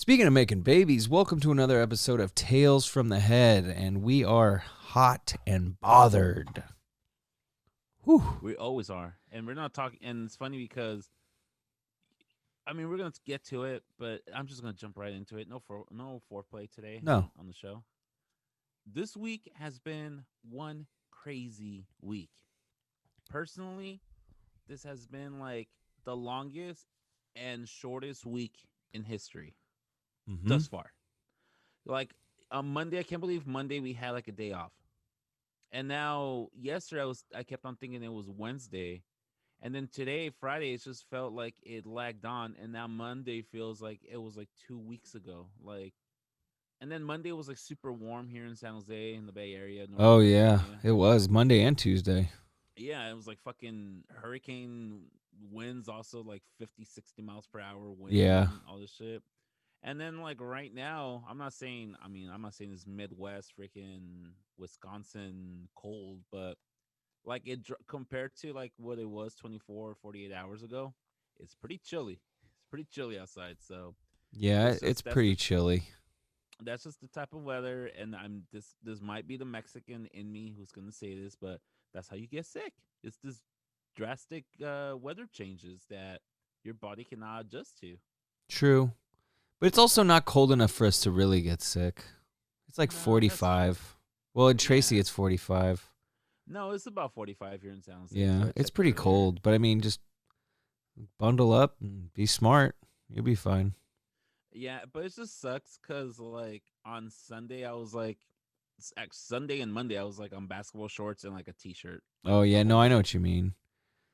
Speaking of making babies, welcome to another episode of Tales from the Head, and we are hot and bothered. Whew. We always are. And we're not talking. And it's funny because, we're going to get to it, but I'm just going to jump right into it. No foreplay today No, on the show. This week has been one crazy week. Personally, this has been like the longest and shortest week in history mm-hmm. thus far. Like on Monday, I can't believe Monday we had like a day off. And now yesterday I kept on thinking it was Wednesday. And then today, Friday, it just felt like it lagged on, and now Monday feels like it was like 2 weeks ago. And then Monday was like super warm here in San Jose in the Bay Area, Northern Oh, yeah, California. it was Monday and Tuesday. Yeah, it was like fucking hurricane winds, also like 50, 60 miles per hour Yeah, wind, all this shit. And then like right now, I'm not saying it's Midwest, freaking Wisconsin cold, but like compared to like what it was 24 or 48 hours ago, it's pretty chilly. It's pretty chilly outside. So yeah, it's it's just pretty chilly. that's just the type of weather. And this might be the Mexican in me who's gonna say this, but that's how you get sick. It's this drastic weather changes that your body cannot adjust to. True, but it's also not cold enough for us to really get sick. It's like No, that's true. 45. Well, in Tracy, Yeah. it's 45. No, it's about 45 here in San Jose because Yeah, I it's checked pretty earlier. cold, but I mean, just bundle up and be smart. You'll be fine. Yeah, but it just sucks because like on Sunday I was like, Sunday and Monday I was like on basketball shorts and like a t-shirt like Oh, the yeah, whole no, I know week, what you mean.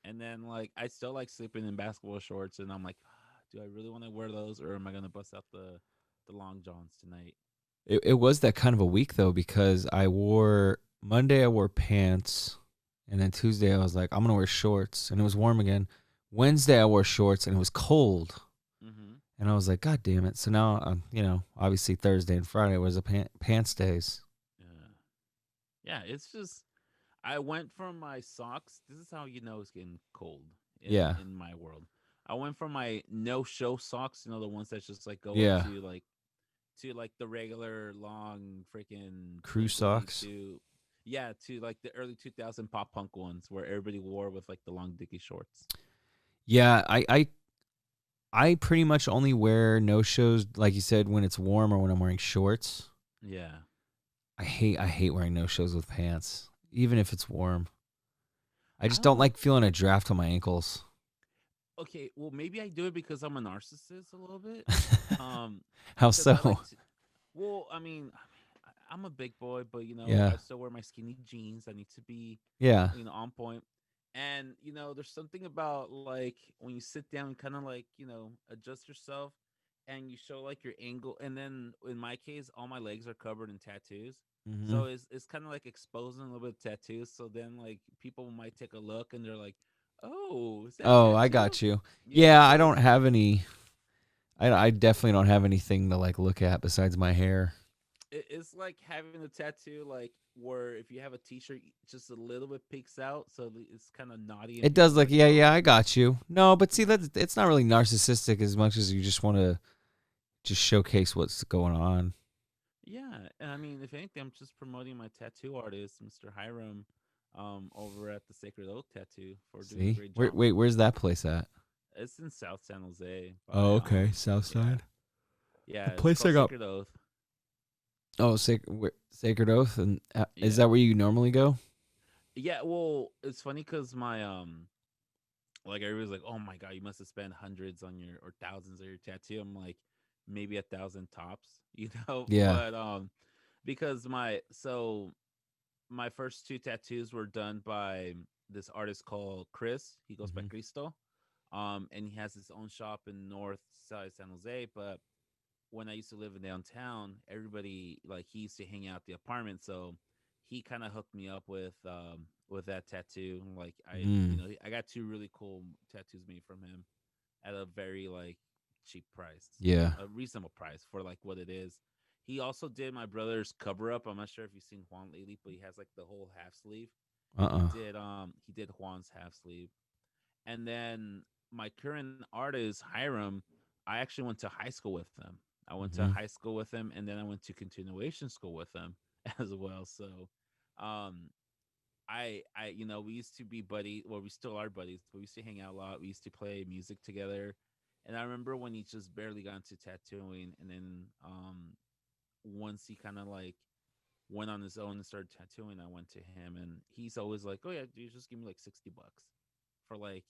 and then like I still like sleeping in basketball shorts, and I'm like, do I really want to wear those, or am I gonna bust out the long johns tonight? It was that kind of a week though because Monday I wore pants, and then Tuesday I was like I'm gonna wear shorts, and it was warm again. Wednesday I wore shorts and it was cold, Mm-hmm. and I was like God damn it. So now obviously Thursday and Friday was the pants days. Yeah, yeah. It's just I went from my socks. This is how you know it's getting cold in Yeah, in my world. I went from my no show socks, the ones that just like go up yeah, to like the regular long freaking crew twinkly socks. to yeah, to like the early 2000 pop punk ones where everybody wore with like the long dicky shorts. Yeah, I pretty much only wear no shows like you said when it's warm or when I'm wearing shorts. Yeah. I hate wearing no shows with pants, even if it's warm. I I just don't don't know. like feeling a draft on my ankles. Okay, well maybe I do it because I'm a narcissist a little bit. Um How because I so? like to well, I'm a big boy, but Yeah. I still wear my skinny jeans. I need to be Yeah. on point. And there's something about like when you sit down and kind of like adjust yourself, and you show like your angle, and then in my case all my legs are covered in tattoos, Hmm. so it's kind of like exposing a little bit of tattoos, so then like people might take a look and they're like, oh, is that Oh, I tattoo? got you. Yeah, Yeah, I so don't have any. I definitely don't have anything to like look at besides my hair. it's like having a tattoo, like where if you have a t-shirt, just a little bit peeks out, so it's kind of naughty and It does people look. like, Yeah, yeah, oh, I got you. No, but see, yeah. that it's not really narcissistic as much as you just want to just showcase what's going on. Yeah, and if anything, I'm just promoting my tattoo artist, Mr. Hiram, over at the Sacred Oak Tattoo for doing a See, great job. where's that place at? It's in South San Jose Oh, by okay, South yeah, Side. The yeah. It's place called I got. Sacred Oath. Oh, Sacred Oath, and is Yeah, that where you normally go? yeah. Well, it's funny because my like everybody's like, oh my god, you must have spent hundreds on your or thousands on your tattoo. I'm like, maybe 1,000 tops, Yeah. but because my first two tattoos were done by this artist called Chris. He goes by Hmm. Cristo. And he has his own shop in North Side San Jose. But when I used to live in downtown, everybody like he used to hang out at the apartment, so he kind of hooked me up with that tattoo. Like Mm. I got two really cool tattoos made from him at a very like cheap price, Yeah. a reasonable price for like what it is. He also did my brother's cover up. I'm not sure if you've seen Juan lately, but he has like the whole half sleeve. Uh-uh. He did Juan's half sleeve. And then my current artist, Hiram, I actually went to high school with him. I went to Hmm. high school with him, and then I went to continuation school with him as well. So, um, we used to be buddies. Well, we still are buddies, but we used to hang out a lot. We used to play music together. And I remember when he just barely got into tattooing, and then once he kind of like went on his own and started tattooing, I went to him, and he's always like, "Oh yeah, dude, just give me like $60 for like,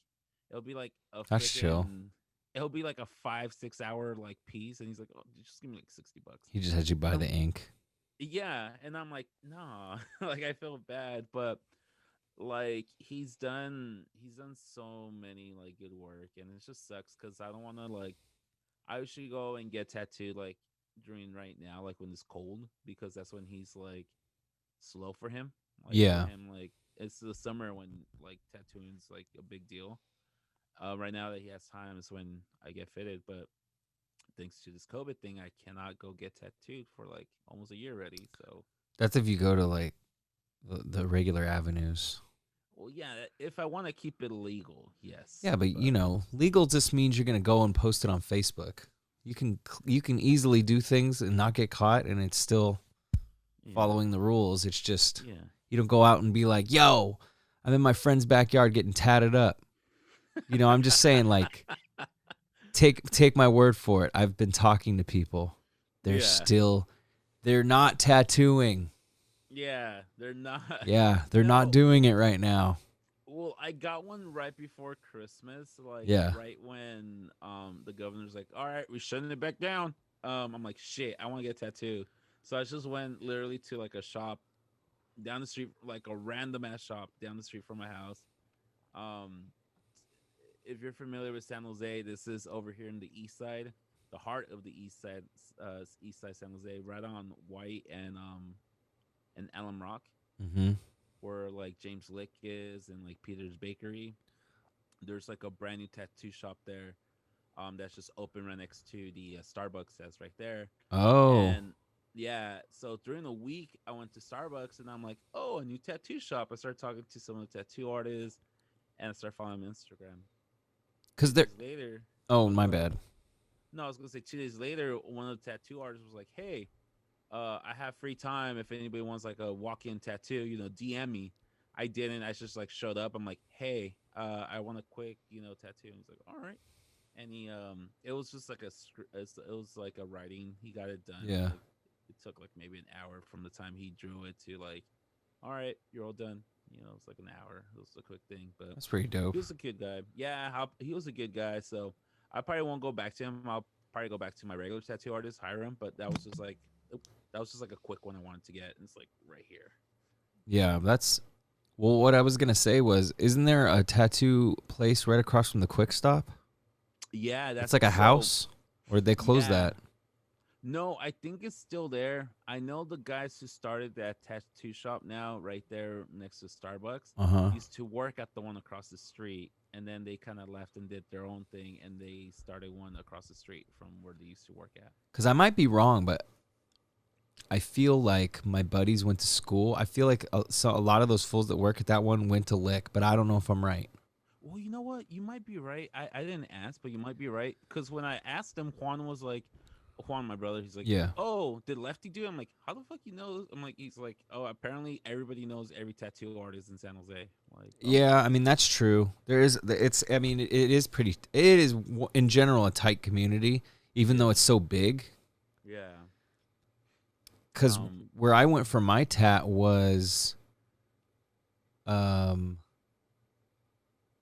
it'll be like a That's chill. freaking, it'll be like a 5-6 hour like piece," and he's like, "Oh, dude, just give me like $60." He just had you And buy the ink. yeah, and I'm like, "Nah," like I feel bad, but like he's done so many like good work, and it just sucks because I don't want to like, I should go and get tattooed like during right now, like when it's cold, because that's when he's like slow for him. Like for Yeah, him, like it's the summer when like tattooing's like a big deal. Right now that he has time is when I get fitted, but thanks to this COVID thing, I cannot go get tattooed for like almost a year already. So, that's if you go to like the regular avenues. well, yeah, if I want to keep it legal, yes, Yeah, but but legal just means you're gonna go and post it on Facebook. You can easily do things and not get caught, and it's still yeah, following the rules. It's just yeah, you don't go out and be like, "Yo, I'm in my friend's backyard getting tatted up." I'm just saying, like, take my word for it. I've been talking to people. They're yeah, still they're not tattooing. yeah. They're not. Yeah, they're not No, doing it right now. well, I got one right before Christmas, like Yeah. right when the governor's like, "All right, we're shutting it back down." I'm like, "Shit, I want to get a tattoo." So I just went literally to like a shop down the street, like a random ass shop down the street from my house. Um, if you're familiar with San Jose, this is over here in the east side, the heart of the east side San Jose, right on White and Alum Rock, Mm-hmm. where like James Lick is and like Peter's Bakery. There's like a brand new tattoo shop there. That's just open right next to the Starbucks that's right there. Oh, And yeah, so during the week I went to Starbucks and I'm like, oh, a new tattoo shop. I started talking to some of the tattoo artists and I started following them on Instagram. two because they're. days later, Oh, oh, my go ahead. bad. No, I was gonna say 2 days later, one of the tattoo artists was like, hey, I have free time. If anybody wants like a walk-in tattoo, DM me. I didn't. I just like showed up. I'm like, hey, I want a quick, tattoo. And he's like, all right. And it was just like it was like a writing. He got it done. Yeah, Like it took like maybe an hour from the time he drew it to like, all right, you're all done. It's like an hour. It was a quick thing, but that's pretty he dope. was a good guy. Yeah, he was a good guy. So I probably won't go back to him. I'll probably go back to my regular tattoo artist, hire him. But that was just like a quick one I wanted to get. And it's like right here. Yeah, that's. Well, what I was gonna say was, isn't there a tattoo place right across from the Quick Stop? Yeah, It's that's like a so. house, or they closed Yeah, that. no, I think it's still there. I know the guys who started that tattoo shop now, right there next to Starbucks, Uh huh. used to work at the one across the street, and then they kind of left and did their own thing, and they started one across the street from where they used to work at. Because I might be wrong, but I feel like my buddies went to school. I feel like a lot of those fools that work at that one went to Lick, but I don't know if I'm right. Well, you know what? You might be right. I didn't ask, but you might be right. Because when I asked him, Juan was like, Juan, my brother, he's like, Yeah. oh, did Lefty do it? I'm like, how the fuck you know? I'm like, he's like, oh, apparently everybody knows every tattoo artist in San Jose. I'm like, oh, Yeah, I mean that's true. There is it's I mean it is pretty it is in general a tight community even though yeah, it's so big yeah. cuz Um, where I went for my tat was um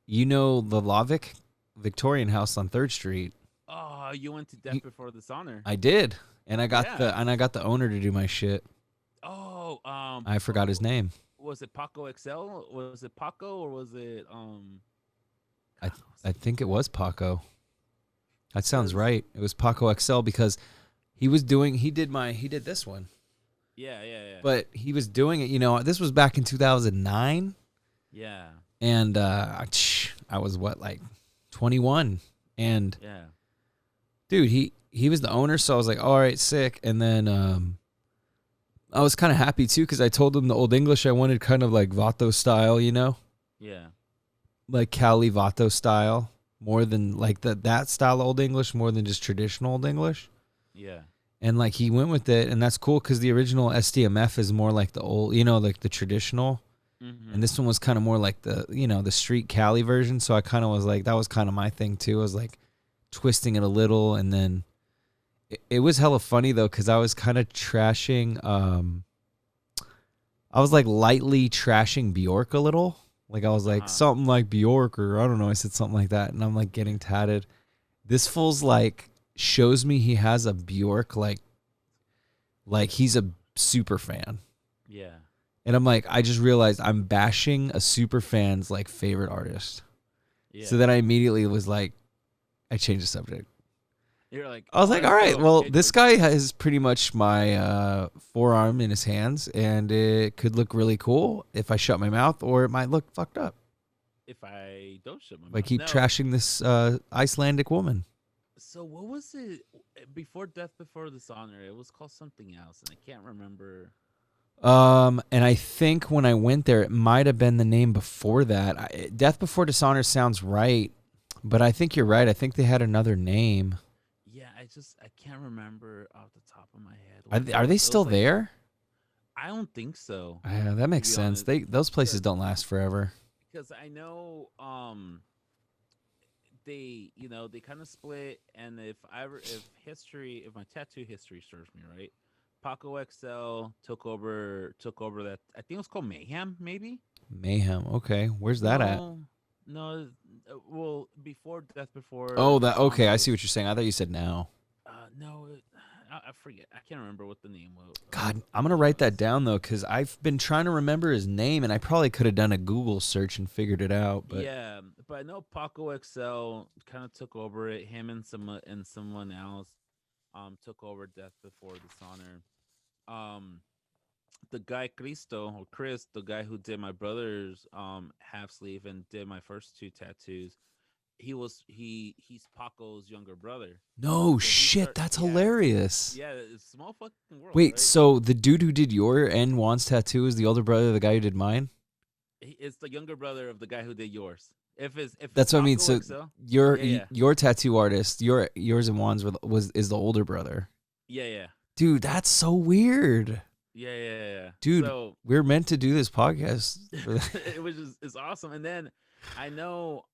the Lavic Victorian house on 3rd Street. oh, you went to You, Death Before Dishonor. I did. Yeah. And I got the owner to do my shit. Oh, I forgot his name. was it Paco XL? Was it Paco or was it I God, th- what's I his think it name? was Paco. That sounds Cause right. It was Paco XL because he did this one. yeah, yeah, yeah, But he was doing it, this was back in 2009 yeah, and I was what like 21 and yeah. dude, he was the owner, so I was like, "All right, sick." And then I was kind of happy too cuz I told him the Old English I wanted kind of like Vato style, Yeah. like Cali Vato style, more than like that style of Old English more than just traditional Old English. Yeah. And like he went with it, and that's cool because the original SDMF is more like the old, like the traditional, and Mm-hmm. this one was kind of more like the the street Cali version. So I kind of was like, that was kind of my thing too. I was like twisting it a little, and then it was hella funny though because I was kind of trashing. I was like lightly trashing Bjork a little. Like I was like Uh-huh. something like Bjork, or I don't know. I said something like that, and I'm like getting tatted. This fool's like shows me he has a Bjork like he's a super fan. Yeah. And I'm like, I just realized I'm bashing a super fan's like favorite artist. So Yeah. then I immediately was like, I changed the subject. You're like, I was oh, like, that's all right, dope. well, this Anyways, guy has pretty much my forearm in his hands, and it could look really cool if I shut my mouth, or it might look fucked up if I don't shut my if I mouth. keep No. trashing this Icelandic woman. So what was it before Death Before Dishonor? It was called something else, and I can't remember. And I think when I went there, it might have been the name before that. Death Before Dishonor sounds right, but I think you're right. I think they had another name. Yeah, I can't remember off the top of my head Are what it are they was. It still was like there? I don't think so, Yeah, that to makes be sense. honest, Those places because don't last forever. I know they they kind of split, and if my tattoo history serves me right, Paco XL took over that. I think it was called Mayhem, maybe. Mayhem. Okay, where's that at? No, no. Well, before Death Before Oh, that okay. Dishonor I see was what you're saying. I thought you said now. no. I forget. I can't remember what the name God, of I'm gonna it write that was. down though, because I've been trying to remember his name, and I probably could have done a Google search and figured it out. But Yeah, but I know Paco XL kind of took over it. Him and someone else took over Death Before Dishonor. Um, the guy Cristo or Chris, the guy who did my brother's half sleeve and did my first two tattoos, he's Paco's younger brother. no So he shit, start that's yeah hilarious. yeah it's a small fucking world, Wait, right? so the dude who did your and Juan's tattoo is the older brother of the guy who did mine? It's the younger brother of the guy who did yours. If it's That's what I mean. Paco So XL, your yeah, yeah, your tattoo artist, yours and Juan's is the older brother. yeah, yeah, Dude, that's so weird. yeah, yeah, yeah, yeah. Dude, So we're meant to do this podcast. it was just it's awesome. And then I know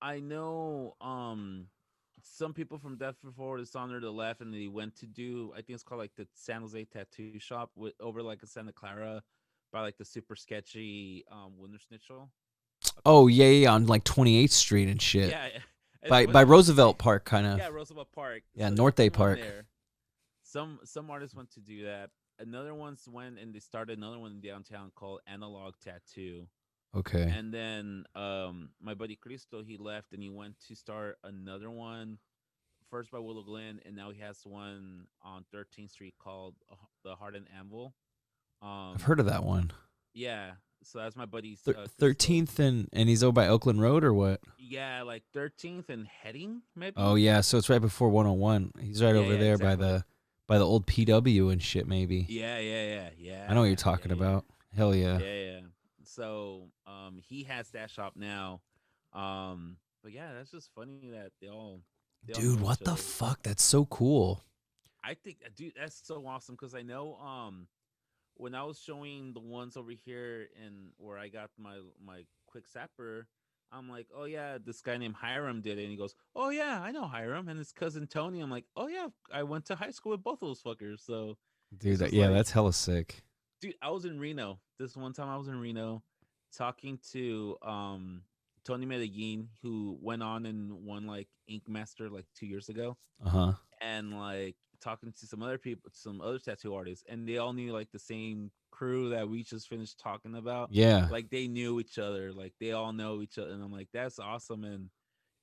some people from Death Before Dishonor to left, and they went to do, I think it's called like the San Jose Tattoo Shop with over like a Santa Clara by like the super sketchy Winter Schnitzel across Oh the yeah, street. yeah, on like 28th Street and shit. Yeah, By what's the Roosevelt name? Park, kind of. Yeah, Roosevelt Park. Yeah, So North Day everyone Park. there, some artists went to do that. Another ones went and they started another one in downtown called Analog Tattoo. Okay. And then my buddy Cristo, he left and he went to start another one first by Willow Glen, and now he has one on 13th Street called the Heart and Anvil. I've Um, heard of that one. yeah, so that's my buddy's Cristo. 13th and he's over by Oakland Road or what? Yeah, like 13th and heading Oh maybe. yeah, so it's right before 101. He's right Yeah, over yeah, there exactly. by the old PW and shit maybe. Yeah, yeah, yeah, I know what yeah, you're yeah, talking yeah, about. Hell yeah. yeah, yeah. So he has that shop now. But yeah, that's just funny that they all Dude, know each what the other. fuck? That's so cool. I think, dude, that's so awesome because I know when I was showing the ones over here and where I got my quick sapper, I'm like, oh yeah, this guy named Hiram did it, and he goes, oh yeah, I know Hiram, and his cousin Tony. I'm like, oh yeah, I went to high school with both of those fuckers, so Dude, it's just yeah, like, that's hella sick. dude, I was in Reno. This one time I was in Reno talking to Tony Medellin, who went on and won like Ink Master like 2 years ago, Uh-huh. and like talking to some other people, some other tattoo artists, and they all knew like the same crew that we just finished talking about. Yeah. Like they knew each other, like they all know each other, and I'm like, that's awesome, and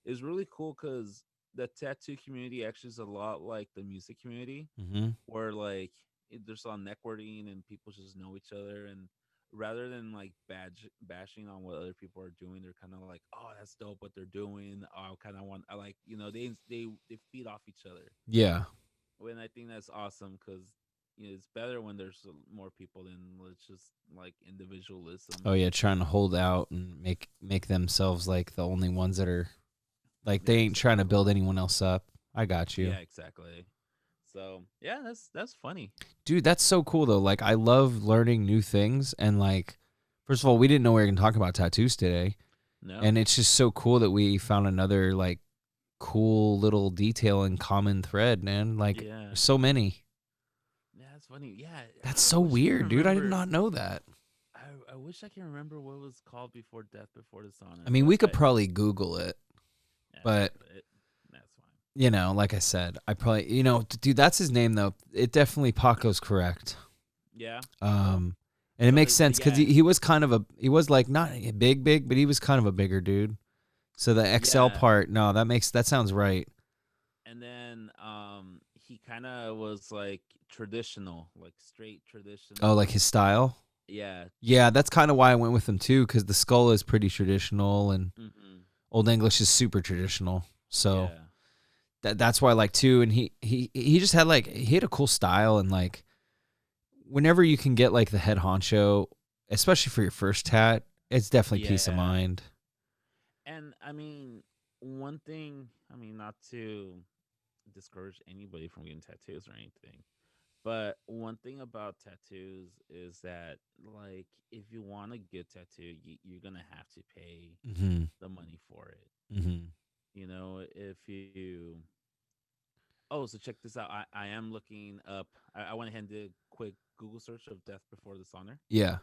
it's really cool because the tattoo community actually is a lot like the music community, Mhm. where like there's a lot of networking and people just know each other, and rather than like bashing on what other people are doing, they're kind of like, oh, that's dope what they're doing. Oh, I kind of want, I like, they feed off each other. Yeah. When I think that's awesome because it's better when there's more people than it's just like individualism. Oh yeah, trying to hold out and make themselves like the only ones that are like they Yeah, ain't trying to exactly. build anyone else up. I got you. Yeah, exactly. So yeah, that's funny. Dude, that's so cool though. Like I love learning new things and like first of all, we didn't know we were going to talk about tattoos today. No, And it's just so cool that we found another like cool little detail and common thread, man. Like yeah, there's so many. yeah, that's funny. Yeah, That's I so wish I can weird, dude. I did remember. not know that. I wish I can remember what it was called before Death Before I Dishonor, mean, but we could probably Google it, yeah, but that's fine. like I said, I probably, dude, that's his name though. It definitely Paco's correct. Yeah. Well, Um, and it so makes sense because yeah, he was kind of he was like not big, but he was kind of a bigger dude. So the XL yeah, part, no, that sounds right. and then he kind of was like traditional, like straight Oh, like traditional. his style. Yeah. Yeah, that's kind of why I went with him too, because the skull is pretty traditional and Hmm. Old English is super traditional. So Yeah. that's why I like too. And he just had like he had a cool style and like whenever you can get like the head honcho, especially for your first tat, it's definitely peace of Yeah. mind. And I mean, one thing, I mean, not to discourage anybody from getting tattoos or anything, but one thing about tattoos is that, like, if you want a good tattoo, you're going to have to pay Hmm. the money for it. Hmm. You know, if you. Oh, so check this out. I am looking up. I went ahead and did a quick Google search of Death Before Dishonor. Yeah.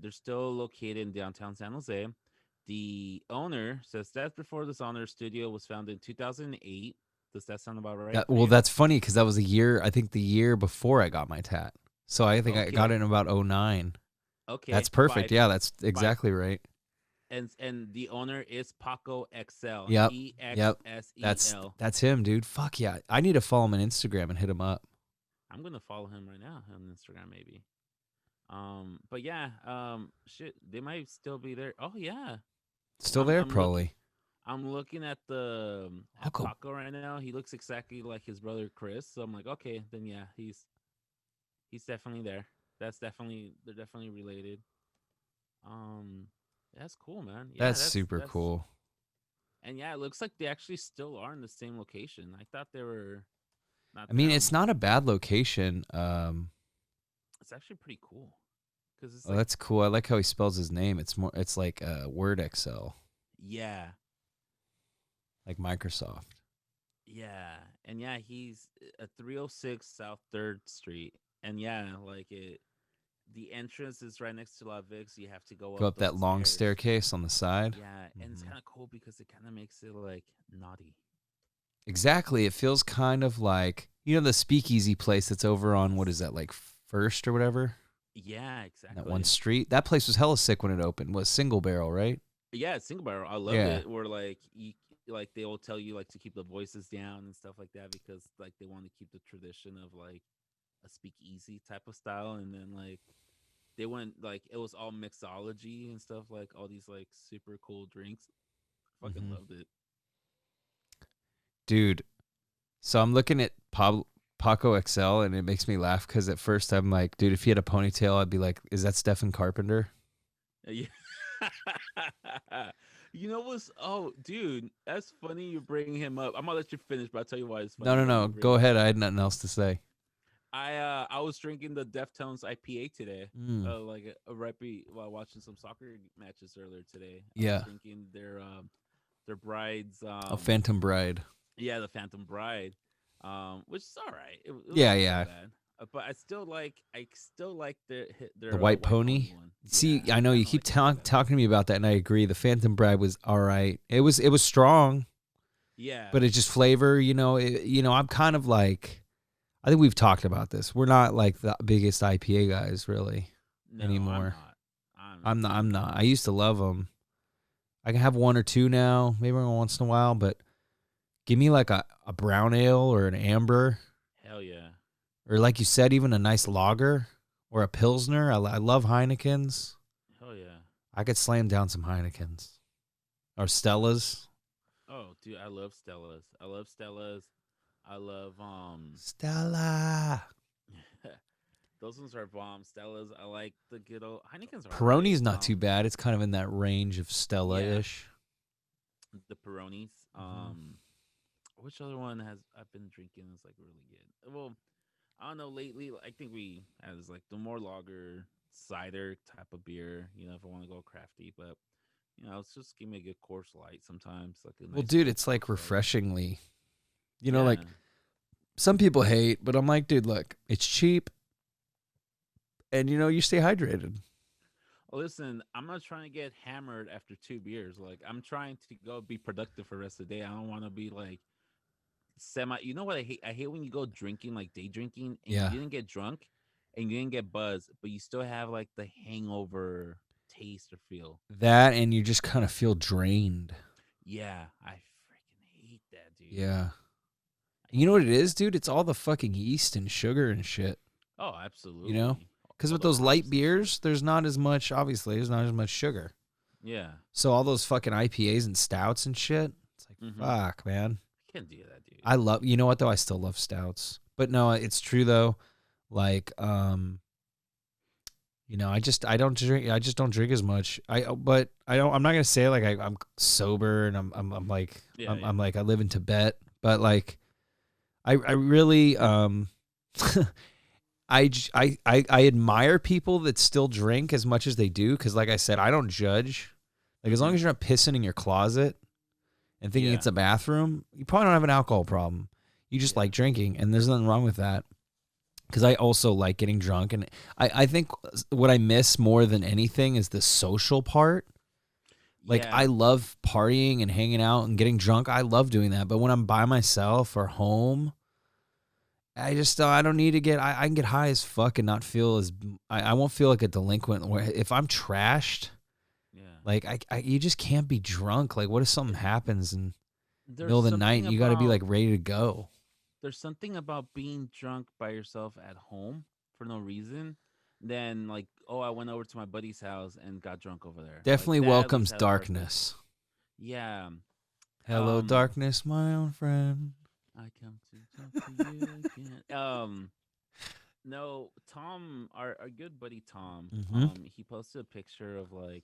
They're still located in downtown San Jose. The owner says Death Before Dishonor Studio was founded in 2008. Does that sound about right for Well, you? that's funny because that was a year. I think the year before I got my tat. So I think I got Okay. it in about '09. Okay. That's perfect. By Yeah, that's by exactly right. and the owner is Paco XL. Yep. Yep. That's EXSEL. that's him, dude. Fuck yeah. I need to follow him on Instagram and hit him up. I'm gonna follow him right now on Instagram, maybe. But yeah, shit, they might still be there. Oh yeah, Still I'm there, I'm looking. probably. I'm looking at the I'll at go. Paco right now. He looks exactly like his brother Chris. So I'm like, okay, then yeah, he's definitely there. That's definitely they're definitely related. Um, that's cool, man. Yeah, That's that's super that's cool. and yeah, it looks like they actually still are in the same location. I thought they were not I mean, down it's there. not a bad location. It's actually pretty cool because it's Oh, like that's cool. I like how he spells his name. It's like Word Excel, yeah, like Microsoft. yeah, and yeah, he's at 306 South Third Street, and yeah, like it. The entrance is right next to La Vix. You have to go Go up up that those long stairs. staircase on the side. Yeah, and it's Hmm. kind of cool because it kind of makes it like naughty. Exactly. It feels kind of like the speakeasy place that's over on what is that like First or whatever. Yeah, That one exactly. street. That place was hella sick when it opened. Was Single Barrel, right? Yeah, single barrel. I loved Yeah. it. Where like like they will tell you like to keep the voices down and stuff like that because like they want to keep the tradition of like a speakeasy type of style, and then like they went like it was all mixology and stuff like all these like super cool drinks. Fucking Hmm. loved it. Dude, so I'm looking at Paco XL and it makes me laugh because at first I'm like, dude, if he had a ponytail, I'd be like, is that Stephen Carpenter? Yeah. You know what's oh dude, that's funny you bring him up. I'm gonna let you finish, but I'll tell you why it's No, funny no, that no. you bring Go him ahead. up. I had nothing else to say. I was drinking the Deftones IPA today. Mm. Like while watching some soccer matches earlier today. I was Yeah. drinking their bride's A Phantom Bride. yeah, the Phantom Bride. Which is all right. It Yeah, wasn't so yeah. bad. But I still like The their White White Pony. Pony one. See, Yeah, I I know you kind of keep like it a little better. talking to me about that, and I agree. The Phantom Bride was all right. It was strong, Yeah. but it just flavor. I'm kind of like. I think we've talked about this. We're not like the biggest IPA guys really No, I'm anymore. not. I'm not. I'm I'm not. I not. used to love them. I can have one or two now, maybe once in a while, but give me like a brown ale or an amber, Hell yeah. or like you said, even a nice lager or a pilsner. I love Heinekens. Hell yeah. I could slam down some Heinekens or Stellas. Oh, dude, I love Stellas. I love Stellas. I love Stella. those ones are bomb. Stellas. I like the good old Heineken's are right. Peroni's not too bad. It's kind of in that range of Stella Yeah, ish. the Peronis. Hmm. which other one has I've been drinking is like really good? Well, I don't know. Lately, I think we has like the more lager cider type of beer. You know, if I want to go crafty, but it's just give me a good course light sometimes, like a Well, nice dude, cold it's like course light. refreshingly. Like Yeah. some people hate, but I'm like, dude, look, it's cheap, and you stay hydrated. Well, listen, I'm not trying to get hammered after 2 beers. Like, I'm trying to go be productive for the rest of the day. I don't want to be like semi. You know what I hate? I hate when you go drinking, like day drinking, and you Yeah, didn't get drunk and you didn't get buzzed, but you still have like the hangover taste or feel. that, and you just kind of feel drained. Yeah, I freaking hate that, dude. Yeah. I You know what it hate is, that. dude? It's all the fucking yeast and sugar and shit. Oh, You know, absolutely. because All with the those light hops and shit. beers, there's not as much. Obviously, there's not as much sugar. Yeah. So all those fucking IPAs and stouts and shit. It's like Mm-hmm. fuck, man. I can't do that, dude. I love. You know what though? I still love stouts. But no, it's true though. Like, I don't drink. I just don't drink as much. But I don't. I'm not gonna say like I'm sober and I'm like Yeah, yeah. I'm like I live in Tibet. But like I really I admire people that still drink as much as they do because, like I said, I don't judge. Like as long Mm-hmm. as you're not pissing in your closet and thinking Yeah. it's a bathroom, you probably don't have an alcohol problem. You just Yeah. like drinking, and there's nothing wrong with that. Because I also like getting drunk, and I think what I miss more than anything is the social part. Like Yeah. I love partying and hanging out and getting drunk. I love doing that. But when I'm by myself or home, I just I don't need to get I can get high as fuck and not feel as I won't feel like a delinquent. Where if I'm trashed, Yeah. like you just can't be drunk. Like what if something happens in the There's middle of the night? something And you got to be about like ready to go. there's something about being drunk by yourself at home for no reason than like, oh, I went over to my buddy's house and got drunk over there. Like Definitely that at least welcomes has purpose. darkness. Yeah. Hello, Um darkness, my old friend. I come to talk to you again. No, Tom, our good buddy Tom, Mm-hmm. he posted a picture of like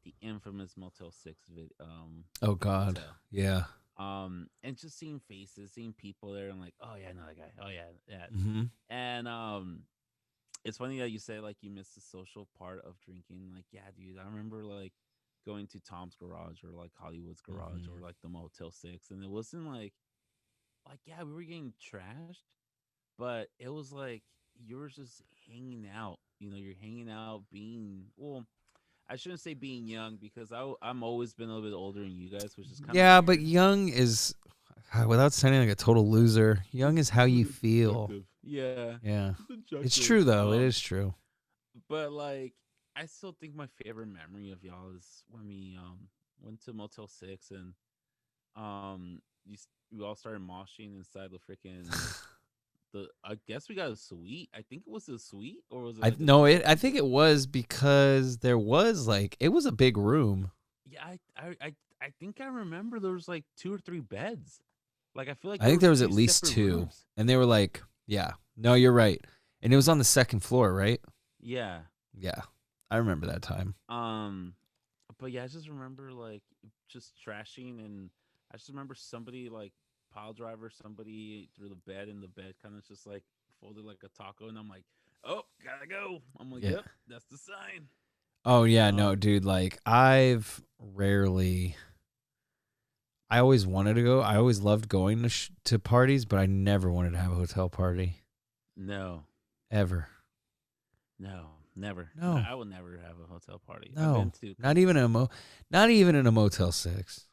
the infamous Oh God, motel. yeah. And just seeing faces, seeing people there, and like, oh yeah, I know that guy. Oh yeah, yeah. Mm-hmm. And it's funny that you say like you miss the social part of drinking. Like, yeah, dude, I remember like going to Tom's garage or like Hollywood's garage or Mm-hmm. like the Motel 6, and it wasn't like yeah, we were getting trashed, but it was like you were just hanging out. You're hanging out, being well. I shouldn't say being young because I'm always been a little bit older than you guys, which is kind of Yeah, but weird. young is without sounding like a total loser. Young is how you feel. Subjective. Yeah, Yeah, it's subjective. true though. It is true. But like, I still think my favorite memory of y'all is when we went to Motel 6 and we all started moshing inside the freaking the. I guess we got a suite. I think it was a suite or was it I like a no, double? it. I think it was because there was like it was a big room. Yeah, I think I remember there was like 2 or 3 beds. Like I feel like I there think was there was two at least separate two, rooms. and they were like, yeah, no, you're right, and it was on the second floor, right? Yeah. Yeah, I remember that time. Um, but yeah, I just remember like just trashing, and I just remember somebody like pile driver somebody through the bed, and the bed kind of just like folded like a taco, and I'm like, oh, gotta go. I'm like, Yeah. yep, that's the sign. Oh yeah, no, Um, dude. Like I've rarely. I always wanted to go. I always loved going to parties, but I never wanted to have a hotel party no, ever. no, never. No, I will never have a hotel party. I've been no, to a not couple. even not even in a Motel 6.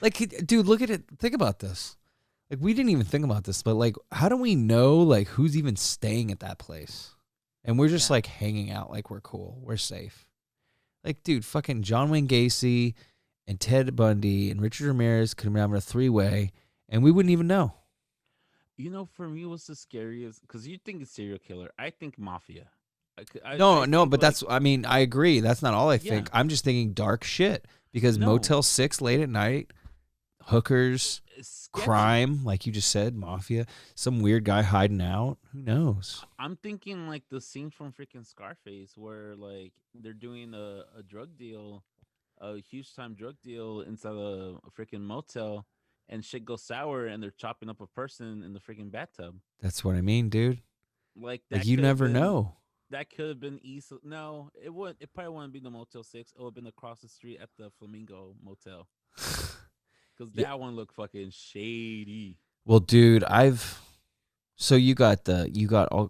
Like, dude, look at it. Think about this. Like, we didn't even think about this, but like, how do we know like who's even staying at that place? And we're just Yeah, like hanging out, like we're cool, we're safe. Like, dude, fucking John Wayne Gacy and Ted Bundy and Richard Ramirez could have been having a three-way, and we wouldn't even know. for me, what's the scariest? Because you think it's serial killer, I think mafia. I No, no, think but like I mean, I agree. That's not all I yeah, think. I'm just thinking dark shit because no, Motel 6 late at night, hookers, it's sketchy. crime, like you just said, mafia, some weird guy hiding out. Who knows? I'm thinking like the scene from freaking Scarface where like they're doing a drug deal, a huge time drug deal inside a freaking motel, and shit goes sour and they're chopping up a person in the freaking bathtub. That's what I mean, dude. Like Like that you could have never been know. that could have been easy. No, it would. It probably wouldn't be the Motel 6. It would have been across the street at the Flamingo Motel because Yeah. that one looked fucking shady. Well, dude, so you got all,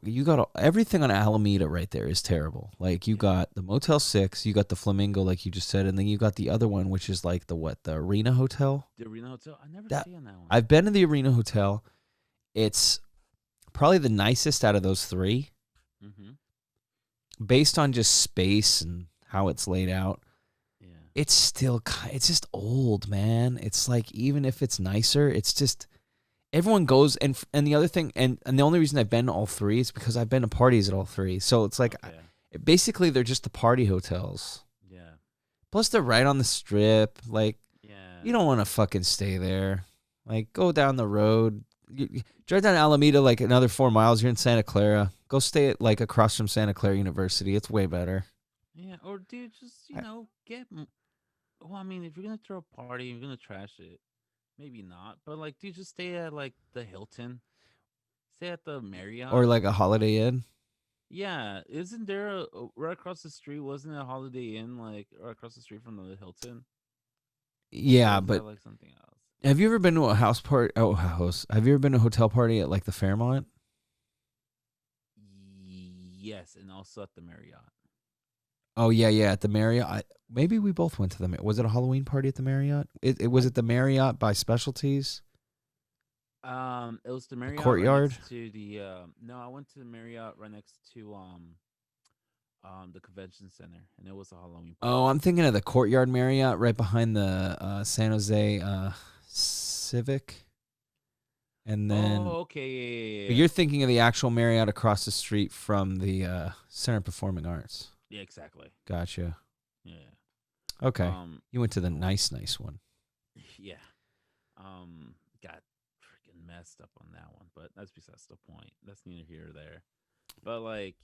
everything on Alameda right there is terrible. Like you Yeah, got the Motel 6, you got the Flamingo like you just said, and then you got the other one which is like the Arena Hotel. the Arena Hotel. I never That stay on that one. I've been to the Arena Hotel. It's probably the nicest out of those three Mm-hmm. based on just space and how it's laid out. Yeah. It's still it's just old, man. It's like even if it's nicer, it's just everyone goes and the other thing and the only reason I've been to all three is because I've been to parties at all three. So it's like Okay. basically they're just the party hotels. Yeah. Plus they're right on the strip. Like Yeah. you don't want to fucking stay there. Like go down the road. Drive down Alameda like another 4 miles. You're in Santa Clara. Go stay at like across from Santa Clara University. It's way better. Yeah. Or dude, just I- get. Well, I mean, if you're gonna throw a party, you're gonna trash it. Maybe not, but like, dude, just stay at like the Hilton. Stay at the Or Marriott. like a Holiday Inn. Yeah, isn't there right across the street? Wasn't it a Holiday Inn like right across the street from the Hilton? Or Yeah, was that but like something else? have you ever been to a house party? Oh, house. Have you ever been to a hotel party at like the Fairmont? Yes, and also at the Marriott. Oh yeah, yeah, at the Marriott. Maybe we both went to the. Was it a Halloween party at the Marriott? It was I at the Marriott by Specialties, it was the the Marriott right courtyard. next to the no, I went to the Marriott right next to the convention center, and it was a Halloween Oh, party. I'm thinking of the courtyard Marriott right behind the San Jose Civic, and then. Oh, okay, yeah, But you're thinking of the actual Marriott across the street from the Center of Performing Arts. yeah, exactly. Gotcha. Yeah. Okay, Um, you went to the nice one. yeah. Got freaking messed up on that one, but that's besides the point. That's neither here or there. But like,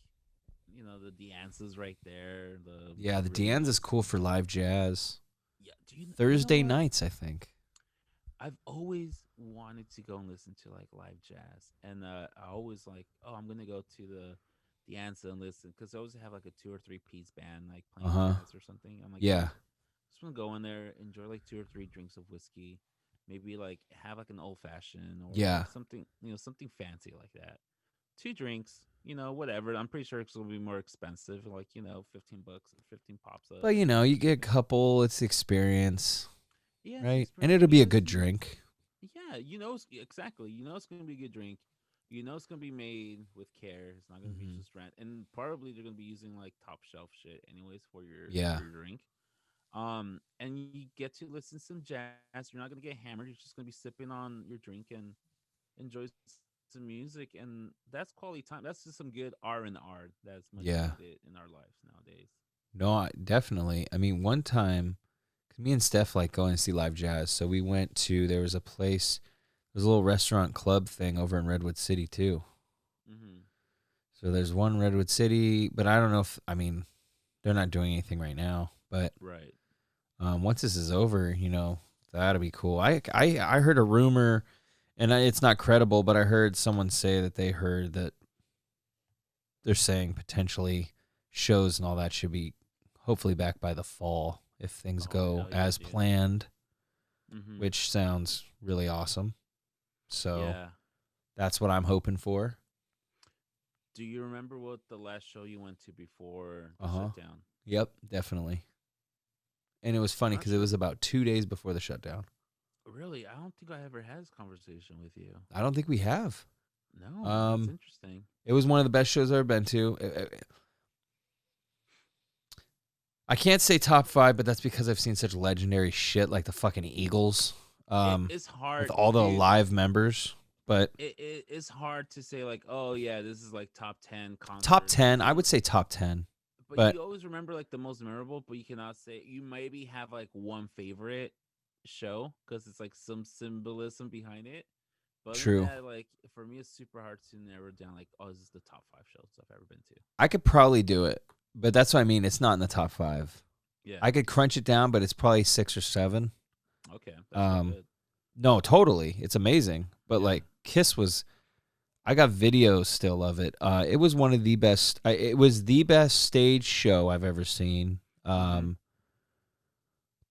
the Deance's right there. Yeah, the Really Deanne's is nice. cool for live jazz. Yeah. Do you know Thursday what? nights, I think. I've always wanted to go and listen to like live jazz, and I always like, oh, I'm gonna go to the answer and listen because they always have like a 2 or 3 piece band like Uh playing huh. jazz or something. I'm like, Yeah. dude, just want to go in there, enjoy like 2 or 3 drinks of whiskey, maybe like have like an old fashioned or Yeah. like something, something fancy like that. 2 drinks, whatever. I'm pretty sure it's gonna be more expensive, like $15 or 15 pops up. But you get a couple, it's the experience, Yeah, it's right? And experience. it'll be a good drink. Yeah, exactly. It's gonna be a good drink. It's gonna be made with care. It's not gonna be Hmm. just rent, and probably they're gonna be using like top shelf shit, anyways, Yeah. for your drink. And you get to listen to some jazz. You're not gonna get hammered. You're just gonna be sipping on your drink and enjoy some music, and that's quality time. That's just some good R&R that's much Yeah. needed in our lives nowadays. No, definitely. I mean, one time, 'cause me and Steph like going to see live jazz. So we went to, there was a place, there's a little restaurant club thing over in Redwood City too. Mm-hmm. So there's one Redwood City, but I don't know if, I mean, they're not doing anything right now. But Right. once this is over, that'll be cool. I heard a rumor, and it's not credible, but I heard someone say that they heard that they're saying potentially shows and all that should be hopefully back by the fall if things Oh go hell yeah, as dude. planned, Mm-hmm. which sounds really awesome. So Yeah. that's what I'm hoping for. Do you remember what the last show you went to before the Uh-huh. shutdown? Yep, definitely. And it was funny I'm not because it sure. was about 2 days before the shutdown. Really, I don't think I ever had this conversation with you. I don't think we have. No, that's Um, interesting. It was one of the best shows I've ever been to. I can't say top 5, but that's because I've seen such legendary shit like the fucking Eagles, It's with hard, all the dude. live members. But It's hard to say like, oh yeah, this is like top 10 top concerts. 10, I would say top 10. But But you always remember like the most memorable. But you cannot say you maybe have like one favorite show because it's like some symbolism behind it. But other than true. that, like for me, it's super hard to narrow down like, oh, this is the top 5 shows I've ever been to. I could probably do it. But that's what I mean. It's not in the top 5. Yeah. I could crunch it down, but it's probably 6 or 7. Okay. That's pretty Um, good. No, totally. It's amazing. But Yeah. like Kiss was I got videos still of it. It was one of the best it was the best stage show I've ever seen. Mm-hmm.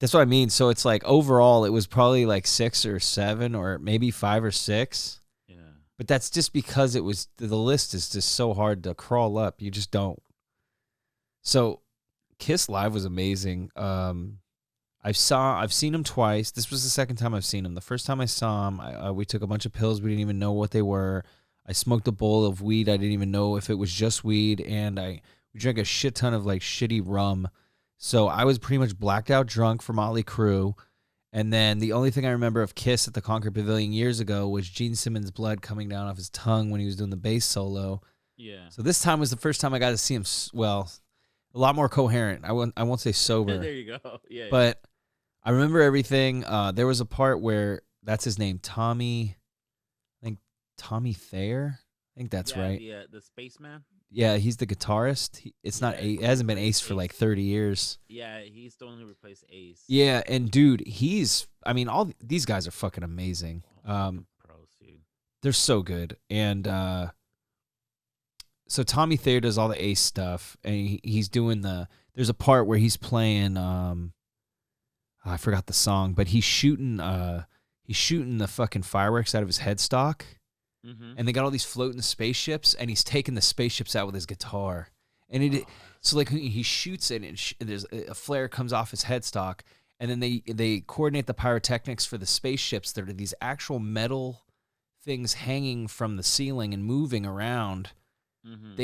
That's what I mean. So it's like overall it was probably like 6 or 7 or maybe 5 or 6. Yeah. But that's just because it was the list is just so hard to crawl up. You just don't. So Kiss Live was amazing. I've seen him twice. This was the second time I've seen him. The first time I saw him, we took a bunch of pills. We didn't even know what they were. I smoked a bowl of weed. I didn't even know if it was just weed, and we drank a shit ton of like shitty rum. So I was pretty much blacked out drunk for Motley Crue. And then the only thing I remember of Kiss at the Concord Pavilion years ago was Gene Simmons' blood coming down off his tongue when he was doing the bass solo. Yeah. So this time was the first time I got to see him. Well, a lot more coherent. I won't say sober, There you go. Yeah. Yeah. but I remember everything. There was a part where that's his name, Tommy. I think Tommy Thayer. I think that's Yeah. right. The spaceman. Yeah, he's the guitarist. It's not. Yeah. It He hasn't been replaced Ace for like Ace. 30 years. Yeah, he's the one who replaced Ace. Yeah, and dude, he's. I mean, all these guys are fucking amazing. Oh, fucking pros, dude. They're so good, and so Tommy Thayer does all the Ace stuff, and he's doing the. There's a part where he's playing. I forgot the song, but he's shooting the fucking fireworks out of his headstock, Mm-hmm. and they got all these floating spaceships, and he's taking the spaceships out with his guitar, and it so like he shoots it, and there's a flare comes off his headstock, and then they coordinate the pyrotechnics for the spaceships. There are these actual metal things hanging from the ceiling and moving around. Mm-hmm.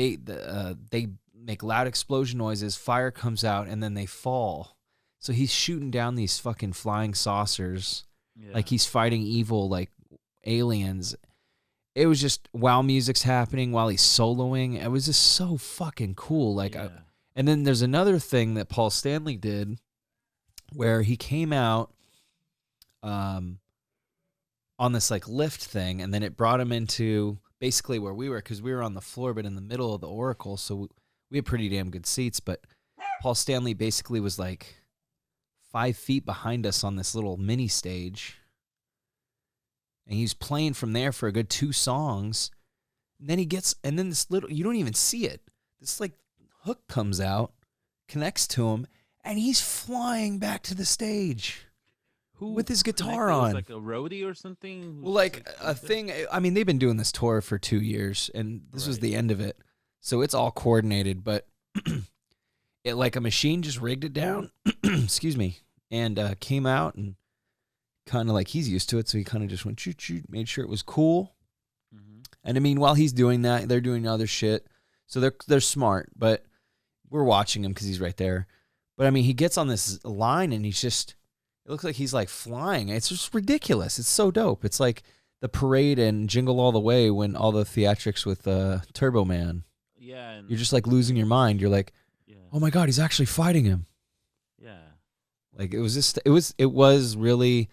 They make loud explosion noises. Fire comes out, and then they fall. So he's shooting down these fucking flying saucers, Yeah. like he's fighting evil like aliens. It was just while music's happening, while he's soloing. It was just so fucking cool. Yeah. And then there's another thing that Paul Stanley did, where he came out, um, on this like lift thing, and then it brought him into basically where we were because we were on the floor, but in the middle of the Oracle, so we had pretty damn good seats. But Paul Stanley basically was like 5 feet behind us on this little mini stage. And he's playing from there for a good 2 songs. And then and then this little, you don't even see it. This like hook comes out, connects to him, and he's flying back to the stage Who with his guitar connected? It was on. like a roadie or something. Well, like a thing, I mean, they've been doing this tour for 2 years, and this was Right. the end of it. So it's all coordinated, but it like a machine just rigged it down, excuse me, and came out and kind of like he's used to it, so he kind of just went shoot shoot, made sure it was cool. Mm-hmm. And I mean, while he's doing that, they're doing other shit, so they're smart. But we're watching him because he's right there. But I mean, he gets on this line and he's just it looks like he's like flying. It's just ridiculous. It's so dope. It's like the parade and Jingle All the Way when all the theatrics with Turbo Man. Yeah. And You're just like losing your mind. You're like, yeah. oh my god, he's actually fighting him. Yeah. Like it was really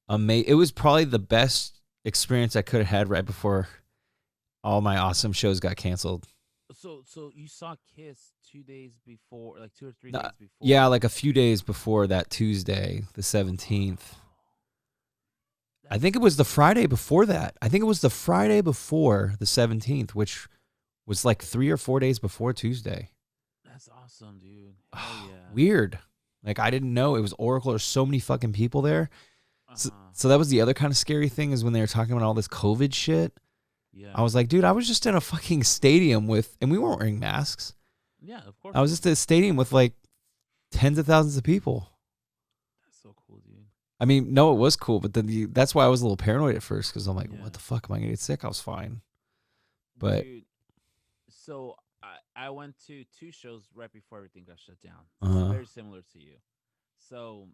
amazing. It was probably the best experience I could have had right before all my awesome shows got canceled. So you saw Kiss 2 days before, like 2 or 3 No, days before. yeah, like a few days before that Tuesday, the 17th. I think it was the Friday before that. I think it was the Friday before the 17th, which was like 3 or 4 days before Tuesday. That's awesome, dude. Hell yeah. Weird. Like I didn't know it was Oracle. There's so many fucking people there. So, Uh-huh. so that was the other kind of scary thing is when they were talking about all this COVID shit. Yeah. I was like, dude, I was just in a fucking stadium and we weren't wearing masks. Yeah, of course. I was just at a stadium with like tens of thousands of people. That's so cool, dude. I mean, no, it was cool, but then that's why I was a little paranoid at first because I'm like, Yeah. what the fuck? Am I going to get sick? I was fine. But Dude, so I went to 2 shows right before everything got shut down. Uh-huh. Very similar to you. So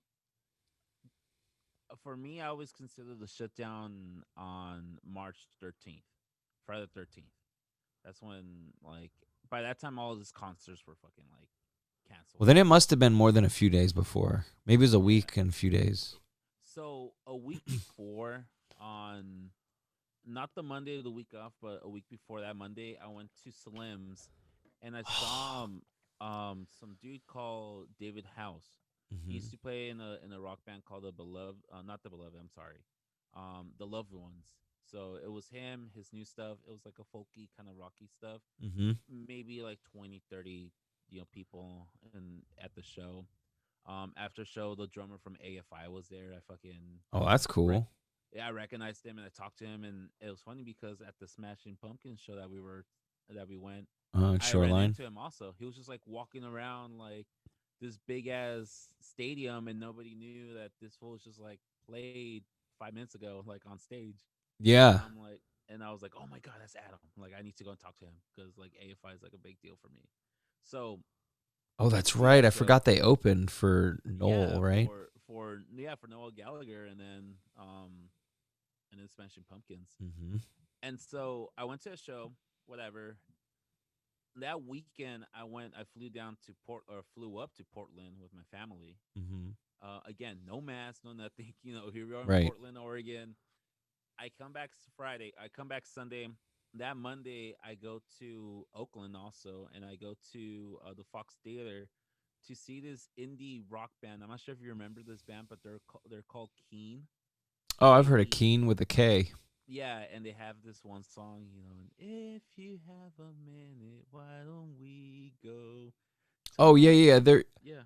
for me, I always consider the shutdown on March 13th, Friday the 13th. That's when, like, by that time, all of these concerts were fucking, like, canceled. Well, then it must have been more than a few days before. Maybe it was a week and a few days. So a week before, on not the Monday of the week off, but a week before that Monday, I went to Slim's and I saw some dude called David House. He Mm-hmm. used to play in a rock band called the Beloved, not the Beloved. I'm sorry. the Loved Ones. So it was him, his new stuff. It was like a folky kind of rocky stuff. Mm-hmm. Maybe like 20, 30, people in at the show. After show, the drummer from AFI was there. I fucking Oh, that's rec- cool. yeah, I recognized him and I talked to him, and it was funny because at the Smashing Pumpkins show that we went, I ran Shoreline. into him also. He was just like walking around like this big ass stadium, and nobody knew that this fool was just like played 5 minutes ago, like on stage. And Yeah. I'm like, and I was like, oh my god, that's Adam. Like I need to go and talk to him because like AFI is like a big deal for me. So Oh, went to that's see right. that I show. forgot they opened for Noel, Yeah, right? for Noel Gallagher, and then Smashing Pumpkins. Mm-hmm. And so I went to a show, whatever. That weekend, I flew down to flew up to Portland with my family. Mm-hmm. Again, no mask, no nothing. Here we are in Right. Portland, Oregon. I come back Friday. I come back Sunday. That Monday, I go to Oakland also, and I go to the Fox Theater to see this indie rock band. I'm not sure if you remember this band, but they're called Keen. Oh, I've heard of K-E. Keen with a K. Yeah, and they have this one song, if you have a minute, why don't we go Oh, yeah, talk yeah. about, They're yeah,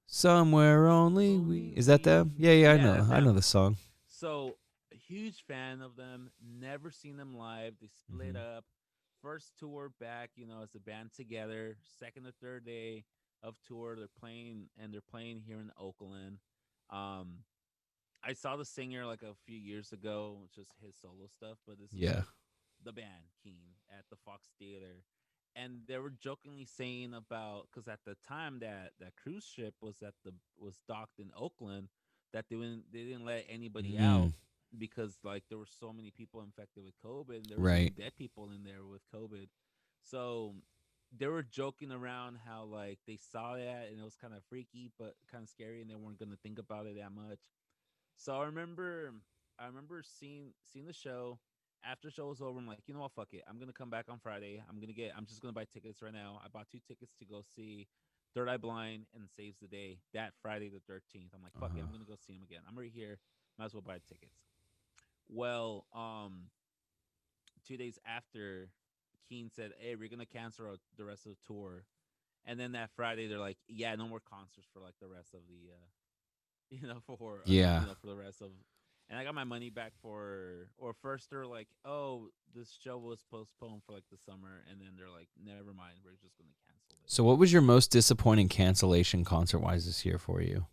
somewhere only we. only Is that we them? Yeah, know. yeah. I Yeah, know. that's I know them. the song. So, a huge fan of them, never seen them live. They split Mm-hmm. up. First tour back, as a band together. Second or third day of tour, they're playing here in Oakland. Um, I saw the singer like a few years ago, just his solo stuff, but this was Yeah. like the band Keen at the Fox Theater. And they were jokingly saying about, because at the time that cruise ship was docked in Oakland, that they didn't let anybody Mm. out because like there were so many people infected with COVID, and there was even Right. dead people in there with COVID. So they were joking around how like they saw that and it was kind of freaky but kind of scary, and they weren't gonna think about it that much. So I remember seeing the show. After the show was over, I'm like, you know what, fuck it. I'm gonna come back on Friday. I'm just gonna buy tickets right now. I bought 2 tickets to go see Third Eye Blind and Saves the Day that Friday the 13th. I'm like, Uh fuck it, huh. I'm gonna go see him again. I'm right here. Might as well buy tickets. Well, 2 days after, Keen said, hey, we're gonna cancel the rest of the tour. And then that Friday, they're like, yeah, no more concerts for like the rest of the Yeah. for the rest of. And I got my money back or first they're like, oh, this show was postponed for like the summer, and then they're like, never mind, we're just gonna cancel it. So, what was your most disappointing cancellation concert wise this year for you?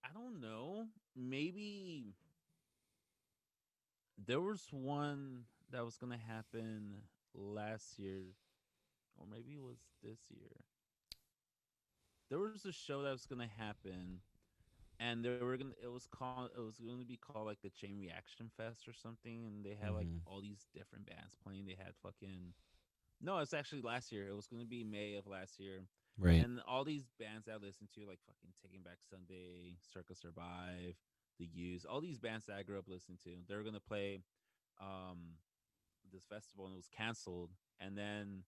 I don't know. Maybe there was one that was gonna happen last year, or maybe it was this year. There was a show that was gonna happen, and they were gonna it was going to be called like the Chain Reaction Fest or something, and they had like Mm-hmm. all these different bands playing. They had fucking no, it's actually last year. It was going to be May of last year, Right. and all these bands I listened to, like fucking Taking Back Sunday, Circa Survive, The Used, all these bands that I grew up listening to, they were going to play um this festival, and it was canceled. And then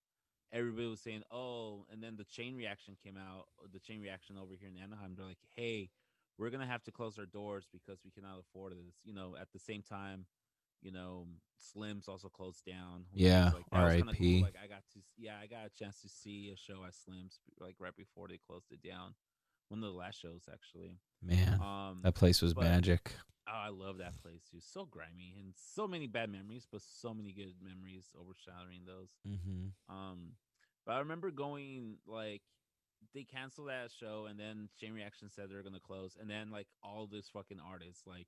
everybody was saying, "Oh," and then the Chain Reaction came out. The Chain Reaction over here in Anaheim, they're like, "Hey, we're gonna have to close our doors because we cannot afford this." At the same time, Slim's also closed down, which was Yeah. like that was kind of cool. R.I.P. Like I got a chance to see a show at Slim's like right before they closed it down. One of the last shows actually. Man, Um, that place was but magic. oh, I love that place too. So grimy and so many bad memories, but so many good memories overshadowing those. Mm-hmm. Um, but I remember going like they canceled that show, and then Chain Reaction said they're gonna close, and then like all these fucking artists like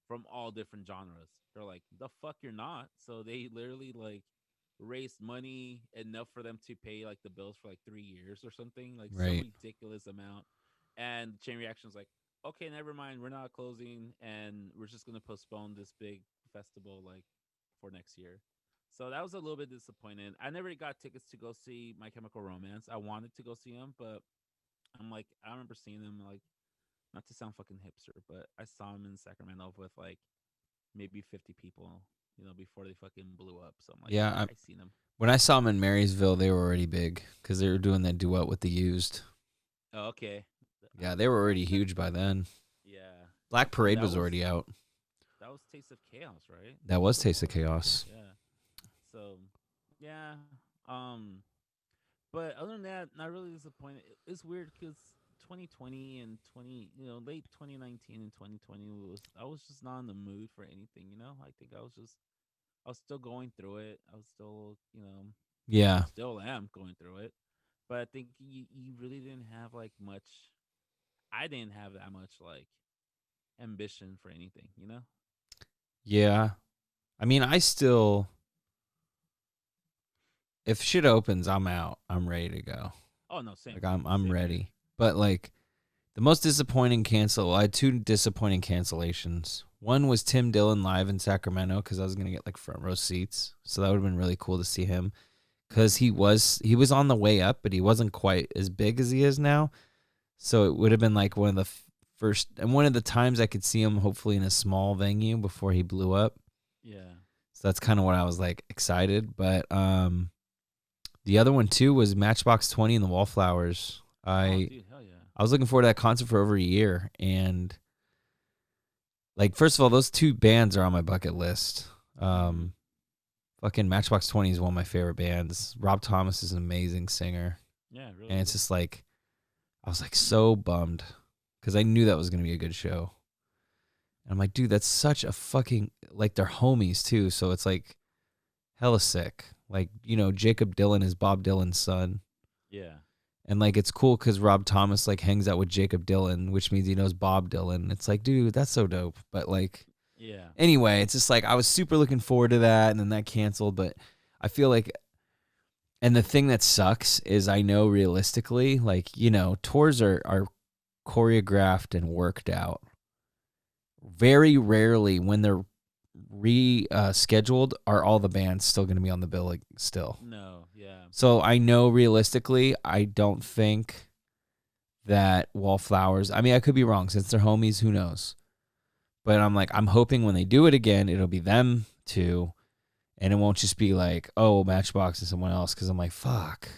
from all different genres, they're like, the fuck you're not. So they literally like raised money enough for them to pay like the bills for like 3 years or something, like some Right. ridiculous amount. And Chain Reaction's like, okay, never mind, we're not closing, and we're just gonna postpone this big festival like for next year. So that was a little bit disappointing. I never got tickets to go see My Chemical Romance. I wanted to go see them, but I'm like, I remember seeing them like, not to sound fucking hipster, but I saw them in Sacramento with like maybe 50 people, before they fucking blew up. So I'm like, Yeah. yeah, I seen them. When I saw them in Marysville, they were already big because they were doing that duet with the Used. Oh, okay. Yeah, they were already huge by then. Yeah, Black and Parade was already out. that was Taste of Chaos, right? That was That's Taste of what. Chaos. Yeah. So, yeah. But other than that, not really disappointed. It's weird because 2020 and 20, late 2019 and 2020 I was just not in the mood for anything. I think I was still going through it. I was still, Yeah. still am going through it. But I think you really didn't have like much. I didn't have that much like ambition for anything. Yeah. I mean, I still, if shit opens, I'm out. I'm ready to go. Oh no, same, Like I'm same here. ready. But like the most disappointing cancel, I had two disappointing cancellations. One was Tim Dillon live in Sacramento because I was gonna get like front row seats, so that would have been really cool to see him because Mm-hmm. he was on the way up, but he wasn't quite as big as he is now. So it would have been like one of the first and one of the times I could see him hopefully in a small venue before he blew up. Yeah. So that's kind of what I was like excited. But the other one too was Matchbox 20 and the Wallflowers. Oh, I dude, hell yeah. I was looking forward to that concert for over a year, and like first of all, those two bands are on my bucket list. Mm-hmm. Um, fucking Matchbox 20 is one of my favorite bands. Rob Thomas is an amazing singer, Yeah, and really it's is. just like I was like so bummed because I knew that was gonna be a good show. And I'm like, dude, that's such a fucking like they're homies too, so it's like hella sick. Like Jacob Dylan is Bob Dylan's son. Yeah. And like it's cool because Rob Thomas like hangs out with Jacob Dylan, which means he knows Bob Dylan. It's like, dude, that's so dope. But like, Yeah. anyway, it's just like I was super looking forward to that, and then that canceled. But I feel like, and the thing that sucks is I know realistically, like tours are choreographed and worked out. Very rarely when they're scheduled are all the bands still going to be on the bill like, still. No, yeah. So I know realistically, I don't think that Wallflowers. I mean, I could be wrong since they're homies. Who knows? But I'm like, I'm hoping when they do it again, it'll be them two, and it won't just be like, oh, Matchbox and someone else. Because I'm like, fuck.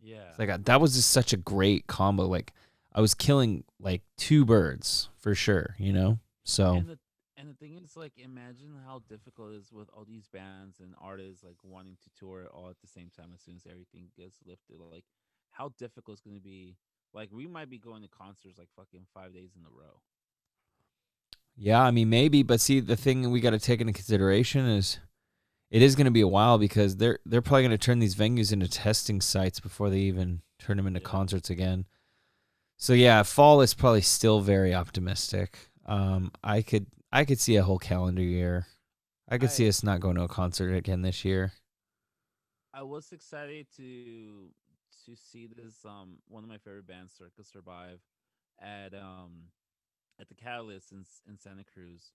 Yeah. It's like that was just such a great combo. Like I was killing like two birds for sure. So And the thing is, like, imagine how difficult it is with all these bands and artists like wanting to tour all at the same time as soon as everything gets lifted. Like, how difficult it's gonna be. Like, we might be going to concerts like fucking 5 days in a row. yeah, I mean maybe, but see the thing we got to take into consideration is it is going to be a while because they're probably going to turn these venues into testing sites before they even turn them into Yeah. concerts again. So yeah, fall is probably still very optimistic. I could see a whole calendar year. I could I see us not going to a concert again this year. I was excited to see this one of my favorite bands, Circus Survive, at at the Catalyst in Santa Cruz.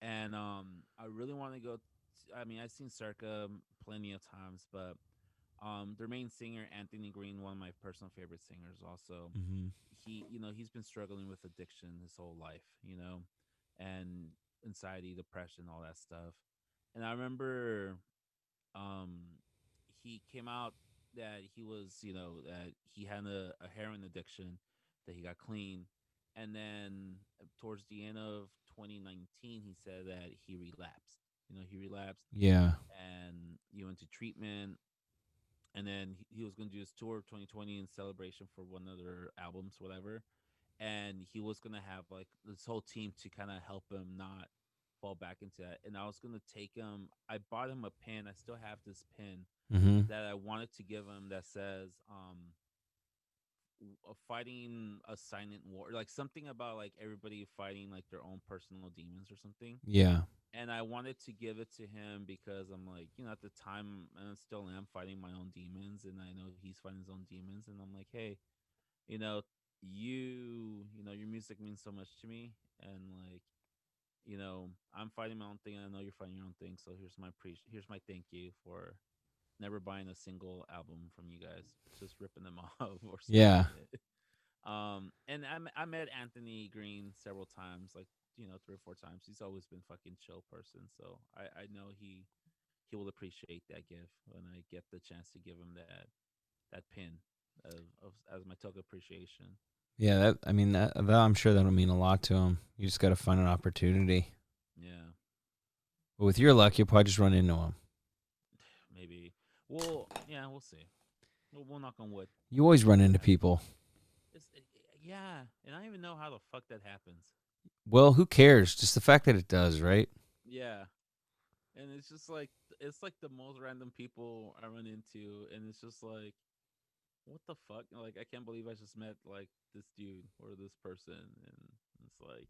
And I really want to go. I mean, I've seen Circa plenty of times, but their main singer Anthony Green, one of my personal favorite singers, also Mm-hmm. he's been struggling with addiction his whole life, and anxiety, depression, all that stuff. And I remember he came out that he was, that he had a heroin addiction, that he got clean, and then towards the end of 2019, he said that he relapsed. He relapsed Yeah. and he went to treatment, and then he was going to do his tour of 2020 in celebration for one of their albums, whatever. And he was going to have like this whole team to kind of help him not fall back into that. And I was going to take him. I bought him a pin. I still have this pin Mm-hmm. that I wanted to give him that says fighting a silent war, like something about like everybody fighting like their own personal demons or something. Yeah. And I wanted to give it to him because I'm like, at the time, and I still am fighting my own demons, and I know he's fighting his own demons, and I'm like, hey, you know, your music means so much to me, and like, I'm fighting my own thing, and I know you're fighting your own thing, so here's my thank you for never buying a single album from you guys, just ripping them off or Yeah. stealing it. And I met Anthony Green several times, like 3 or 4 times. He's always been fucking chill person, so I know he will appreciate that gift when I get the chance to give him that pin of as my token appreciation. Yeah, that I'm sure that'll mean a lot to him. You just got to find an opportunity. Yeah, But with your luck, you'll probably just run into him. maybe. Well, yeah, we'll see. We'll knock on wood. You always run That into happens. people. Yeah, and I don't even know how the fuck that happens. Well, who cares? Just the fact that it does, right? Yeah, and it's like the most random people I run into, and it's just like, what the fuck? Like, I can't believe I just met like this dude or this person, and it's like,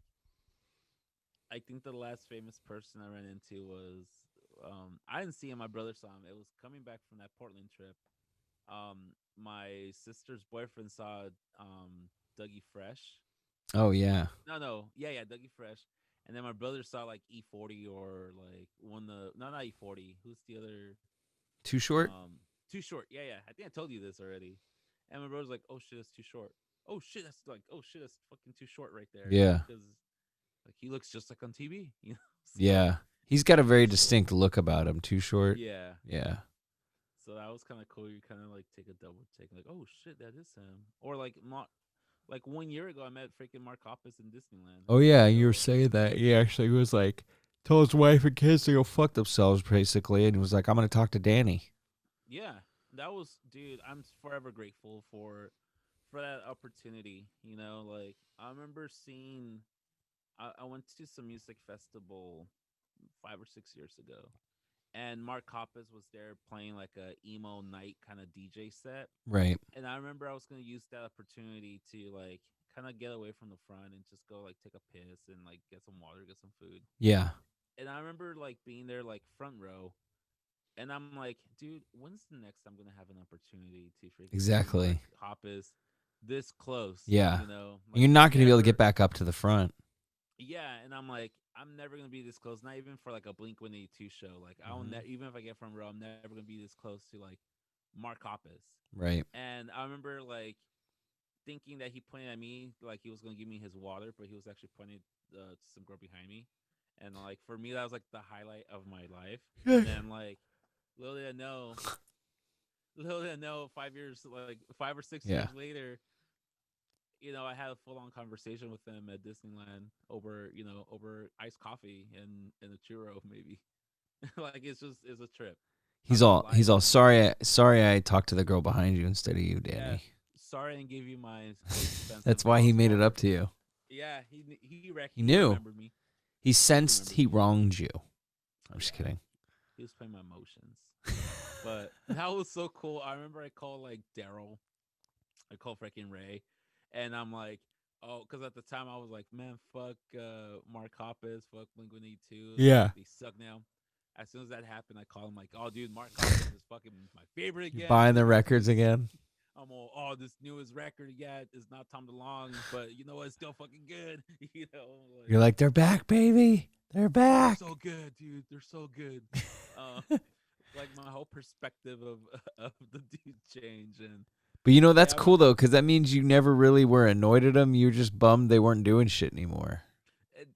I think the last famous person I ran into was, I didn't see him. My brother saw him. It was coming back from that Portland trip. My sister's boyfriend saw Dougie Fresh. Oh yeah. Yeah, Dougie Fresh. And then my brother saw like E40 or like one the no not E40. Who's the other? Too short? Um, Too Short. Yeah. I think I told you this already. And my brother's like, oh shit, that's Too Short. Oh shit, that's fucking Too Short right there. Yeah. Because like he looks just like on TV, you know. So Yeah. He's got a very it's just distinct look about him. Too short. yeah. Yeah. So that was kind of cool. You kind of like take a double take, like, oh shit, that is him. Or like 1 year ago, I met freaking Mark Hoppus in Disneyland. Oh yeah, you were So saying that. He actually was like told his wife and kids to go fuck themselves basically, and was like, I'm gonna talk to Danny. yeah, that was, dude. I'm forever grateful for that opportunity. You know, like I remember seeing. I went to some music festival 5 or 6 years ago, and Mark Hoppus was there playing like a emo night kind of DJ set. Right. And I remember I was gonna use that opportunity to like kind of get away from the front and just go like take a piss and like get some water, get some food. Yeah. And I remember like being there like front row, and I'm like, dude, when's the next I'm gonna have an opportunity to freaking see Mark Exactly. Hoppus this close? Yeah. You know, And you're like not gonna be able to get never. back up to the front. Yeah, and I'm like, I'm never gonna be this close. Not even for like a Blink 182 show. Like even if I get front row, I'm never gonna be this close to like Mark Hoppus. Right. And I remember like thinking that he pointed at me like he was gonna give me his water, but he was actually pointing to some girl behind me. And like for me, that was like the highlight of my life. And then like little did I know, little did I know, 5 years, like 5 or 6 years Yeah. later, I had a full on conversation with him at Disneyland over iced coffee and a churro maybe. Like it's a trip. Talk about life He's all and sorry I talked to the girl behind you instead of you, yeah. Danny. Sorry, and give you my expensive That's why he house made it up water. to you. Yeah, He he knew. remembered me. He He sensed remembered he me. wronged you. I'm just Yeah, kidding. he was playing my emotions. But that was so cool. I remember I called like Daryl. I called freaking Ray, and I'm like, oh, because at the time I was like, man, fuck Mark Hoppus, fuck Blink-182, like Yeah. they suck now. As soon as that happened, I called him like, oh, dude, Mark Hoppus is fucking my favorite You're again. buying the Listen to records this. again. I'm all, oh, this newest record, yeah, it's not Tom DeLonge, but you know what, it's still fucking good. Like You're like, they're back, baby. They're they're back. so good, dude. They're so good. Uh, like my whole perspective of of the dude changed, and But that's yeah, I cool remember. though, because that means you never really were annoyed at them. You were just bummed they weren't doing shit anymore.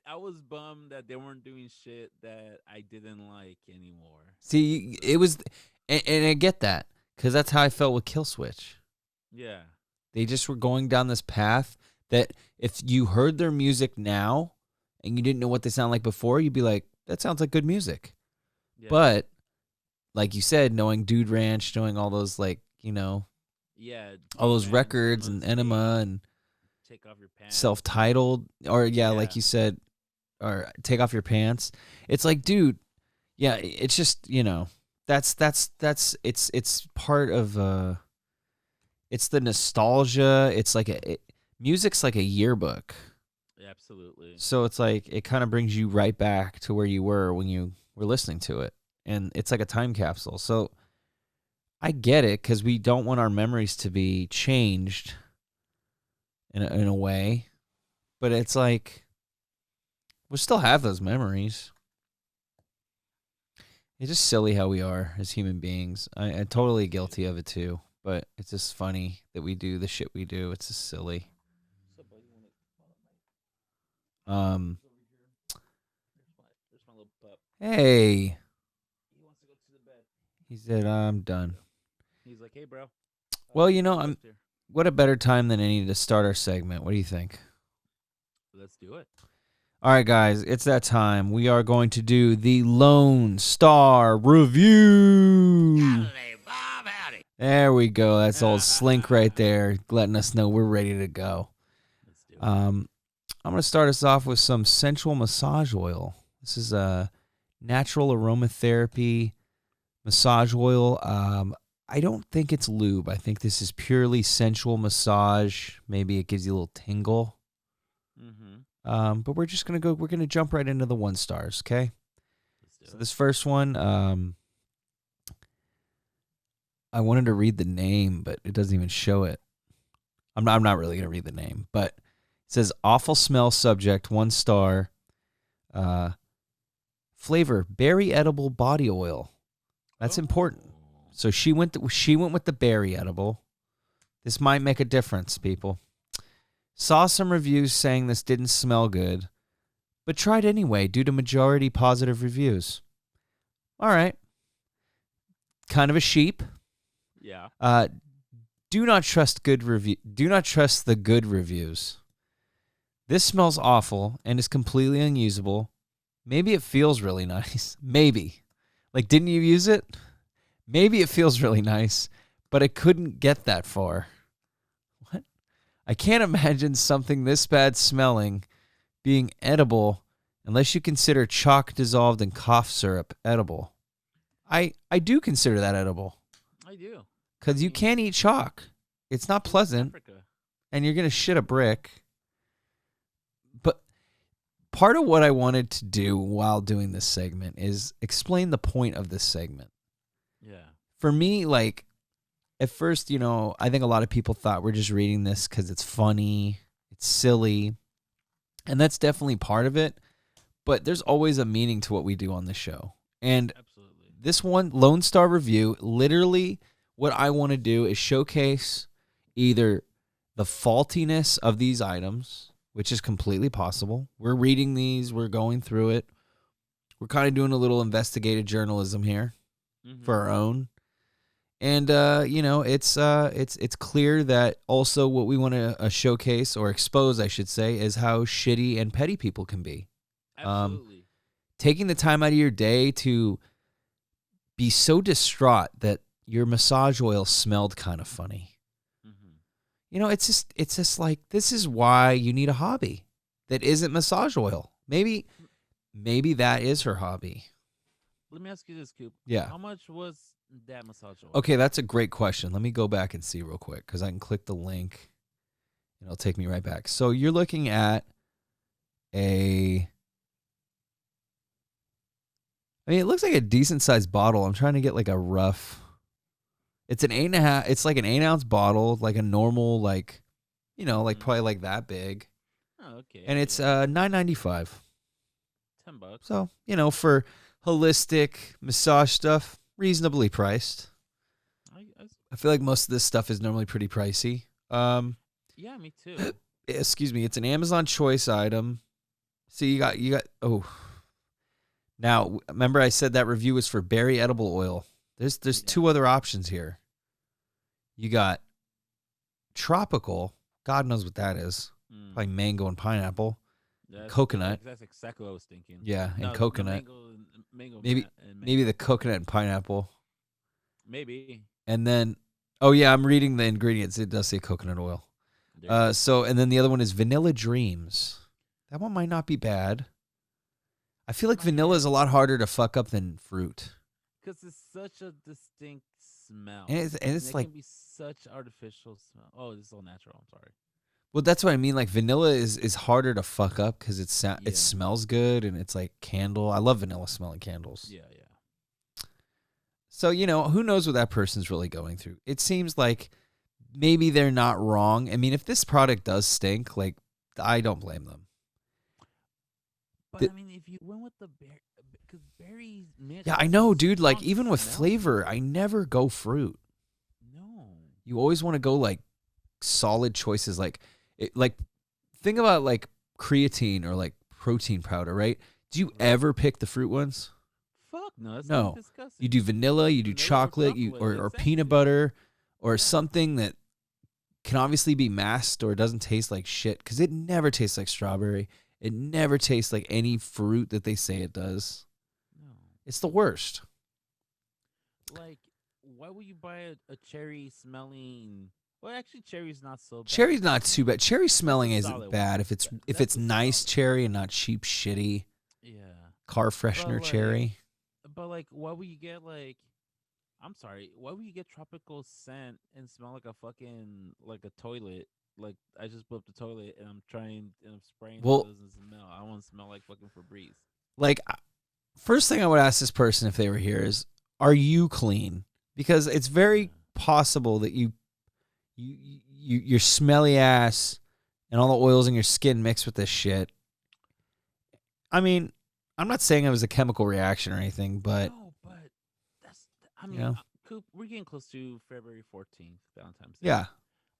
I was bummed that they weren't doing shit that I didn't like anymore. See, it So was, and I get that because that's how I felt with Killswitch. yeah, They just were going down this path that if you heard their music now and you didn't know what they sound like before, you'd be like, that sounds like good music. yeah, But like you said, knowing Dude Ranch, knowing all those yeah. all Dude those Ranch, records Endless and Enema Space, and Take Off Your Pants. self-titled, or yeah, like Yeah, you said, or Take Off Your Pants. It's like, dude, yeah, it's just that's it's part of it's the nostalgia. It's like music's like a yearbook. absolutely. So it's like it kind of brings you right back to where you were when you were listening to it. And it's like a time capsule. So I get it because we don't want our memories to be changed in a way. But it's like we still have those memories. It's just silly how we are as human beings. I'm totally Yeah. guilty of it too. But it's just funny that we do the shit we do. It's just silly. So, buddy, wanna Um, over here? There's my little pup. hey, He wants to go to the bed. he said, I'm So done. he's like, hey, bro, Well, you I'm left here. what a better time than any to start our segment. What do you think? Let's do it. All right, guys, it's that time. We are going to do the Lone Star Review. Howdy, Bob, howdy. There we go. That's old Slink right there, letting us know we're ready to go. Let's do it. I'm going to start us off with some sensual massage oil. This is a natural aromatherapy massage oil. I don't think it's lube. I think this is purely sensual massage. Maybe it gives you a little tingle. Mm-hmm. But we're just we're gonna jump right into the 1 stars, okay? Let's do So it. this first one, I wanted to read the name, but it doesn't even show it. I'm not really gonna read the name, but it says awful smell subject, 1 star. Flavor, berry edible body oil. That's important. So she went with the berry edible. This might make a difference, people. Saw some reviews saying this didn't smell good, but tried anyway due to majority positive reviews. All right. Kind of a sheep. Yeah. Do not trust the good reviews. This smells awful and is completely unusable. Maybe it feels really nice. Maybe. Like, didn't you use it? Maybe it feels really nice, but I couldn't get that far. What? I can't imagine something this bad smelling being edible unless you consider chalk dissolved in cough syrup edible. I do consider that edible. I do. Because you can't eat chalk. It's not pleasant, Africa. and you're going to shit a brick. But part of what I wanted to do while doing this segment is explain the point of this segment. Yeah. For me, like, at first, I think a lot of people thought we're just reading this because it's funny, it's silly, and that's definitely part of it. But there's always a meaning to what we do on this show. And Absolutely. this one, Lone Star Review, literally what I want to do is showcase either the faultiness of these items, which is completely possible. We're reading these, we're going through it. We're kind of doing a little investigative journalism here for our own. And it's clear that also what we want to showcase or expose, I should say, is how shitty and petty people can be. Absolutely. Taking the time out of your day to be so distraught that your massage oil smelled kind of funny. Mm-hmm. It's just like, this is why you need a hobby that isn't massage oil. Maybe that is her hobby. Let me ask you this, Coop. Yeah. How much was that massage oil? Okay, that's a great question. Let me go back and see real quick because I can click the link and it'll take me right back. So you're looking at it looks like a decent sized bottle. I'm trying to get like a rough. It's an 8.5. It's like an 8-ounce bottle, like a normal, like, probably like that big. Oh, okay. And it's $9.95. $10. So, for holistic massage stuff, reasonably priced. I feel like most of this stuff is normally pretty pricey. Yeah, me too. Excuse me. It's an Amazon choice item. So you got. Now, remember I said that review was for berry edible oil. There's 2 other options here. You got tropical. God knows what that is. Probably mango and pineapple. Coconut. That's exactly what I was thinking. Yeah, and coconut. Mango Maybe the coconut and pineapple. Maybe. And then, oh yeah, I'm reading the ingredients. It does say coconut oil. And then the other one is Vanilla Dreams. That one might not be bad. I feel like vanilla is a lot harder to fuck up than fruit. Because it's such a distinct smell. And it's like, it can be such artificial smell. Oh, it's all natural. I'm sorry. Well, that's what I mean. Like, vanilla is harder to fuck up because it smells good and it's like candle. I love vanilla smelling candles. Yeah. So, who knows what that person's really going through? It seems like maybe they're not wrong. I mean, if this product does stink, like, I don't blame them. But, if you went with the berry, because berries... Yeah, I know, dude. Like, even with flavor, I never go fruit. No. You always want to go, like, solid choices. Like, think about, like, creatine or, like, protein powder, right? Do you ever pick the fruit ones? Fuck no. That's No. disgusting. You do vanilla, you do chocolate, or peanut butter, or something that can obviously be masked or it doesn't taste like shit because it never tastes like strawberry. It never tastes like any fruit that they say it does. No. It's the worst. Like, why would you buy a cherry smelling? Well, actually, cherry's not so bad. Cherry's not too bad. Cherry That's a smelling isn't solid bad one. if That's it's a nice solid. cherry and not cheap shitty Yeah, car but freshener like, cherry. why would you get like? I'm sorry. Why would you get tropical scent and smell like a fucking like a toilet? Like I just blew up the toilet and I'm trying and I'm spraying so it Well, doesn't smell. I want to smell like fucking Febreze. like first thing I would ask this person if they were here is, are you clean? Because it's very Yeah. possible that your smelly ass and all the oils in your skin mixed with this shit. I mean, I'm not saying it was a chemical reaction or anything, but No, but that's. I you mean, know, Coop, we're getting close to February 14th, Valentine's Day. yeah,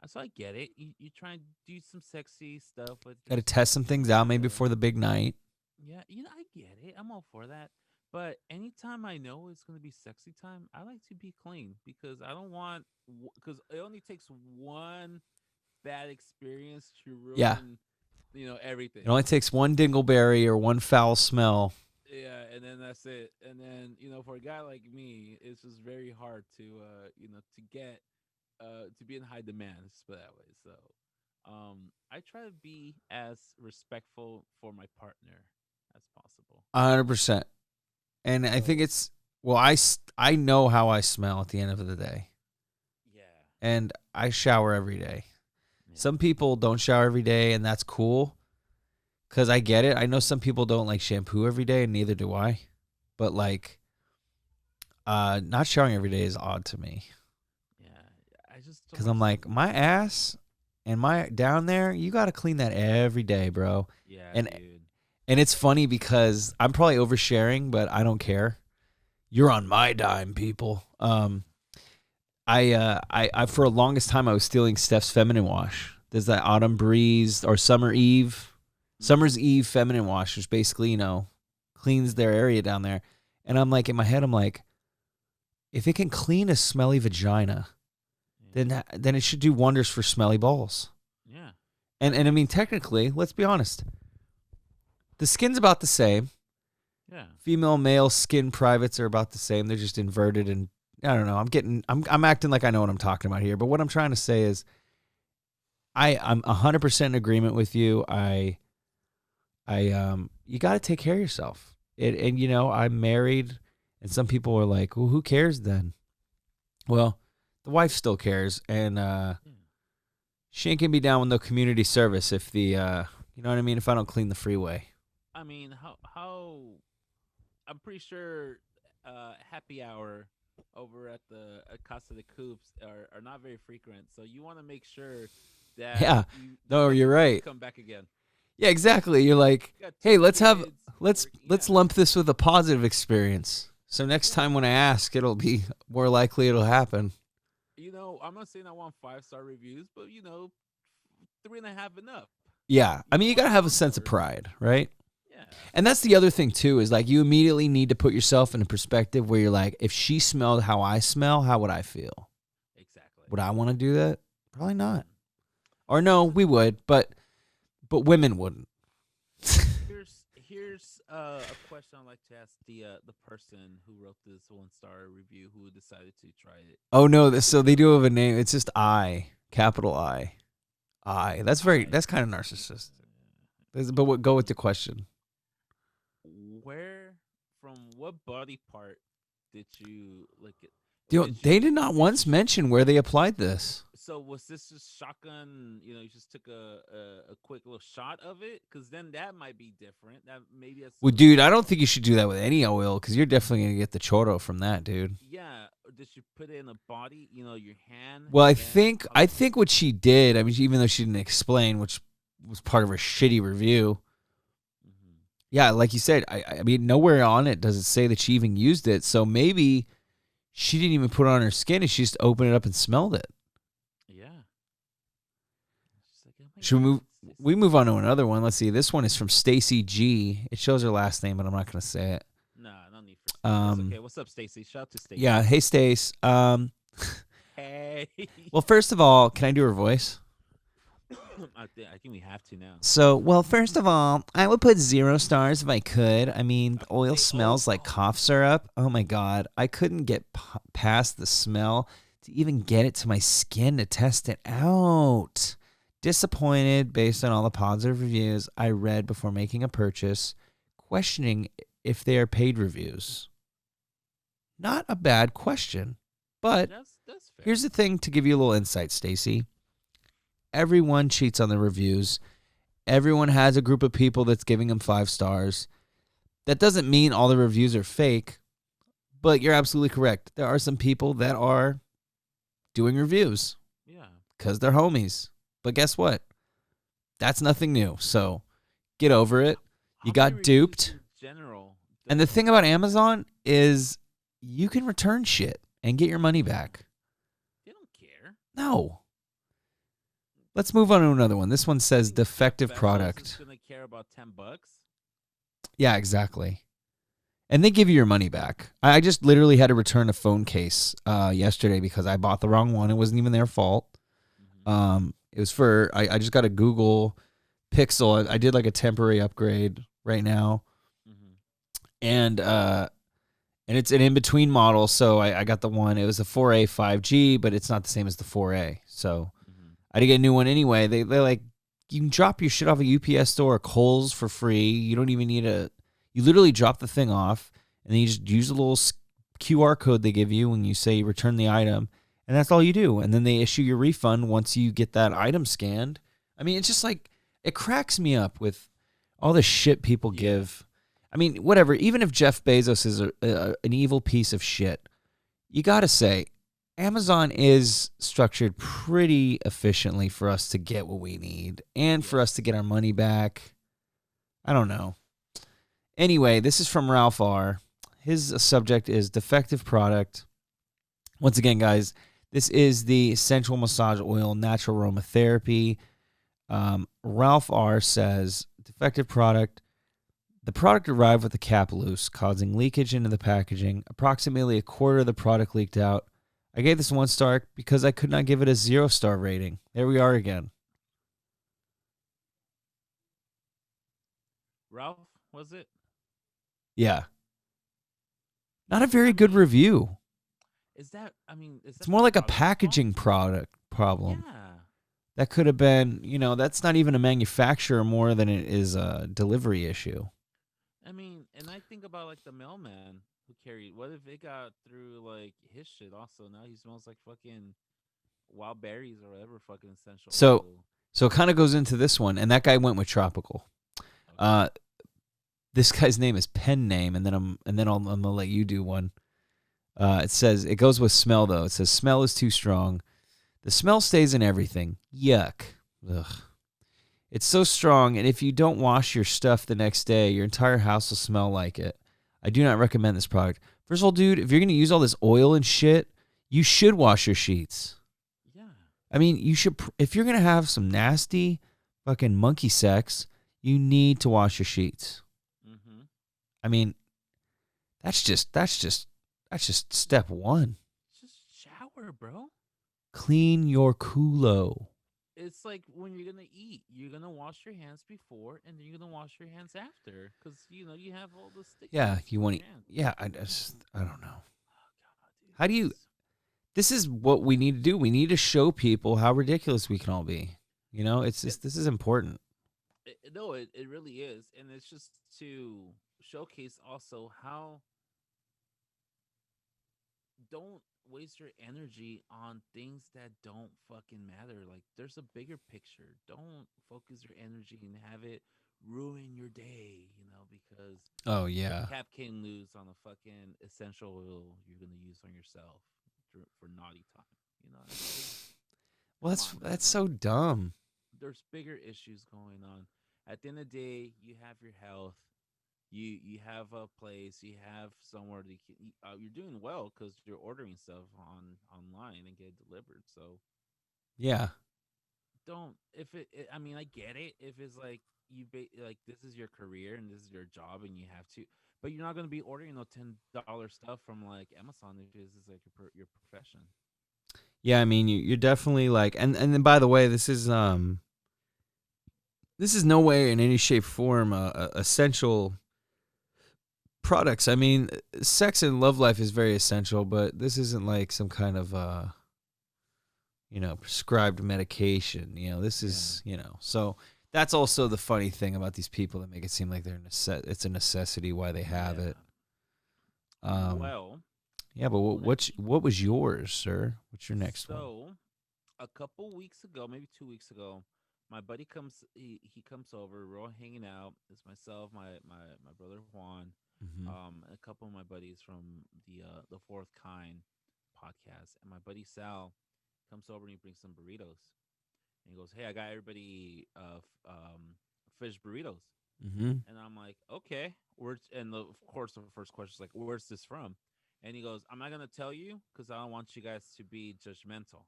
So I get it. You try and do some sexy stuff with got your to test some things out significant maybe other. before the big night. Yeah, I get it. I'm all for that. But anytime I know it's gonna be sexy time, I like to be clean because I don't want because it only takes one bad experience to Yeah, ruin, it everything. only takes one dingleberry or one foul smell. Yeah, and then that's it. And then for a guy like me, it's just very hard to to get to be in high demand. Let's put it that way. So, I try to be as respectful for my partner as possible. 100%. And I think So it's well, I know how I smell at the end of the day, yeah, and I shower every day. yeah, Some people don't shower every day, and that's cool because I get it. I know some people don't like shampoo every day, and neither do I. But like, not showering every day is odd to me yeah. I just don't because like I'm like my ass and my down there. You got to clean that every day, bro. yeah, And dude. and it's funny because I'm probably oversharing, but I don't care. You're on my dime, people. I for the longest time I was stealing Steph's feminine wash. There's that autumn breeze or Mm-hmm. summer's eve feminine wash, which basically cleans their area down there. And I'm like in my head, I'm like, if it can clean a smelly vagina, Yeah, then it should do wonders for smelly balls. yeah, And I mean technically, let's be honest, the skin's about the same. yeah. Female male skin privates are about the same. They're just inverted and I don't know. I'm acting like I know what I'm talking about here, but what I'm trying to say is I'm 100% in agreement with you. You got to take care of yourself. And I'm married and some people are like, "Well, who cares then?" Well, the wife still cares and Yeah. she ain't going to be down with no community service if you know what I mean, if I don't clean the freeway. I mean, how I'm pretty sure happy hour over at the Casa de Coops are not very frequent. So you want to make sure that Yeah. you No, beg you're your wife to right. come back again. Yeah, exactly. You're like, You got hey, two kids let's working. let's Yeah, lump this with a positive experience. So next yeah. time when I ask, it'll be more likely it'll happen. I'm not saying I want 5-star reviews, but 3.5 enough. Yeah, I You don't mean you want gotta have a sense of numbers. pride, right? Yeah, And that's the other thing too is like you immediately need to put yourself in a perspective where you're like, if she smelled how I smell, how would I feel? exactly. Would I want to do that? Probably not. Mm. Or This no, is we would, but women wouldn't. here's a question I'd like to ask the person who wrote this 1-star review who decided to try it. Oh no, so they do So have a name. It's just I, capital I. I. I That's kind of narcissistic. But what, go with the question. where from what body part did you like it? They did not Did you once mention where they applied this. so was this just shotgun? You just took a quick little shot of it, because then that might be different. That maybe that's Well, what dude, I don't think you should do that with any oil because you're definitely gonna get the choro from that, dude. yeah. Or did you put it in a body? Your hand Well, and then I think what she did. I mean, even though she didn't explain, which was part of her shitty review. Mhm. Yeah, like you said, I mean, nowhere on it does it say that she even used it. So maybe she didn't even put it on her skin and she just opened it up and smelled it. Yeah. She's like, oh my Should we god, move? We move on to another one. Let's see. This one is from Stacy G. It shows her last name, but I'm not gonna say it. Nah, no need for. That's Um, okay. What's up, Stacy? Shout out to Stacy. yeah. Hey, Stace. Hey. way. Well, first of all, can I do her voice? I think we have to now. So, well, first of all, I would put 0 stars if I could. I mean, the oil Say, oh, smells like oh, cough syrup. Oh my God. I couldn't get past the smell to even get it to my skin to test it out. Disappointed based on all the positive reviews I read before making a purchase, questioning if they are paid reviews. Not a bad question. But that's fair. here's the thing to give you a little insight, Stacy. Everyone cheats on the reviews. Everyone has a group of people that's giving them 5 stars. That doesn't mean all the reviews are fake, but you're absolutely correct. There are some people that are doing reviews Yeah. because they're homies. But guess what? That's nothing new. So get over it. You How many got reviews duped. in general? And the thing about Amazon is you can return shit and get your money back. They don't care. No. Let's move on to another one. This one says Think Jeff defective Bezos product. is gonna care about $10? Yeah, exactly. And they give you your money back. I just literally had to return a phone case yesterday because I bought the wrong one. It wasn't even their fault. Mm-hmm. It was for I just got a Google Pixel. I did like a temporary upgrade right now, Mm-hmm. and it's an in between model. So I got the one. It was a 4A 5G, but it's not the same as the 4A. So Mm-hmm. I had to get a new one anyway. They're like, you can drop your shit off a UPS store or Kohl's for free. You don't even need a. You literally drop the thing off, and then you just use a little QR code they give you when you say you return the item, and that's all you do. And then they issue your refund once you get that item scanned. I mean, it's just like it cracks me up with all the shit people Yeah. give. I mean, whatever. Even if Jeff Bezos is an evil piece of shit, you got to say Amazon is structured pretty efficiently for us to get what we need and for us to get our money back. I don't know. Anyway, this is from Ralph R. His subject is defective product. Once again, guys, this is the Sensual Massage Oil Natural Aromatherapy. Ralph R. says, defective product. The product arrived with the cap loose, causing leakage into the packaging. Approximately a quarter of the product leaked out. I gave this 1 star because I could not give it a 0 star rating. There we are again. Ralph, was it? Yeah. Not a I very good mean, review. is that? I mean, is It's that the more like a product's fault? packaging product problem. Yeah. That could have been, that's not even a manufacturer more than it is a delivery issue. I mean, and I think about like the mailman who carried. What if it got through like his shit also? Now he smells like fucking wild berries or whatever fucking essential So, oil. so it kind of goes into this one, and that guy went with tropical. Okay. Uh, this guy's name is Pen Name, and then I'm gonna let you do one. It says it goes with smell though. It says smell is too strong. The smell stays in everything. Yuck. Ugh. It's so strong, and if you don't wash your stuff the next day, your entire house will smell like it. I do not recommend this product. First of all, dude, if you're gonna use all this oil and shit, you should wash your sheets. Yeah. I mean, you should. If you're gonna have some nasty fucking monkey sex, you need to wash your sheets. Mm-hmm. I mean, that's just step one. Just shower, bro. Clean your culo. It's like when you're gonna eat, you're gonna wash your hands before, and then you're gonna wash your hands after, because you have all the Yeah, stickiness you on want your to. hands. Yeah, I don't know. Oh god, dude, How do you? it's This is what we need to do. We need to show people how ridiculous we can all be. It's it, just this is important. no, it really is, and it's just to showcase also how don't waste your energy on things that don't fucking matter. Like there's a bigger picture. Don't focus your energy and have it ruin your day, because Oh the yeah. cap came loose on a fucking essential oil you're gonna use on yourself for naughty time. Well, Come that's on, man. that's Like so dumb. there's bigger issues going on. At the end of the day, you have your health. You have a place. You have somewhere to. You're doing well because you're ordering stuff online and get it delivered. So Yeah. don't I mean, I get it if it's like like this is your career and this is your job and you have to, but you're not gonna be ordering no $10 stuff from like Amazon if this is like your profession. Yeah, I mean, you're definitely like, and then by the way, this is no way in any shape form essential products. I mean, sex and love life is very essential, but this isn't like some kind of prescribed medication. This Yeah. is, so that's also the funny thing about these people that make it seem like it's a necessity why they have Yeah. it. Um, Well, yeah, but let me. what was yours, sir? What's your next one? So, a couple weeks ago, maybe 2 weeks ago, my buddy comes. He comes over. We're all hanging out. It's myself, my brother Juan, Hmm. and a couple of my buddies from the Fourth Kind podcast, and my buddy Sal comes over and he brings some burritos. And he goes, "Hey, I got everybody fish burritos." Hmm. And I'm like, "Okay, where's?" And of course, the first question is like, "Where's this from?" And he goes, "I'm not gonna tell you because I don't want you guys to be judgmental.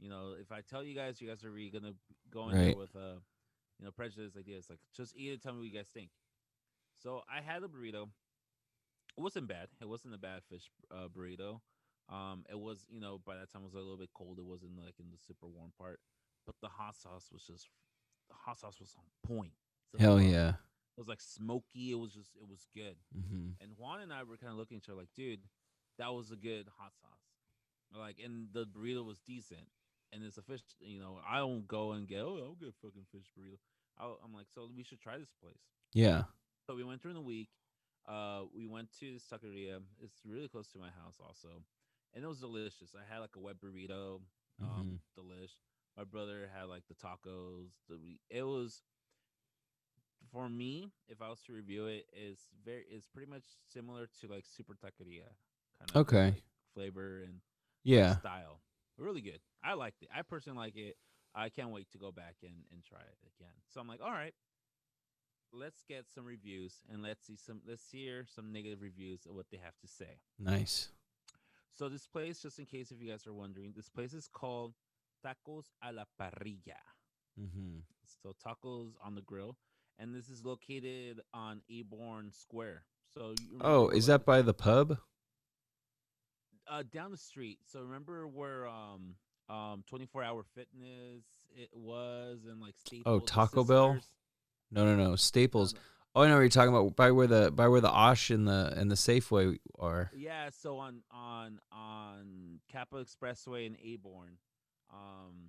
If I tell you guys are really gonna go in there Right. with prejudice ideas. Like, just eat it. Tell me what you guys think." So I had a burrito. It wasn't bad. It wasn't a bad fish burrito. It was, by that time it was a little bit cold. It wasn't like in the super warm part, but the hot sauce was on point. The Hell fuck, yeah. it was like smoky. It was good. Hmm. And Juan and I were kind of looking at each other like, dude, that was a good hot sauce. Like, and the burrito was decent. And it's a fish. I don't go and get, I'll get fucking fish burrito. I'm like, so we should try this place. Yeah. So we went during the week. We went to this taqueria. It's really close to my house, also, and it was delicious. I had like a wet burrito, Hmm. delish. My brother had like the tacos. It was for me. If I was to review it, it's pretty much similar to like Super Taqueria, kind of Okay. like flavor and like Yeah. style. Really good. I liked it. I personally like it. I can't wait to go back and try it again. So I'm like, all right, let's get some reviews and let's hear some negative reviews of what they have to say. Nice. So this place, just in case if you guys are wondering, this place is called Tacos a la Parrilla. Hmm. So tacos on the grill, and this is located on Aborn Square. So you remember Oh, where is like that by the pub? down the street. So remember where 24-hour fitness it was, and like Oh, Staples, the Taco Bell? Sizzlers. No. No, Staples. no. Oh, I know what you're talking about. By where the Osh and the Safeway are. Yeah, so on Kappa Expressway in Aborn.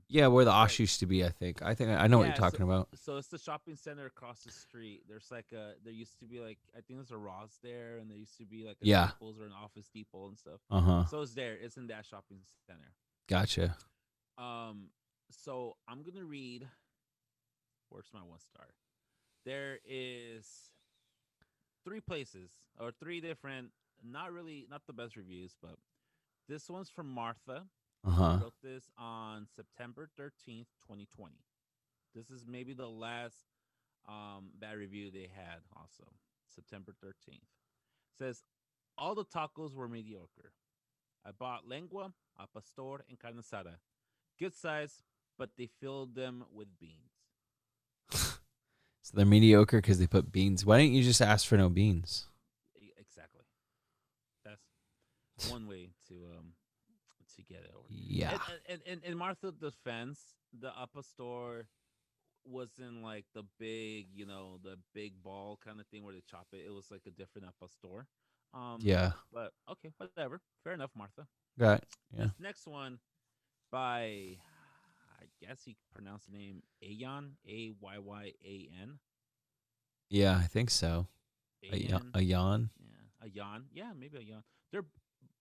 Yeah, where the It's Osh like used to be, I think. I know what you're yeah, so talking about. so it's the shopping center across the street. There used to be like I think there's a Ross there, and there used to be like a Yeah. Staples or an Office Depot and stuff. Uh-huh. So it's there. It's in that shopping center. Gotcha. Um, so I'm gonna read. Where's my 1 star? There is three places or three different, not the best reviews, but this one's from Martha. She Uh-huh. wrote this on September 13th, 2020. This is maybe the last bad review they had also. September 13th. Says all the tacos were mediocre. I bought lengua, a pastor, and carne asada. Good size, but they filled them with beans. So they're mediocre because they put beans. Why didn't you just ask for no beans? Exactly. That's one way to get it over. Yeah. And Martha defense, the upper store wasn't like the big, the big ball kind of thing where they chop it. It was like a different upper store. Yeah. But okay, whatever. Fair enough, Martha. Got yeah. This next one by I guess you pronounce the name Ayan, Ayyan. Yeah, I think so. Ayan. A yawn. Yeah. Ayan. Yeah, maybe Ayan. They're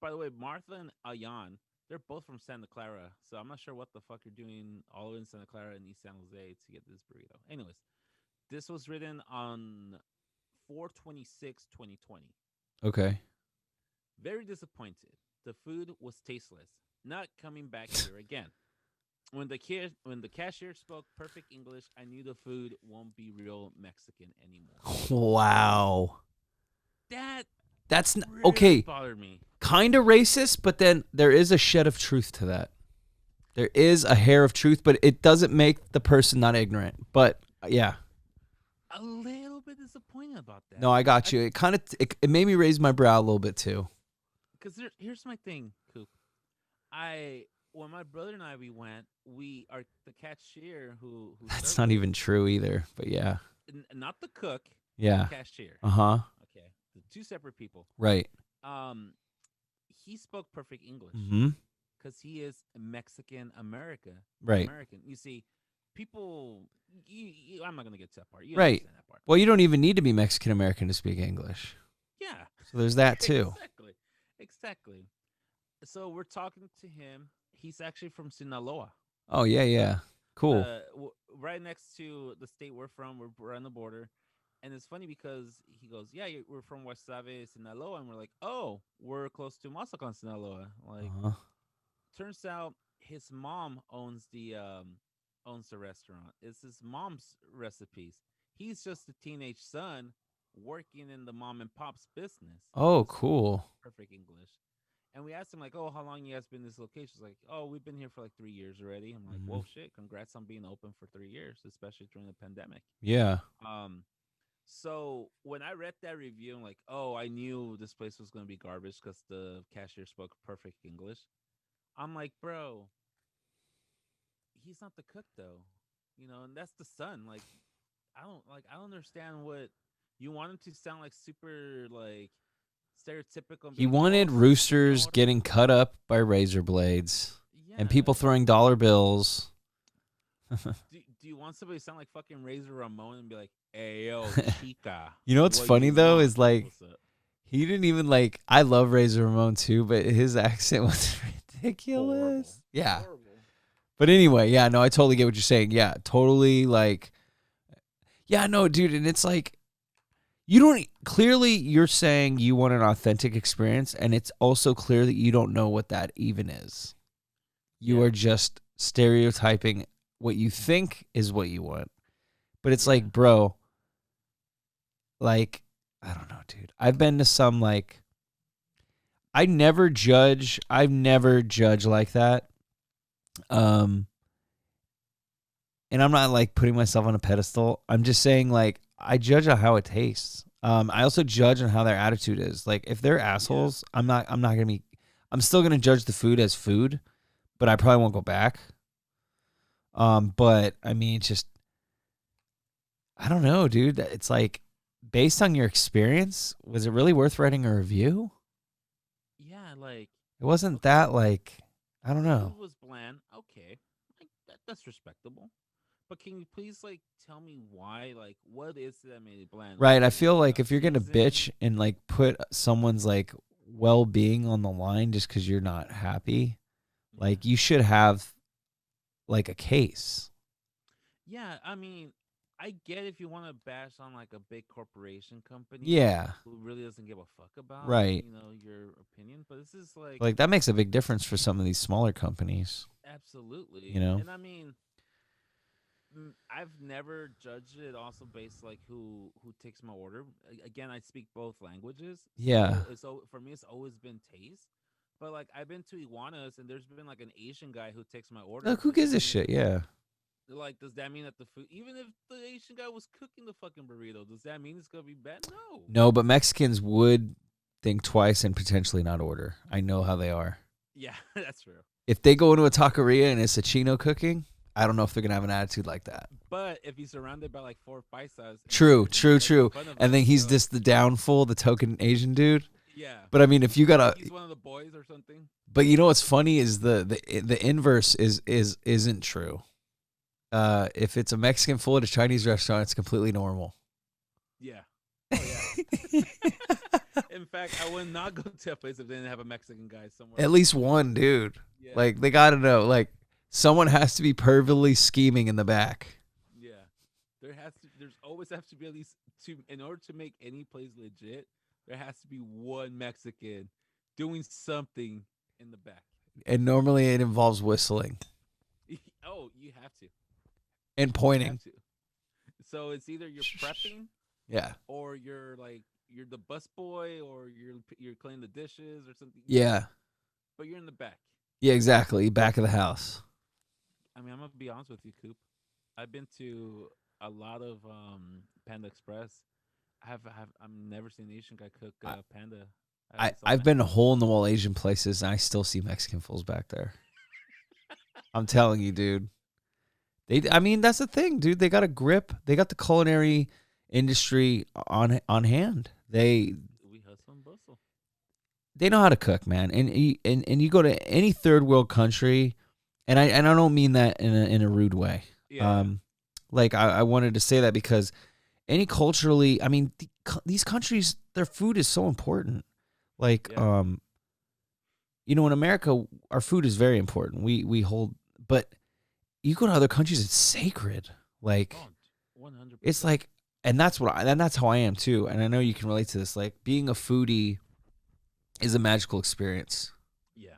by the way, Martha and Ayan, they're both from Santa Clara. So I'm not sure what the fuck you're doing all in Santa Clara and East San Jose to get this burrito. Anyways, this was written on 4/26/2020. Okay. Very disappointed. The food was tasteless. Not coming back here again. When the cashier spoke perfect English, I knew the food won't be real Mexican anymore. Wow. That really Okay. bothered me. Kind of racist, but then there is a shed of truth to that. There is a hair of truth, but it doesn't make the person not ignorant. But yeah. A little bit disappointed about that. No, I got you. It made me raise my brow a little bit too. Because here's my thing, Coop. I when my brother and I we went, we are the cashier who That's served not us, even true either. But yeah. not the cook, the Yeah. cashier. Uh-huh. Okay, the two separate people. Right. Um, he spoke perfect English Mm-hmm. because he is Mexican Right. American. You see, people. I'm not gonna get to that part. You Right. understand that part. Well, you don't even need to be Mexican American to speak English. Yeah, So there's that too. exactly, exactly. So we're talking to him. He's actually from Sinaloa, Oh, yeah, yeah. Cool. right next to the state we're from. We're on the border, and it's funny because he goes, "Yeah, we're from Guasave, Sinaloa," and we're like, "Oh, we're close to Mazatlán, Sinaloa." Like, Uh-huh. turns out his mom owns the restaurant. It's his mom's recipes. He's just a teenage son working in the mom and pop's business, and Oh, he speaks cool. perfect English. And we asked him like, "Oh, how long you guys been in this location?" He's like, "Oh, we've been here for like 3 years already." I'm like, Mhm. "Whoa, shit! Congrats on being open for 3 years, especially during the pandemic." Yeah. Um, so when I read that review, I'm like, "Oh, I knew this place was gonna be garbage because the cashier spoke perfect English." I'm like, "Bro, he's not the cook though, and that's the son. Like, I don't understand what you want him to sound like, super like stereotypical and be He like, oh, wanted sí, roosters señor. getting cut up by razor blades and Yeah. people throwing dollar bills. Do you want somebody to sound like fucking Razor Ramon and be like, hey, yo, chica, You know what's what funny you though want? is like What's up? he didn't even like. I love Razor Ramon too, but his accent was Horrible. ridiculous. Yeah. Horrible. But anyway, yeah, no, I totally get what you're saying. Yeah, totally. Like, yeah, no, dude, and it's like you don't clearly you're saying you want an authentic experience, and it's also clear that you don't know what that even is. You Yeah. are just stereotyping what you think is what you want. But it's Yeah. like, bro, like, I don't know, dude. I've been to some like I never judge. I've never judged like that. Um, and I'm not like putting myself on a pedestal. I'm just saying like I judge on how it tastes. I also judge on how their attitude is. Like if they're Yeah. assholes, I'm not gonna be. I'm still gonna judge the food as food, but I probably won't go back. But I mean, it's just I don't know, dude. It's like based on your experience, was it really worth writing a review? Yeah. Like, It wasn't okay, that like I don't know. food was bland. Okay. Like, that's respectable. But can you please, like, tell me why? Like, what is it that made it bland? Was Right. I it feel like if you're gonna season? bitch and like put someone's like well being on the line just because you're not happy, Yeah. like you should have like a case. Yeah, I mean, I get if you want to bash on like a big corporation company Yeah. who really doesn't give a fuck about, Right. your opinion, but this is like, Like that makes a big difference for some of these smaller companies, you absolutely. know? And I mean, I've never judged it also based like who takes my order. Again, I speak both languages, Yeah. so for me it's always been taste. But like I've been to Iguanas and there's been like an Asian guy who takes my order, Look, who but gives does a that mean shit? Yeah. like does that mean that the food, even if the Asian guy was cooking the fucking burrito, does that mean it's gonna be bad? No. No, but Mexicans would think twice and potentially not order. I know how they are. Yeah, that's true. If they go into a taqueria and it's a chino cooking, I don't know if they're gonna have an attitude like that. But if he's surrounded by like four paisas True, and they're true, making true. fun of And him, then he's he's gonna, just the downfall, the token Asian dude. yeah, But I mean, if you got like a, he's one of the boys or something. but you know what's funny is the inverse isn't true. If it's a Mexican food at a Chinese restaurant, it's completely normal. Yeah. Oh yeah. In fact, I would not go to a place if they didn't have a Mexican guy somewhere. At least one, dude. Yeah. Like they got to know, like someone has to be pervily scheming in the back. Yeah. There's always have to be at least two, in order to make any place legit, there has to be one Mexican doing something in the back. And normally it involves whistling Oh, and you have pointing. to. So it's either you're prepping Yeah. or you're the bus boy or you're cleaning the dishes or something. Yeah. But you're in the back. Yeah, exactly. Back of the house. I mean, I'm gonna be honest with you, Coop. I've been to a lot of Panda Express. I've never seen an Asian guy cook I, panda. I I always saw I've been a Mexican hole in food. the wall Asian places and I still see Mexican fools back there. I'm telling you, dude. I mean, that's the thing, dude. They got a grip. They got the culinary industry on hand. We hustle and bustle. They know how to cook, man. And you go to any third world country, and I don't mean that in a rude way. Yeah, Um, like I wanted to say that because any culturally, I mean, these countries, their food is so important. Like, yeah. in America, our food is very important. We hold, but you go to other countries, it's sacred. Like, Oh, 100%. it's like, and that's how I am too. And I know you can relate to this. Like, being a foodie is a magical experience. Yeah.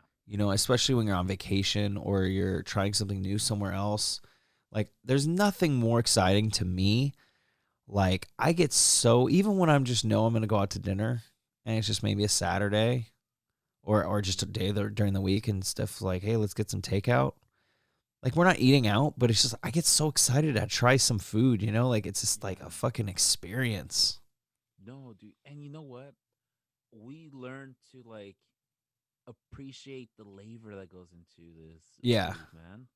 Especially when you're on vacation or you're trying something new somewhere else. Like, there's nothing more exciting to me. Like, I get so, even when I'm just know I'm gonna go out to dinner, and it's just maybe a Saturday or just a Mhm. day during the week and stuff. Like, hey, let's get some takeout. Like, we're not eating out, but it's just I get so excited to try some food. Like it's just like a Yeah. fucking experience. No, dude. And you know what? We learn to like appreciate the labor that goes into this Yeah, food, man.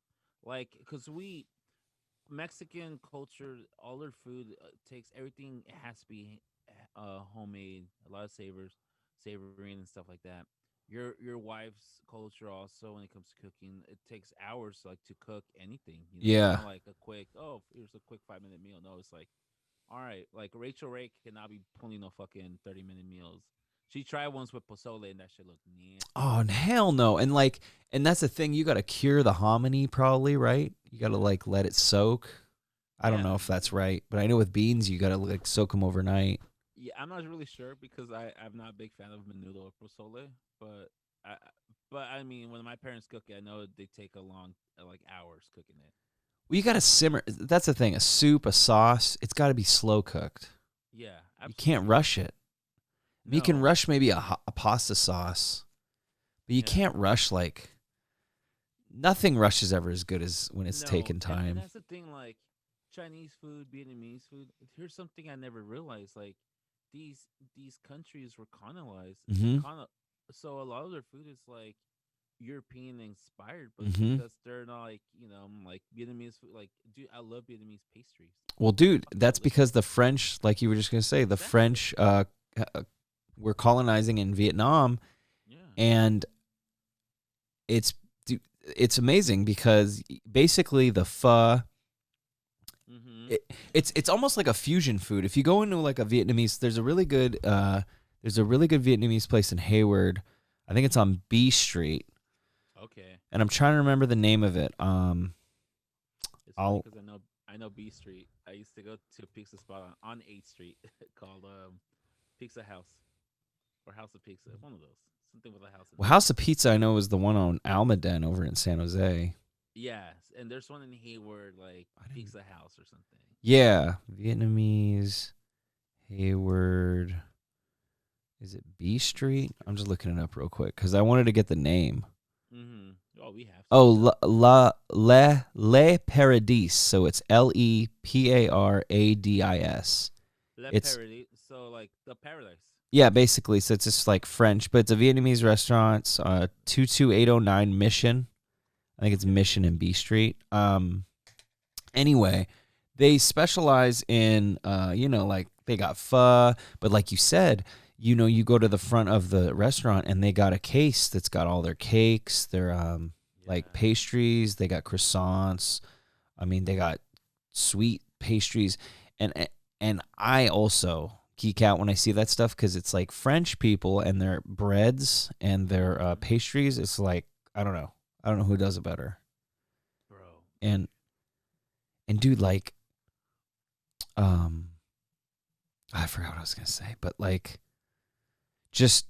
Like, cause we Mexican culture, all their food takes everything. It has to be homemade. A lot of savory and stuff like that. Your wife's culture also, when it comes to cooking, it takes hours like to cook anything. It's yeah. not like a quick, oh, here's a quick 5 minute meal. No, it's like, all right, like Rachel Ray cannot be pulling no fucking 30 minute meals. She tried once with pozole and that shit looked nasty. Oh, and hell no. And that's the thing. You got to cure the hominy, probably, right? You got to Yeah, like let it soak. I don't yeah, know if that's right, but I know with beans you got to like soak them overnight. yeah. I'm not really sure because I'm not a big fan of menudo or pozole, but I mean when my parents cook it, I know they take a long like hours cooking it. Well, you got to simmer. That's the thing. A soup, a sauce, it's got to be slow cooked. Yeah, You can't absolutely. rush it. I mean, you can No, rush maybe a pasta sauce, but you yeah, can't rush like nothing rushes ever as good as when it's no, taken and time. that's the thing. Like Chinese food, Vietnamese food. Here's something I never realized. Like these these countries were colonized, Mm-hmm. so a lot of their food is like European inspired, but it's Mm-hmm. because they're not like like Vietnamese food. Like, dude, I love Vietnamese pastries. Well, dude, Fucking that's because delicious. the French, like you were just gonna say, the Exactly. French uh, were colonizing in Vietnam, Yeah. and it's it's amazing because basically the pho, Mm-hmm. it's almost like a fusion food. If you go into like a Vietnamese, there's a really good Vietnamese place in Hayward. I think it's on B Street, Okay. and I'm trying to remember the name of it. It's funny I'll because I know B Street. I used to go to a pizza spot on 8th Street called Pizza House or House of Pizza. One of those. Something with a house in well, it. House of Pizza I know is the one on Almaden over in San Jose. Yes, and there's one in Hayward, like I didn't. Pizza House or something. Yeah, Vietnamese Hayward. Is it B Street? I'm just looking it up real quick because I wanted to get the name. Mm-hmm. Oh, we have some Oh, of that. Le Paradis. So it's Leparadis. Le It's Paradis. So like the paradise. yeah, basically. So it's just like French, but it's a Vietnamese restaurant. It's 22809 Mission. I think it's Okay. Mission and B Street. Anyway, they specialize in like they got pho, but like you said, you go to the front of the restaurant and they got a case that's got all their cakes, their like Yeah. pastries, they got croissants. I mean, they got sweet pastries, and and I also geek out when I see that stuff because it's like French people and their breads and their Mm-hmm. pastries. It's like I don't know who does it better. Bro. And dude, like um I forgot what I was gonna say, but like just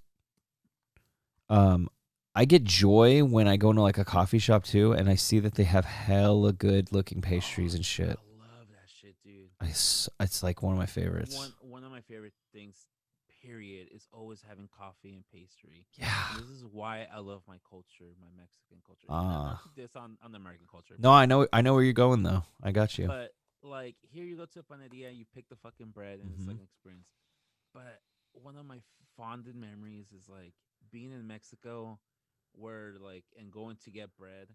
um I get joy when I go into like a coffee shop too and I see that they have hella good looking Oh, pastries and dude, I shit. love that shit, dude. It's like one of my One favorites. one of my favorite things, period, is always having coffee and pastry. Yeah. And this is why I love my culture, my Mexican culture. Not Ah. to diss on the American culture, No, I know where you're going though. I got you. but like here you go to a panaderia, you pick the fucking bread, and it's Mm-hmm. like an experience. But one of my fondest memories is like being in Mexico, where like and going to get bread.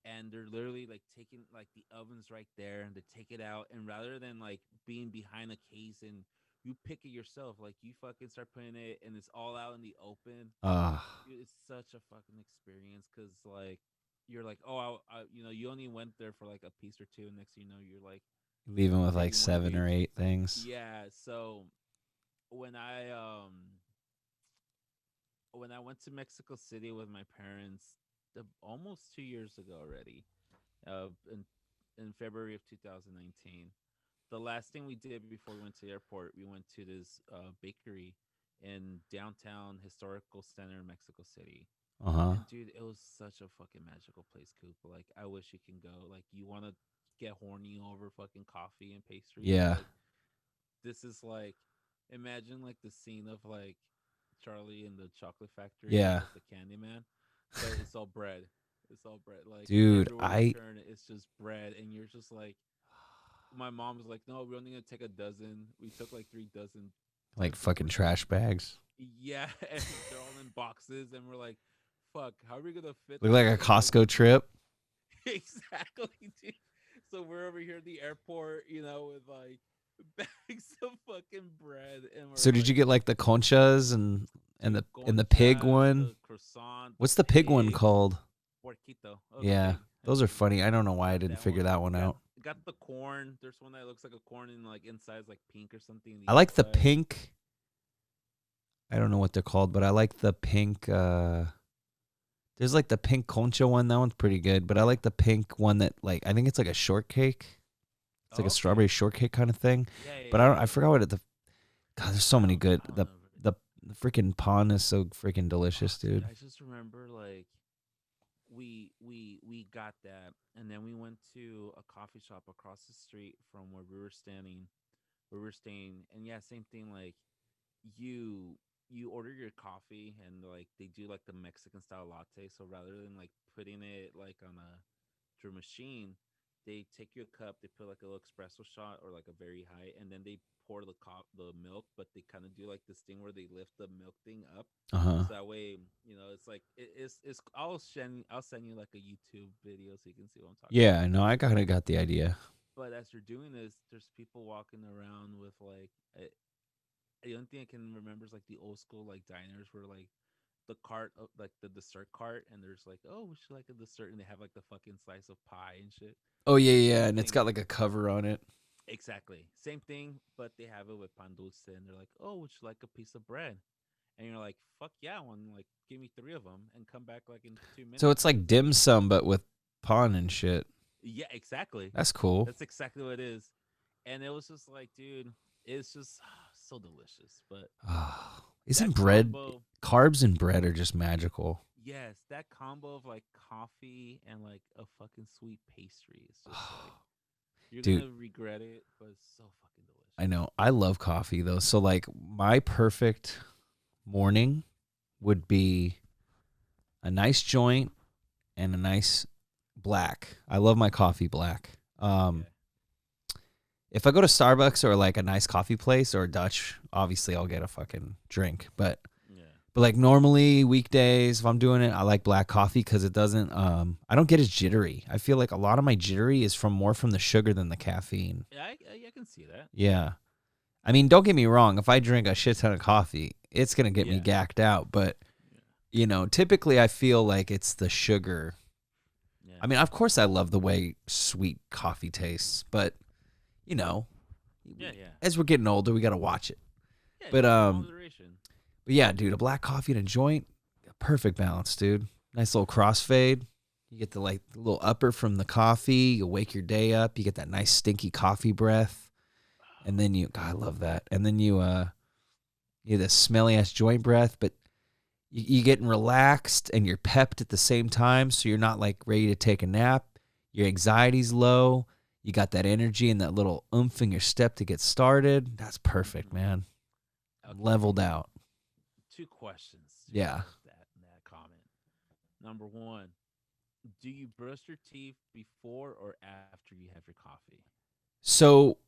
and they're literally like taking like the ovens right there, and they take it out, and rather than like being behind a case and you pick it yourself, like you fucking start putting it and it's all out in the open. Ah, Dude, it's such a fucking experience because like you're like, oh, you only went there for like a piece or two, and next thing you know, you're like leaving with like taking one of 7 or each. 8 things. Yeah, so when I um when I went to Mexico City with my parents, almost 2 years ago already, in February of 2019. The last thing we did before we went to the airport, we went to this bakery in downtown historical center, Mexico City. Uh-huh. And dude, it was such a fucking magical place, Coop. Like, I wish you can go. Like, you want to get horny over fucking coffee and pastries. Yeah. Like, this is like, imagine like the scene of like Charlie in the chocolate factory Yeah. with the Candyman, but it's all bread. It's all bread. Like Dude, everywhere you I turn, it's just bread, and you're just like, my mom was like, "No, we're only gonna take a dozen." We took like 3 dozen like tubs of fucking bread. trash bags. Yeah, and they're all in boxes, and we're like, "Fuck, how are we gonna fit Look this like a shit in?" Costco trip. Exactly, dude. So we're over here at the airport, with like bags of fucking bread, and we're So did like, you get like the conchas and dude, the pig conchas, one? the croissant, the What's the pig one pig, called? porquito. Oh, the Yeah. pig. I Those are mean, funny. I don't know why I got didn't that figure one. that one Got out. got the corn. There's one that looks like a corn and like inside is like pink or something in I the like the outside. pink. I don't know what they're called, but I like the pink there's like the pink concha one. That one's pretty good, but I like the pink one that like I think it's like a shortcake. It's like a Oh, okay. strawberry shortcake kind of thing. Yeah, yeah, But yeah, I yeah. forgot what the God, there's so many good. I don't know. The freaking pawn is so freaking Oh, delicious, dude, dude. I just remember like we got that, and then we went to a coffee shop across the street from where we were staying, and yeah, same thing. Like you you order your coffee, and like they do like the Mexican style latte. So rather than like putting it like on a through machine, they take you a cup, they put like a little espresso shot or like a very high, and then they pour the milk, but they kind of do like this thing where they lift the milk thing up, Uh huh. so that way, it's like it's. I'll send you like a YouTube video so you can see what I'm talking Yeah, about. no, I kind of got the idea. But as you're doing this, there's people walking around with like the only thing I can remember is like the old school like diners where like the cart of like the dessert cart, and there's like, oh, would you like a dessert, and they have like the fucking slice of pie and shit. Oh yeah, yeah, Same and it's thing. got like a cover on it. Exactly. Same thing, but they have it with pan dulce, and they're like, oh, would you like a piece of bread? And you're like, fuck yeah, one, like give me three of them and come back like in two So minutes it's like because like, dim sum, but with pawn and shit. yeah, exactly. That's cool. That's exactly what it is. And it was just like, dude, it's just so delicious. But Oh, isn't that bread combo, carbs and bread are just magical? yes, that combo of like coffee and like a fucking sweet pastry is just like, you're Dude, gonna regret it, but it's so fucking I delicious. know. I love coffee though. So like my perfect morning would be a nice joint and a nice black. I love my coffee black. Okay. If I go to Starbucks or like a nice coffee place or Dutch, obviously I'll get a fucking drink. Yeah. But like normally weekdays, if I'm doing it, I like black coffee because it doesn't. I don't get as jittery. I feel like a lot of my jittery is from the sugar than the caffeine. Yeah, I can see that. Yeah. I mean, don't get me wrong. If I drink a shit ton of coffee, it's gonna get me Yeah. gacked out. But Yeah. typically I feel like it's the sugar. Yeah. I mean, of course I love the way sweet coffee tastes, but you know, Yeah. Yeah. as we're getting older, we gotta watch it. Yeah. But In um, moderation. but yeah, dude, a black coffee and a joint, perfect balance, dude. Nice little crossfade. You get the like little upper from the coffee. You wake your day up. You get that nice stinky coffee breath, and then God, I love that. And then you have the smelly ass joint breath, but you getting relaxed and you're pepped at the same time, so you're not like ready to take a nap. Your anxiety's low. You got that energy and that little oomph in your step to get started. That's perfect, Mhm. man. Okay. Leveled out. Two questions to go Yeah. with that comment. Number one, do you brush your teeth before or after you have your coffee? So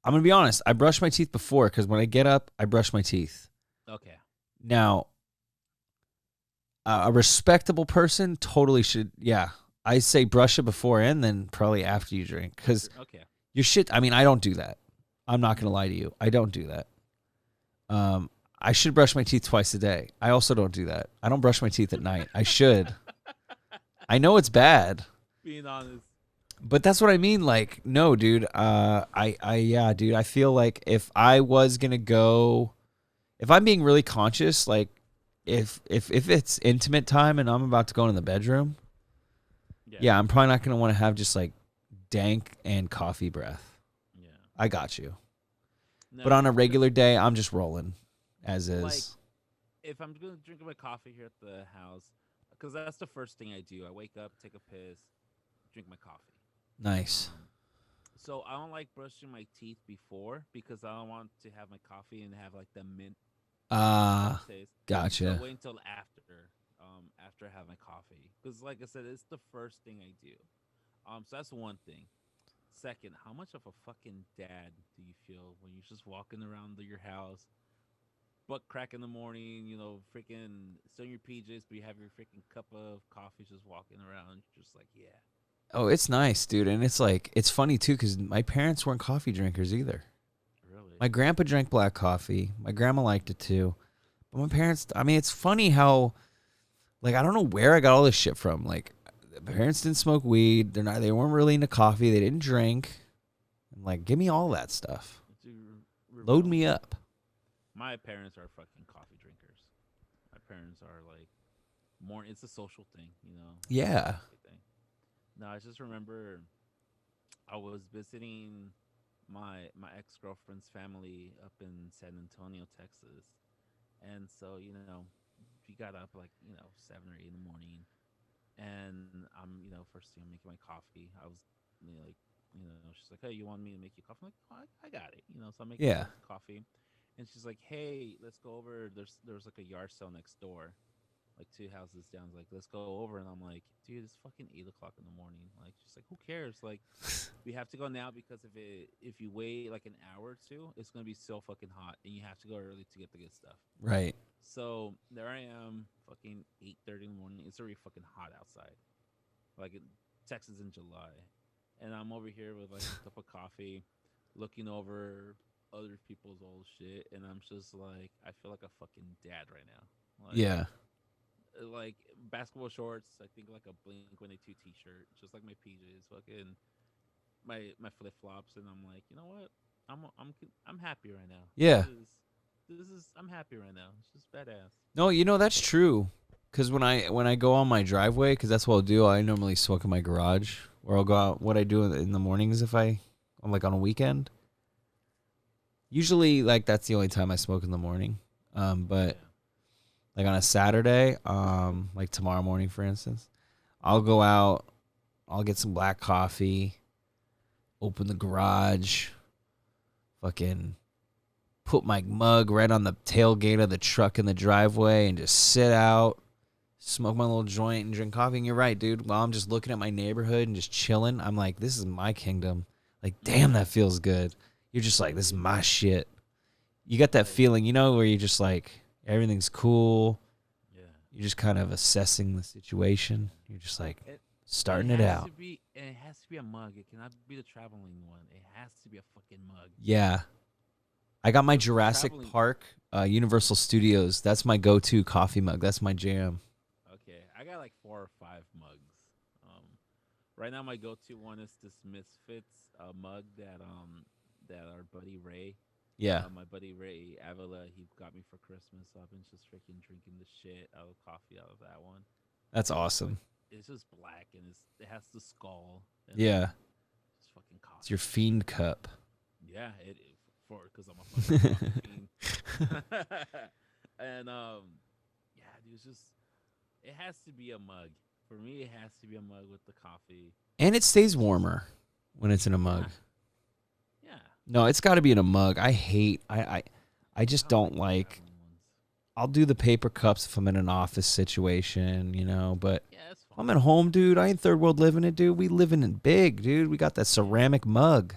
I'm gonna be honest. I brush my teeth before because when I get up, I brush my teeth. Okay. Now, A respectable person totally should. Yeah, I say brush it before and then probably after you drink because After, okay. your shit. I mean, I don't do that. I'm not gonna Mhm. lie to you. I don't do that. Um, I should brush my teeth twice a day. I also don't do that. I don't brush my teeth at night. I should. I know it's bad, Being honest. but that's what I mean. Like, no, dude. Yeah, dude. I feel like if I was gonna go, if I'm being really conscious, like, if it's intimate time and I'm about to go in the bedroom, Yeah. yeah, I'm probably not gonna want to have just like dank and coffee breath. Yeah. I got you. But No, on a because regular day, I'm just rolling as like is. if I'm gonna drink my coffee here at the house, because that's the first thing I do. I wake up, take a piss, drink my coffee. Nice. Um, so I don't like brushing my teeth before because I don't want to have my coffee and have like the mint Ah, aftertaste. So I gotcha. wait until after I have my coffee. Because like I said, it's the first thing I do. So that's one thing. Second, how much of a fucking dad do you feel when you're just walking around your house, butt crack in the morning, freaking still in your PJs, but you have your freaking cup of coffee just walking around, just like, yeah, Oh, it's nice, dude. And it's like, it's funny too, because my parents weren't coffee drinkers either. really, My grandpa drank black coffee. My grandma liked it too. But my parents, I mean, it's funny how, like, I don't know where I got all this shit from. Like, my parents didn't smoke weed. They weren't really into coffee. They didn't drink. I'm like, give me all that stuff. to Load rebel. me up. My parents are fucking coffee drinkers. My parents are like more. It's a social thing, more than Yeah. anything. No, I just remember I was visiting my ex girlfriend's family up in San Antonio, Texas, and so we got up like 7 or 8 in the morning, and I'm first thing I'm making my coffee. I was like she's like, hey, you want me to make you coffee? I'm like, oh, I got it, so I'm making Yeah. myself coffee, and she's like, hey, let's go over. There's like a yard sale next door, like two houses down. Like, let's go over. And I'm like, dude, it's fucking 8 o'clock in the morning. Like, she's like, who cares? Like, we have to go now because if you wait like an hour or two, it's gonna be so fucking hot, and you have to go early to get the good stuff. Right. So there I am, fucking 8:30 in the morning. It's already fucking hot outside, like in Texas in July, and I'm over here with like a cup of coffee, looking over other people's old shit, and I'm just like, I feel like a fucking dad right now. Yeah. Like basketball shorts. I think like a Blink 182 t-shirt, just like my PJs, fucking my flip flops, and I'm like, you know what? I'm happy right now. Yeah. This is I'm happy right now. It's just badass. No, that's true. Because when I go on my driveway, because that's what I'll do. I normally smoke in my garage, or I'll go out. What I do in the mornings if I'm like on a weekend. Usually, like that's the only time I smoke in the morning. But Yeah. like on a Saturday, like tomorrow morning, for instance, I'll go out. I'll get some black coffee. Open the garage. Fucking put my mug right on the tailgate of the truck in the driveway and just sit out, smoke my little joint and drink coffee. And you're right, dude. While I'm just looking at my neighborhood and just chilling, I'm like, this is my kingdom. Like, damn, Yeah. that feels good. You're just like, this is my shit. You got that Like, feeling, where you're just like, everything's cool. yeah. You're just kind of assessing the situation. You're just like It starting it has to out. be. It has to be a mug. It cannot be the traveling one. It has to be a fucking mug. Yeah. I got my Because the Jurassic traveling. Park, Universal Studios. That's my go-to coffee mug. That's my jam. Okay, I got like 4 or 5 mugs. Um, right now my go-to one is this Misfits mug that our buddy Ray, Yeah, my buddy Ray Avila, he got me for Christmas. So I've been just freaking drinking the shit out of coffee out of that one. that's It's just like awesome. it's just black and it has the skull and Yeah, just fucking it's your coffee. fiend cup. Yeah, it for because I'm a fucking coffee fiend. And yeah, dude, it's just it has to be a mug. For me, it has to be a mug with the coffee. And it stays It's just warmer when it's in a yeah, mug. yeah. No, it's got to be in a mug. I hate. I I just don't don't like the like. traveling ones. I'll do the paper cups if I'm in an office situation, But Yeah, it's if I'm fine. at home, dude, I ain't third world living it, dude. We living it big, dude. We got that Yeah, ceramic mug.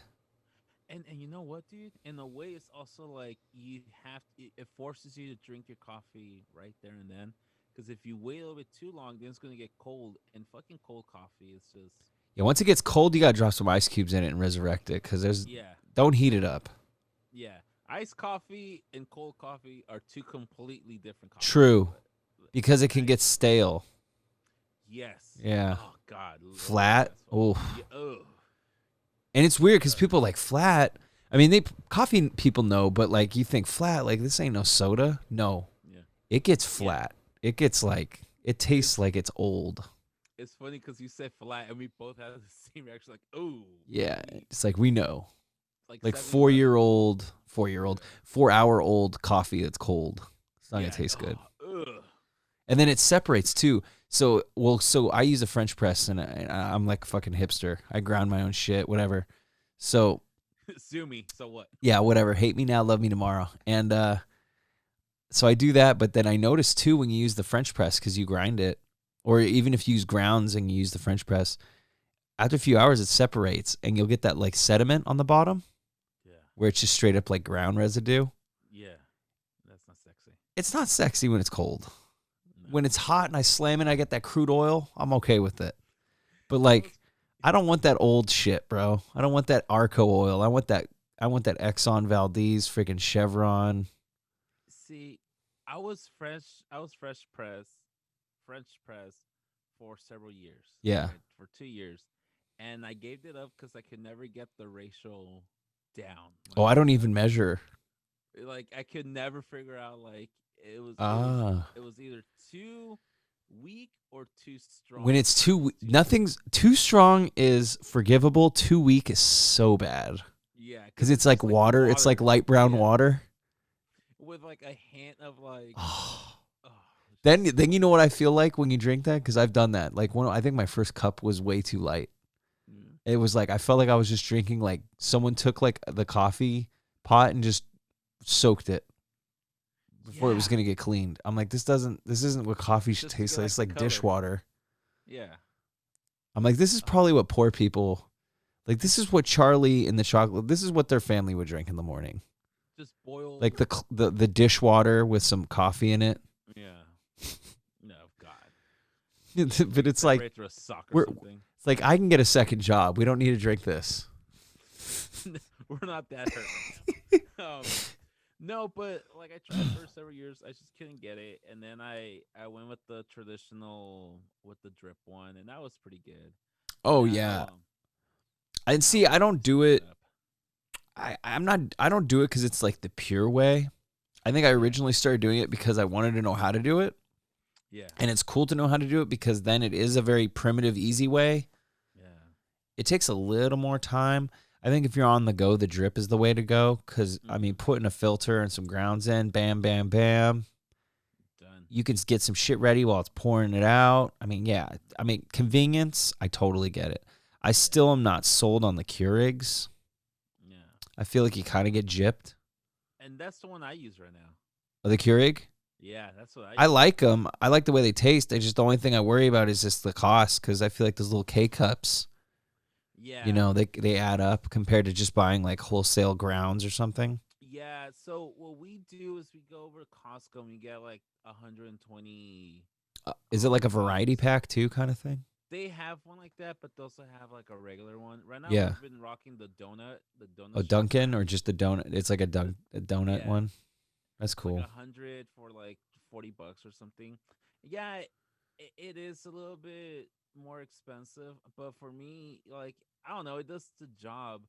and you know what, dude? In a way, it's also like you have it forces you to drink your coffee right there and then, Because if you wait a little bit too long, then it's gonna get cold. And fucking cold coffee is just Yeah, once it gets cold, you gotta drop some ice cubes in it and resurrect it because yeah, don't heat it up. yeah. Iced coffee and cold coffee are two completely different coffees. True, because it can get stale. Yes. Yeah, Oh God. flat. Oh, Yeah. Oh. and it's weird because people like flat. I mean, coffee people know, but like you think flat, like this ain't no soda. No, Yeah. it gets Yeah. flat. It gets like it tastes like it's old. It's funny because you said flat, and we both had the same reaction. Like, oh. Yeah, it's like we know. Like 7-Eleven. 4-hour old coffee that's cold. It's not gonna Yeah. taste good. Oh, ugh. And then it separates too. So I use a French press, and I'm like a fucking hipster. I ground my own shit, whatever. So Sue me. So what? yeah, whatever. Hate me now, love me tomorrow. And so I do that, but then I notice too when you use the French press because you grind it, or even if you use grounds and you use the French press, after a few hours it separates, and you'll get that like sediment on the bottom. Yeah. Where it's just straight up like ground residue. Yeah. That's not sexy. It's not sexy when it's cold. No. When it's hot and I slam it, I get that crude oil. I'm okay with it. But like, I don't want that old shit, bro. I don't want that Arco oil. I want that Exxon Valdez, freaking Chevron. See, I was French press for several years. Yeah. Right? For 2 years, and I gave it up because I could never get the ratio down. Oh, I don't even measure. Like I could never figure out like it was either too weak or too strong. When it's nothing's too strong is forgivable. Too weak is so bad. Yeah, Because it's like water. It's like light brown water. with like a hint of like. Then you know what I feel like when you drink that, because I've done that. Like I think my first cup was way too light. It was like I felt like I was just drinking like someone took like the coffee pot and just soaked it before it was gonna get cleaned. I'm like, this isn't what coffee should taste like. It's like dishwater. Yeah. I'm like, this is probably what poor people like. This is what Charlie in the chocolate. This is what their family would drink in the morning. Just boil like the dishwater with some coffee in it. Yeah. No, God. But it's like it's like I can get a second job. We don't need to drink this. We're not that hurt. No, but like I tried for several years, I just couldn't get it, and then I went with the traditional with the drip one, and that was pretty good. Oh yeah. And see, I don't do it. I don't do it because it's like the pure way. I think I originally started doing it because I wanted to know how to do it. Yeah. And it's cool to know how to do it because then it is a very primitive, easy way. Yeah. It takes a little more time. I think if you're on the go, the drip is the way to go because, I mean, putting a filter and some grounds in, bam, bam, bam. Done. You can get some shit ready while it's pouring it out. I mean, yeah. I mean, convenience, I totally get it. I still am not sold on the Keurigs. Yeah. I feel like you kind of get gypped. And that's the one I use right now. Oh, the Keurig? Yeah, that's what I like them. I like the way they taste. The only thing I worry about is just the cost because I feel like those little K-cups, yeah, you know, they add up compared to just buying like wholesale grounds or something. Yeah, so what we do is we go over to Costco and we get like 120. Is it like a variety pack too kind of thing? They have one like that, but they also have like a regular one. Right now, Yeah. we've been rocking the donut. Oh, Dunkin' or just the donut? It's like a donut one. That's cool. Like 100 for like $40 or something. Yeah, it is a little bit more expensive, but for me, like I don't know, it does the job.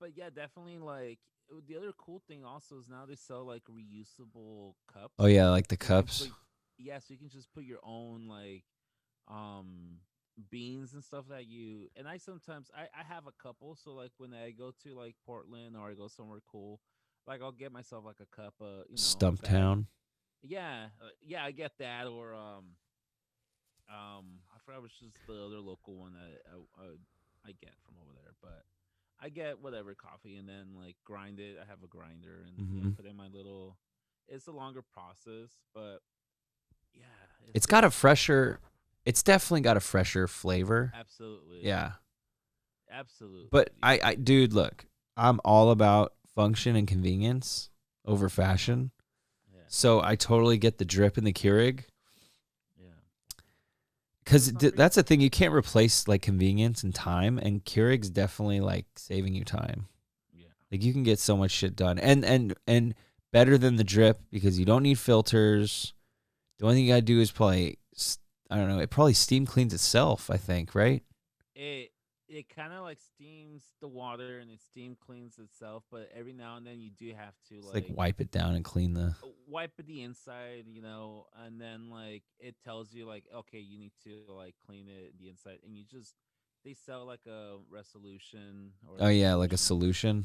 But yeah, definitely like the other cool thing also is now they sell like reusable cups. Oh yeah, like the cups. Yeah, so you can just put your own like beans and stuff that you and I sometimes I have a couple, so like when I go to like Portland or I go somewhere cool, like I'll get myself like a cup of Stumptown. Yeah, I get that or I forgot which is the other local one that I get from over there, but I get whatever coffee and then like grind it. I have a grinder and put in my little. It's a longer process, but yeah, it's got a fresher. It's definitely got a fresher flavor. Absolutely. Yeah. Absolutely. But dude, look, I'm all about function and convenience over fashion. Yeah. So I totally get the drip in the Keurig. Yeah. For Because some that's the reason, thing, you can't replace like convenience and time, and Keurig's definitely like saving you time. yeah. Like you can get so much shit done, and better than the drip because you don't need filters. The only thing you gotta do is probably I don't know. It probably steam cleans itself. I think, right? It it kind of like steams the water and it steam cleans itself, but every now and then you do have to Just like like wipe it down and clean the. wipe the inside, and then like it tells you like okay, you need to like clean it the inside, and you just they sell like a resolution or Oh like a yeah, like a solution. solution.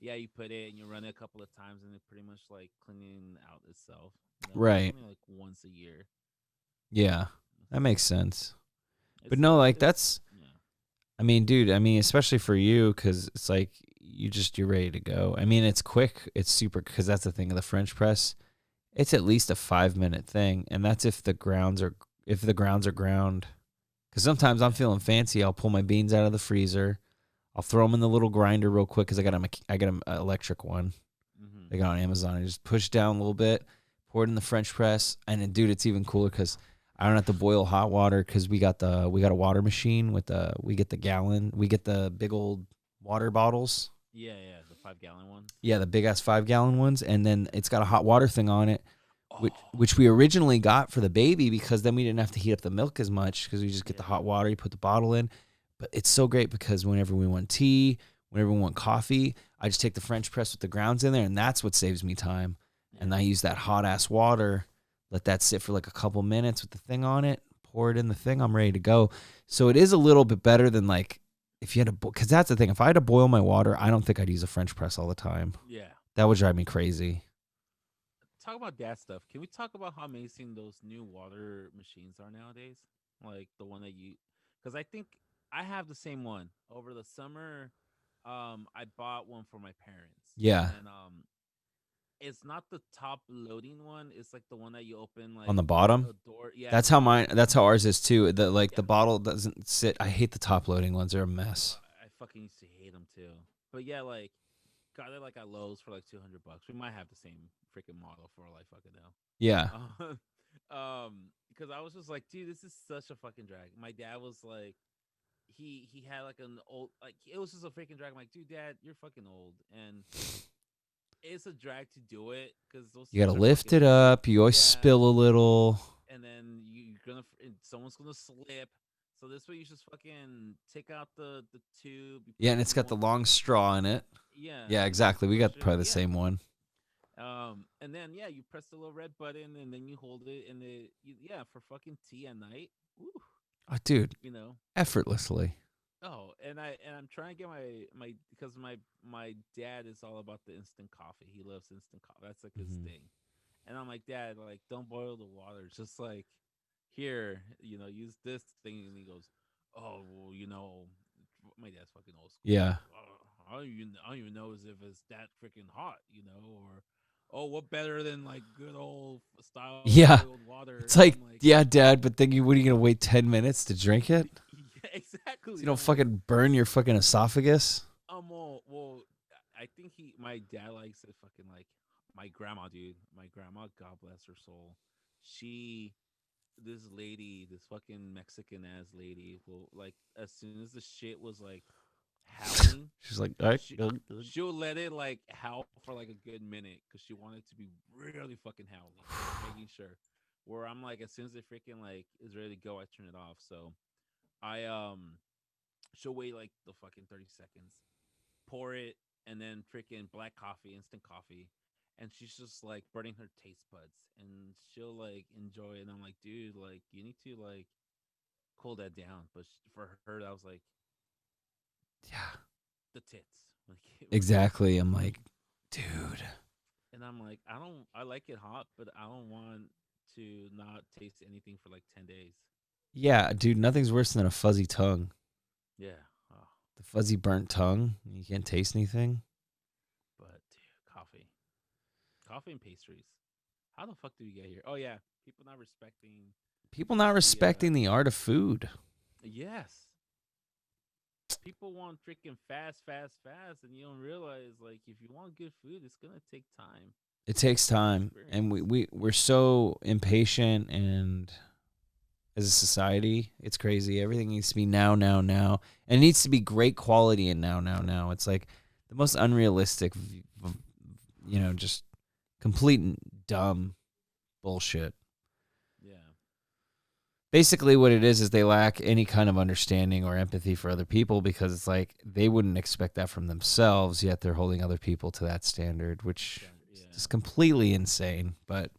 Yeah, you put it and you run it a couple of times, and it pretty much like cleaning out itself. It's Right. only like once a year, Yeah, that so makes sense. But it's no, it's like it's that's. yeah. I mean, dude. I mean, especially for you, because it's like you're ready to go. I mean, it's quick. It's super. Because that's the thing of the French press. It's at least a 5 minute thing, and that's if the grounds are ground. Because sometimes I'm Yeah. feeling fancy. I'll pull my beans out of the freezer. I'll throw them in the little grinder real quick because I got an electric one. Mm-hmm. I got on Amazon. I just push down a little bit, pour it in the French press, and then, dude, it's even cooler because I don't have to boil hot water because we got a water machine with we get the gallon, we get the big old water bottles. Yeah, yeah, the 5 gallon ones. Yeah, the big ass 5 gallon ones, and then it's got a hot water thing on it, Oh, which we originally got for the baby because then we didn't have to heat up the milk as much because we just get the yeah, hot water, you put the bottle in. But it's so great because whenever we want tea, whenever we want coffee, I just take the French press with the grounds in there, and that's what saves me time. And yeah, I use that hot ass water, let that sit for like a couple minutes with the thing on it, pour it in the thing, I'm ready to go. So it is a little bit better than like if you had to, because that's the thing. If I had to boil my water, I don't think I'd use a French press all the time. yeah. That would drive me crazy. Talk about that stuff. Can we talk about how amazing those new water machines are nowadays? Like the one that you, because I think I have the same one. Over the summer, I bought one for my parents, Yeah, and it's not the top loading one. It's like the one that you open on like the bottom. a door. Yeah, That's the how mine. bottom. That's how ours is too. The like Yeah, the bottle doesn't sit. I hate the top loading ones. They're a mess. I fucking used to hate them too. But yeah, like got it like at Lowe's for like $200. We might have the same freaking model for all I fucking know. Yeah, Because I was just like, dude, this is such a fucking drag. My dad was like, he had like an old like it was just a freaking drag. I'm like, dude, dad, you're fucking old, and it's a drag to do it because those you got things to are lift fucking it heavy. up. You always Yeah, spill a little. and then you're gonna and someone's gonna slip. So this way, you just fucking take out the tube. You Yeah, put and the it's got the one, long straw in it. yeah, Yeah, and you exactly. We push got it. probably the Yeah, same one. and then yeah, you press the little red button, and then you hold it, and yeah, for fucking tea at night. Ooh, Oh, dude, you know. effortlessly. Oh, and I'm trying to get my because my dad is all about the instant coffee. He loves instant coffee. That's like his Hmm. thing. And I'm like, Dad, like don't boil the water. Just like here, use this thing. And he goes, oh, well, my dad's fucking old school. He's Yeah, like, oh, I don't even know as if it's that freaking hot, or oh, what better than like good old style yeah. boiled water? It's And like, I'm like, yeah, Dad, but then what are you gonna wait 10 minutes to drink it? yeah, So you exactly. don't I'm like, fucking burn your fucking esophagus. well, I think my dad likes it fucking like my grandma, dude. My grandma, God bless her soul. She, this lady, this fucking Mexican ass lady, will like as soon as the shit was like howling, She's like, all right. she'll let it like howl for like a good minute because she wanted it to be really fucking howling, like making sure. Where I'm like, as soon as it freaking like is ready to go, I turn it off. So I she'll wait like the fucking 30 seconds, pour it, and then freaking black coffee, instant coffee. And she's just like burning her taste buds and she'll like enjoy it. And I'm like, dude, like, you need to like cool that down. But for her, I was like, Yeah, the tits. Like, exactly. I'm like, dude. and I'm like, I like it hot, but I don't want to not taste anything for like 10 days. Yeah, dude. Nothing's worse than a fuzzy tongue. Yeah. Oh, The fuzzy burnt tongue. You can't taste anything. but dude, coffee and pastries. How the fuck did we get here? Oh, yeah. People not respecting People not the, respecting the art of food. yes. People want freaking fast, fast, fast, and you don't realize like if you want good food, it's gonna take time. It takes time, and experience. we're so impatient, and as a society, it's crazy. Everything needs to be now, now, now, and it needs to be great quality and now, now, now. It's like the most unrealistic, just complete dumb bullshit. Yeah. Basically what it is they lack any kind of understanding or empathy for other people, because it's like they wouldn't expect that from themselves, yet they're holding other people to that standard, which is Yeah. just completely insane. But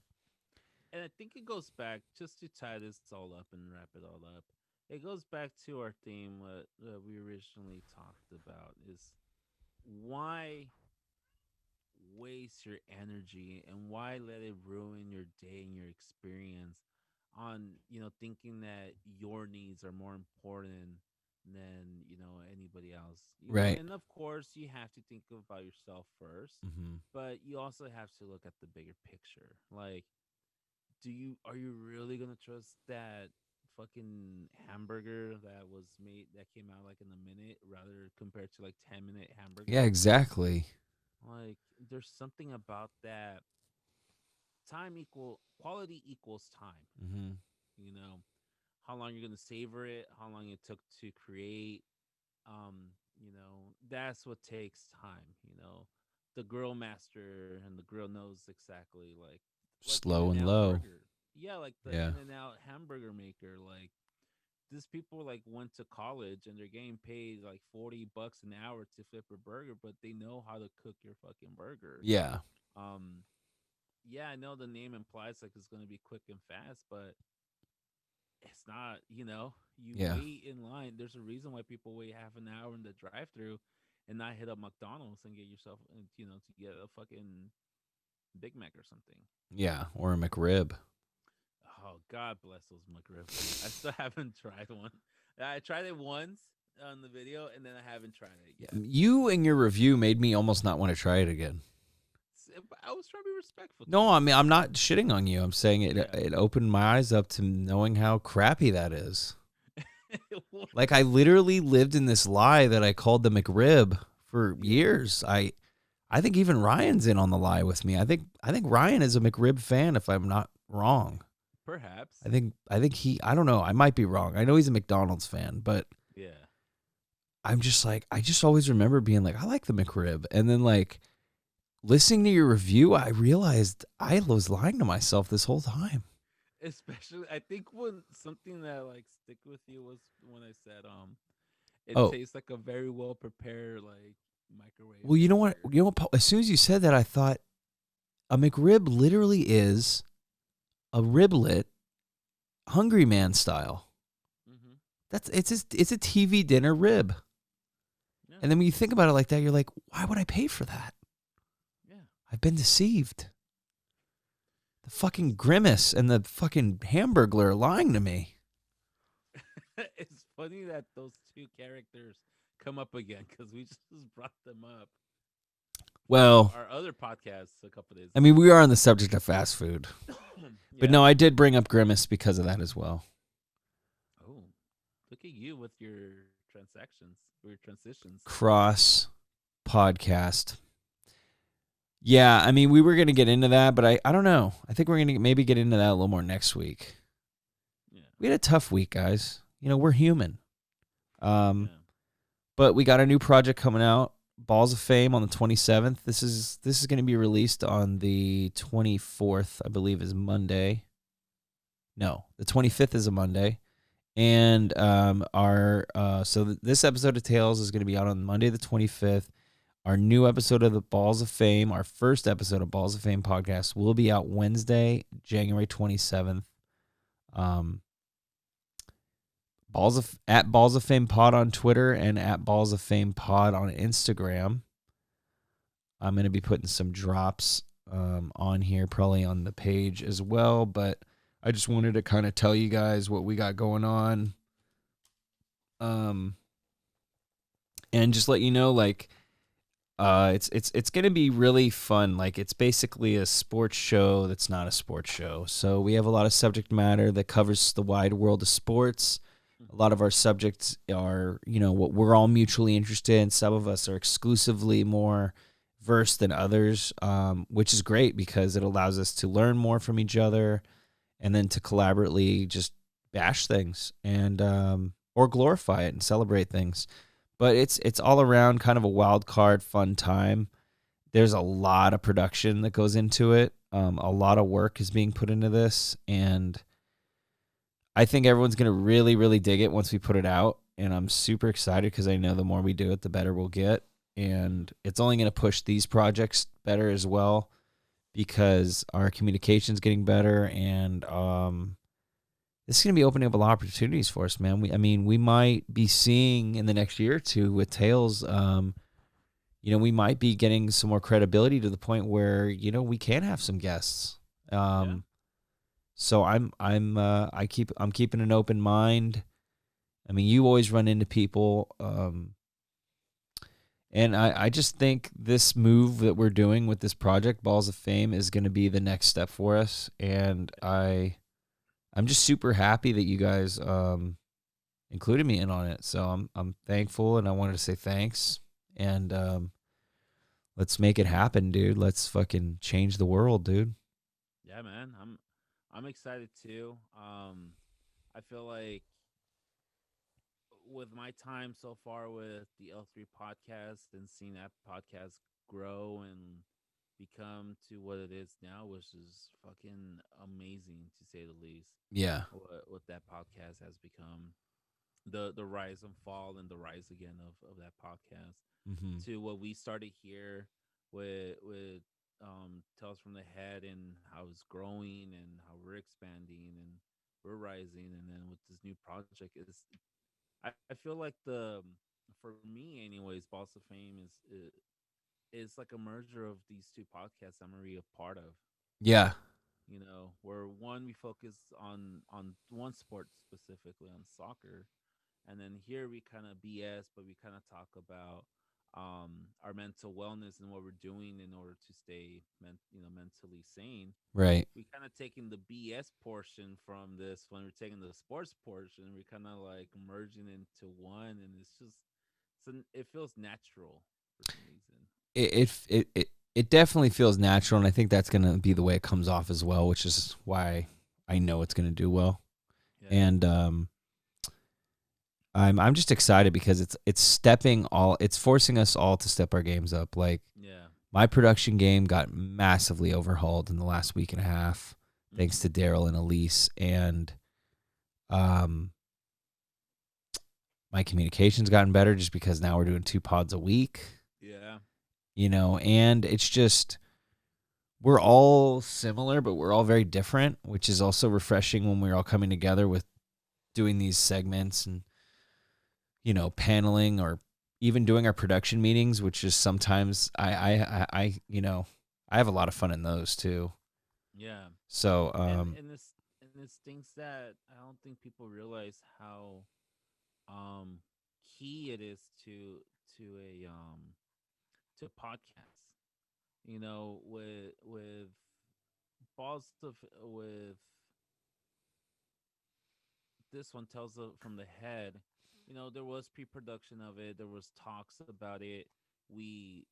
And I think it goes back, just to tie this all up and wrap it all up. It goes back to our theme, what we originally talked about, is why waste your energy and why let it ruin your day and your experience on, thinking that your needs are more important than, anybody else. right. And of course you have to think about yourself first, Hmm. but you also have to look at the bigger picture. Like, are you really gonna trust that fucking hamburger that was made, that came out like in a minute, rather compared to like 10-minute Yeah, hamburger? exactly. Like, there's something about that. Time equal quality equals time. Hmm. You know how long you're gonna savor it, how long it took to create. That's what takes time. The grill master and the grill knows exactly, like In Slow and and Out low. Burger. Yeah, like the Yeah. In and Out hamburger maker. Like, these people like went to college and they're getting paid like $40 an hour to flip a burger, but they know how to cook your fucking burger. Yeah. Um, yeah, I know the name implies like it's gonna be quick and fast, but it's not. You Yeah. wait in line. There's a reason why people wait half an hour in the drive-through and not hit up McDonald's and get yourself, to get a fucking Big Mac or something. Yeah. Or a McRib. Oh, God bless those McRibs. I still haven't tried one. I tried it once on the video, and then I haven't tried it Yeah. yet. You and your review made me almost not want to try it again. I was trying to be respectful to No, you. I mean I'm not shitting on you. I'm saying Yeah. it opened my eyes up to knowing how crappy that is. What? Like I literally lived in this lie that I called the McRib for Yeah. years. I think even Ryan's in on the lie with me. I think Ryan is a McRib fan if I'm not wrong. Perhaps. I think I don't know. I might be wrong. I know he's a McDonald's fan, but Yeah. I'm just like I just always remember being like I like the McRib, and then like listening to your review, I realized I was lying to myself this whole time. Especially, I think when something that like stick with you was when I said, it Oh, tastes like a very well prepared like microwave well, you know what? burger. You know what? As soon as you said that, I thought a McRib literally is a riblet, Hungry Man style. Mm-hmm. It's a TV dinner rib. Yeah. And then when you think about it like that, you're like, why would I pay for that? Yeah. I've been deceived. The fucking It's grimace and the fucking hamburglar are lying to me. it's funny that those two characters come up again because we just brought them up from Well, our other podcasts a couple days I mean, ago. we are on the subject of fast food. But Yeah. no, I did bring up grimace because of that as well. Oh, look at you with your transactions, your transitions. Cross podcast. Yeah, I mean, we were going to get into that, but I don't know. I think we're going to maybe get into that a little more next week. Yeah. We had a tough week, guys. We're human. Yeah. But we got a new project coming out, Balls of Fame, on the 27th. This is going to be released on the 24th, I believe is Monday. No, the 25th is a Monday. And this episode of Tales is going to be out on Monday the 25th. Our new episode of the Balls of Fame, our first episode of Balls of Fame podcast, will be out Wednesday, January 27th. At Balls of Fame Pod on Twitter and at Balls of Fame Pod on Instagram. I'm going to be putting some drops on here, probably on the page as well. But I just wanted to kind of tell you guys what we got going on. And just let you know, like, it's gonna be really fun. Like, it's basically a sports show that's not a sports show. So we have a lot of subject matter that covers the wide world of sports. A lot of our subjects are, what we're all mutually interested in. Some of us are exclusively more versed than others, which is great because it allows us to learn more from each other and then to collaboratively just bash things and or glorify it and celebrate things. But it's all around kind of a wild card fun time. There's a lot of production that goes into it. A lot of work is being put into this, and I think everyone's gonna really, really dig it once we put it out. And I'm super excited because I know the more we do it, the better we'll get. And it's only gonna push these projects better as well because our communication's getting better, and this is gonna be opening up a lot of opportunities for us, man. We might be seeing in the next year or two with Tails. We might be getting some more credibility to the point where we can have some guests. Yeah. So I'm keeping an open mind. I mean, you always run into people, and I just think this move that we're doing with this project, Balls of Fame, is going to be the next step for us. And I'm just super happy that you guys included me in on it. So I'm thankful, and I wanted to say thanks. And let's make it happen, dude. Let's fucking change the world, dude. Yeah, man. I'm excited too. I feel like with my time so far with the L3 podcast and seeing that podcast grow and become to what it is now, which is fucking amazing to say the least. Yeah. What that podcast has become, the rise and fall and the rise again of that podcast Mm-hmm. to what we started here with Tales from the Head and how it's growing and how we're expanding and we're rising, and then with this new project I feel like the for me anyways, Boss of Fame is like a merger of these two podcasts I'm already a part of. Yeah. Where one we focus on one sport specifically on soccer, and then here we kind of BS, but we kind of talk about our mental wellness and what we're doing in order to stay mentally sane. Right. We kind of taking the BS portion from this when we're taking the sports portion, we're kind of like merging into one, and it feels natural for some reason. It definitely feels natural, and I think that's gonna be the way it comes off as well, which is why I know it's gonna do well. Yeah. And I'm just excited because it's forcing us all to step our games up. Like Yeah. my production game got massively overhauled in the last week and a half, thanks to Daryl and Elise, and my communication's gotten better just because now we're doing 2 pods a week. Yeah. And it's just we're all similar, but we're all very different, which is also refreshing when we're all coming together with doing these segments and paneling or even doing our production meetings, which is sometimes I have a lot of fun in those too. Yeah. So and this things that I don't think people realize how key it is to a to podcasts. With balls of with this one tells from the head. There was pre-production of it. There was talks about it. We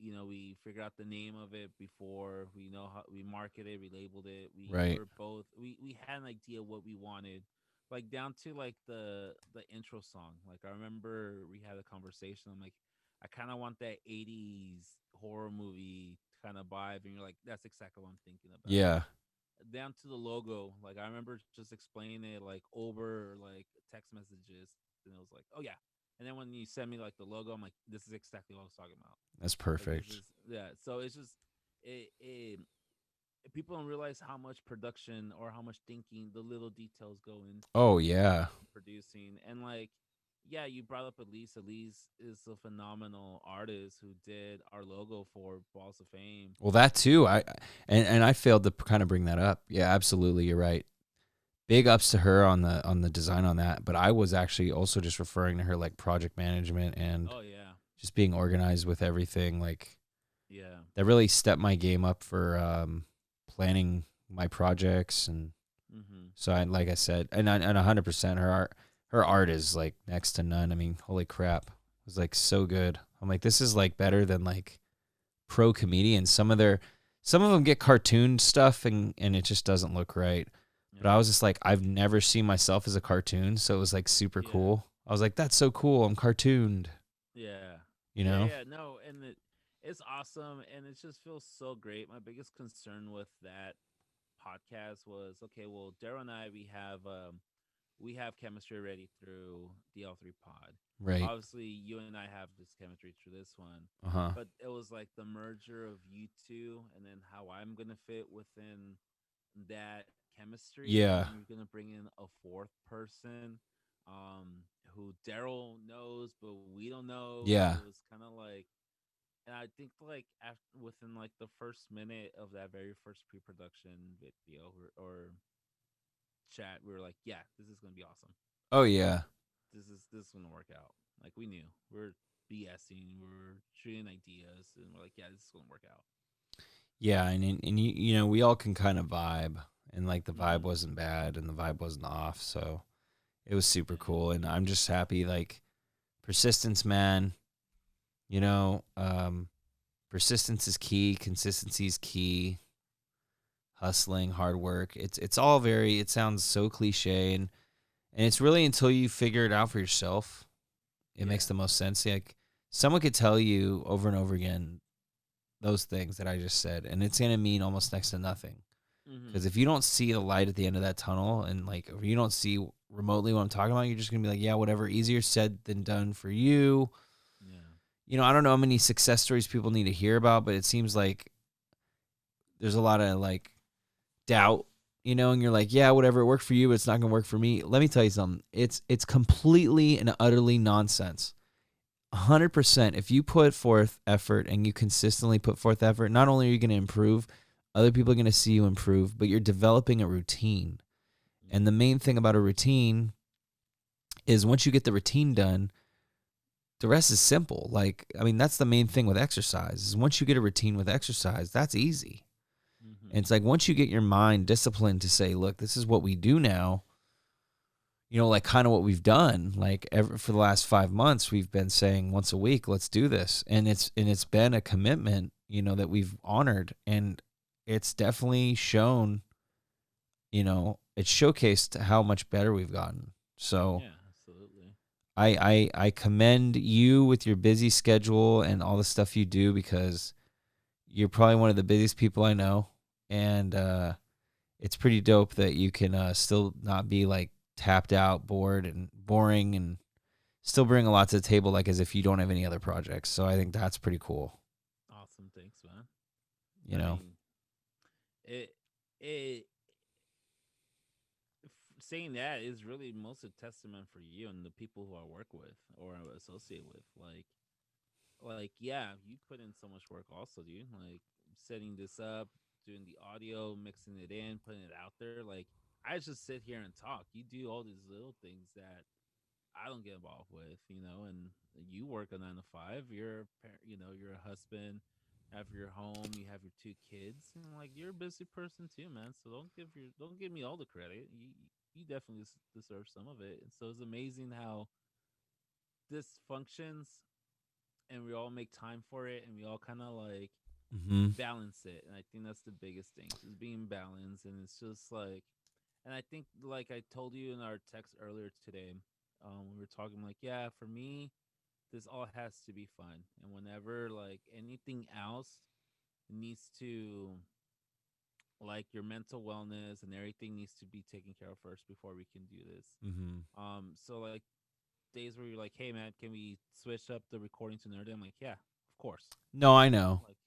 figured out the name of it before. We know how we marketed, we labeled it. right. Were both. We had an idea what we wanted, like down to like the intro song. Like I remember we had a conversation. I'm like, I kind of want that '80s horror movie kind of vibe, and you're like, that's exactly what I'm thinking about. Yeah. Down to the logo. Like I remember just explaining it like over like text messages, and it was like, oh yeah. And then when you send me like the logo, I'm like, this is exactly what I was talking about. That's Like this perfect. is yeah. So it's just it people don't realize how much production or how much thinking the little details go Oh into yeah. producing. And like yeah, you brought up Elise. Elise is a phenomenal artist who did our logo for Balls of Fame. Well, that too. And I failed to kind of bring that up. Yeah, absolutely. You're right. Big ups to her on the design on that. But I was actually also just referring to her like project management and Oh yeah. just being organized with everything. Like Yeah. that really stepped my game up for planning my projects. And Mm-hmm. so like I said, and 100% her art is like next to none. I mean, holy crap, it was like so good. I'm like, this is like better than like pro comedians. Some of them get cartoon stuff and it just doesn't look right. But I Yeah. was just like, I've never seen myself as a cartoon, so it was like super Yeah. cool. I was like, that's so cool. I'm cartooned, Yeah. you Yeah, know? yeah, no, and it's awesome and it just feels so great. My biggest concern with that podcast was okay, well, Daryl and I we have chemistry already through the L3 pod. Right. Obviously, you and I have this chemistry through this one, Uh-huh. but it was like the merger of you two and then how I'm going to fit within that chemistry. And Yeah. then you're going to bring in a fourth person who Daryl knows, but we don't know. So Yeah. it was kind of like, and I think like after within like the first minute of that very first pre-production video or chat, we were like, yeah, this is gonna be awesome. Oh yeah. This is gonna work out. Like we knew we're BSing, we're shooting ideas, and we're like, yeah, this is gonna work out. Yeah, and you know, we all can kind of vibe, and like the vibe Mm-hmm. wasn't bad and the vibe wasn't off, so it was super Yeah, cool and I'm just happy like persistence, man. You know, persistence is key, consistency is key, hustling, hard work. It's all very it sounds so cliche and it's really until you figure it out for yourself, it makes yeah, the most sense. Like someone could tell you over and over again those things that I just said, and it's gonna mean almost next to nothing. mm-hmm. Because if you don't see the light at the end of that tunnel, and like if you don't see remotely what I'm talking about, you're just gonna be like, yeah, whatever. Easier said than done for you. Yeah, You know, I don't know how many success stories people need to hear about, but it seems like there's a lot of like doubt. You know, and you're like, yeah, whatever, it worked for you, but it's not gonna work for me. Let me tell you something. It's completely and utterly nonsense. 100%. If you put forth effort and you consistently put forth effort, not only are you going to improve, other people are going to see you improve, but you're developing a routine. And the mm-hmm. main thing about a routine is once you get the routine done, the rest is simple. Like, I mean, that's the main thing with exercise. Is once you get a routine with exercise, that's easy. And Mm-hmm. it's like once you get your mind disciplined to say, look, this is what we do now, you know, like kind of what we've done, like for the last 5 months, we've been saying once a week, let's do this. And it's been a commitment, you know, that we've honored and it's definitely shown, you know, it's showcased how much better we've gotten. So Yeah, absolutely. I commend you with your busy schedule and all the stuff you do because you're probably one of the busiest people I know. And, it's pretty dope that you can still not be like tapped out, bored, and boring, and still bring a lot to the table, like as if you don't have any other projects. So I think that's pretty cool. Awesome, thanks, man. You I know. mean, it it saying that is really most a testament for you and the people who I work with or associate with. Yeah, you put in so much work also, dude. Like setting this up, doing the audio, mixing it in, putting it out there. Like I just sit here and talk. You do all these little things that I don't get involved with, and you work a 9 to 5. You're a parent, you're a husband, have your home, you have your 2 kids, and like you're a busy person too, man. So don't give me all the credit. You definitely deserve some of it. And so it's amazing how this functions, and we all make time for it, and we all kind of like Mm-hmm. balance it. And I think that's the biggest thing is being balanced. And it's just like, and I think like I told you in our text earlier today, we were talking like, yeah, for me, this all has to be fun. And whenever like anything else needs to, like your mental wellness and everything needs to be taken care of first before we can do this. Mm-hmm. So like days where you're like, hey man, can we switch up the recording to another day? I'm like, yeah, of course. No, I know, Like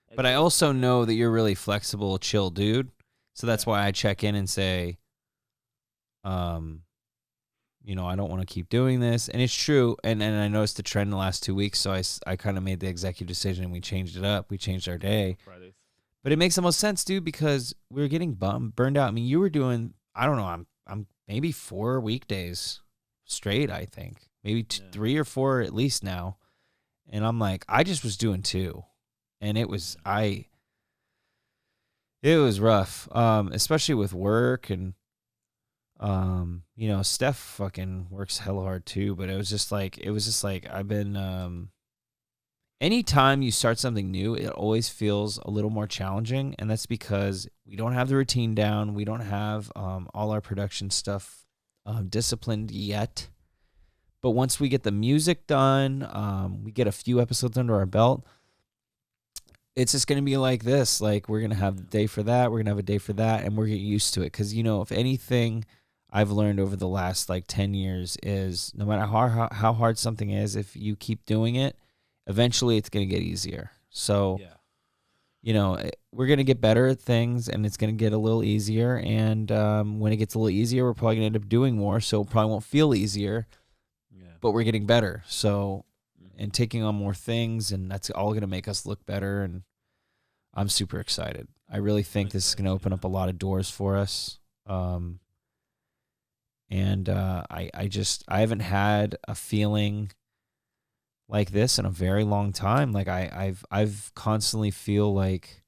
it but I goes also from there. know that you're really flexible, chill dude. So that's Yeah. why I check in and say, um, you know, I don't want to keep doing this, and it's true. And I noticed the trend the last 2 weeks, so I kind of made the executive decision and we changed it up. We changed our Yeah, day. for Fridays. But it makes the most sense, dude, because we were getting burned out. I mean, you were doing, I don't know, I'm maybe 4 weekdays straight, I think. Maybe Yeah. 3 or 4 at least now. And I'm like, I just was doing two. And Yeah. it was rough. Especially with work and you know, Steph fucking works hella hard too, but it was just like I've been anytime you start something new, it always feels a little more challenging, and that's because we don't have the routine down. We don't have all our production stuff disciplined yet. But once we get the music done, we get a few episodes under our belt. It's just going to be like this. Like, we're going to have a Yeah. day for that. We're going to have a day for that. And we're getting used to it. Because, if anything I've learned over the last like 10 years is no matter how hard something is, if you keep doing it, eventually it's going to get easier. So, Yeah. we're going to get better at things and it's going to get a little easier. And when it gets a little easier, we're probably going to end up doing more. So it probably won't feel easier, Yeah. but we're getting better. So, Hmm. and taking on more things, and that's all going to make us look better. And I'm super excited. I really I'm think this is excited going to too, open man. up a lot of doors for us. And I haven't had a feeling like this in a very long time. Like I've constantly feel like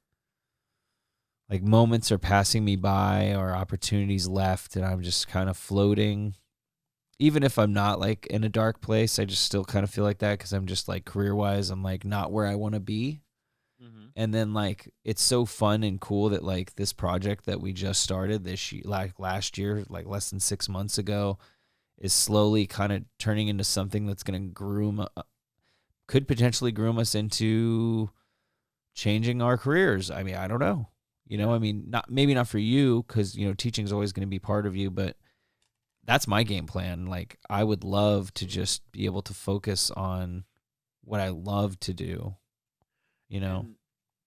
moments are passing me by or opportunities left, and I'm just kind of floating. Even if I'm not like in a dark place, I just still kind of feel like that because I'm just like career wise, I'm like not where I want to be. Hmm. And then like it's so fun and cool that like this project that we just started this year, like last year, like less than 6 months ago, is slowly kind of turning into something that's going to could potentially groom us into changing our careers. I mean, I don't know. Yeah. I mean, not maybe not for you because teaching is always going to be part of you, but that's my game plan. Like, I would love to Absolutely. just be able to focus on what I love to do. You know. And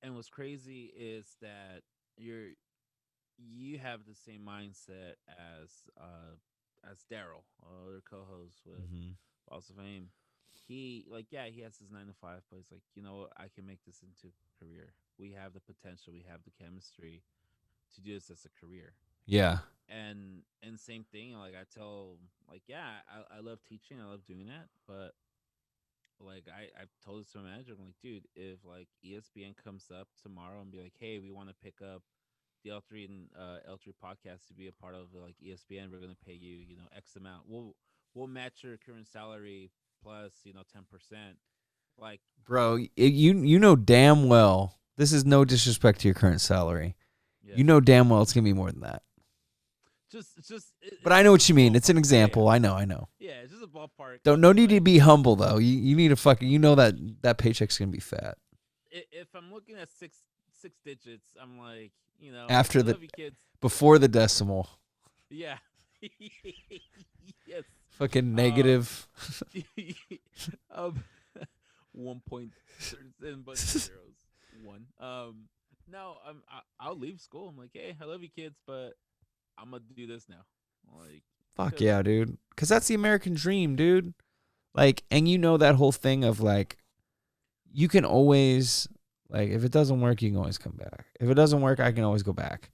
and what's crazy is that you have the same mindset as Daryl, other co-host with Hmm. Balls of Fame. He like yeah, he has his 9 to 5, but he's like, I can make this into a career. We have the potential, we have the chemistry to do this as a career. Yeah, And same thing, like I tell like yeah, I love teaching, I love doing that, but like I've told this to my manager, I'm like, dude, if like ESPN comes up tomorrow and be like, hey, we want to pick up the L3 and L3 podcast to be a part of like ESPN, we're gonna pay you, X amount. We'll match your current salary plus 10%. Like bro. You know damn well. This is no disrespect to your current salary. yeah, You know damn well it's gonna be more than that. But it's I know just what a you mean. It's an ballpark. Yeah, yeah, example. I know. I know. yeah. It's just a ballpark. Don't I'm no just need to like be humble though. You need to fucking that paycheck's gonna be fat if I'm looking at six digits, I'm like, after I the love you kids. before the decimal. Yeah. Yes. Fucking Um. negative. um. 1 point. There's a bunch of zeros. One. No. I'll leave school. I'm like, hey, I love you kids, but I'm gonna do this now. Like, Fuck cause yeah, dude. Cause that's the American dream, dude. Like, and that whole thing of like, you can always like, if it doesn't work, you can always come back. If it doesn't work, I yeah, can always go back.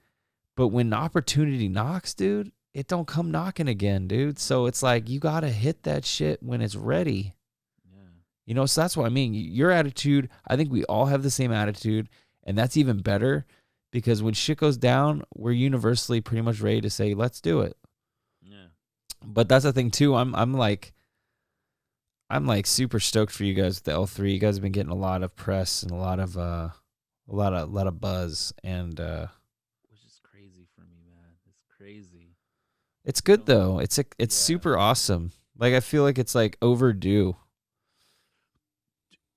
But when opportunity knocks, dude, it don't come knocking again, dude. no, So it's like you gotta hit that shit when it's ready. yeah, So that's what I mean. Your attitude, I think we all have the same attitude, and that's even better because when shit goes down, we're universally pretty much ready to say, let's do it. yeah. But that's the thing too. I'm like super stoked for you guys with the L3. You guys have been getting a lot of press and a lot of buzz, and Which is crazy for me, man. It's crazy. it's You good know, though. It's yeah. super awesome. Like, I feel like it's like overdue.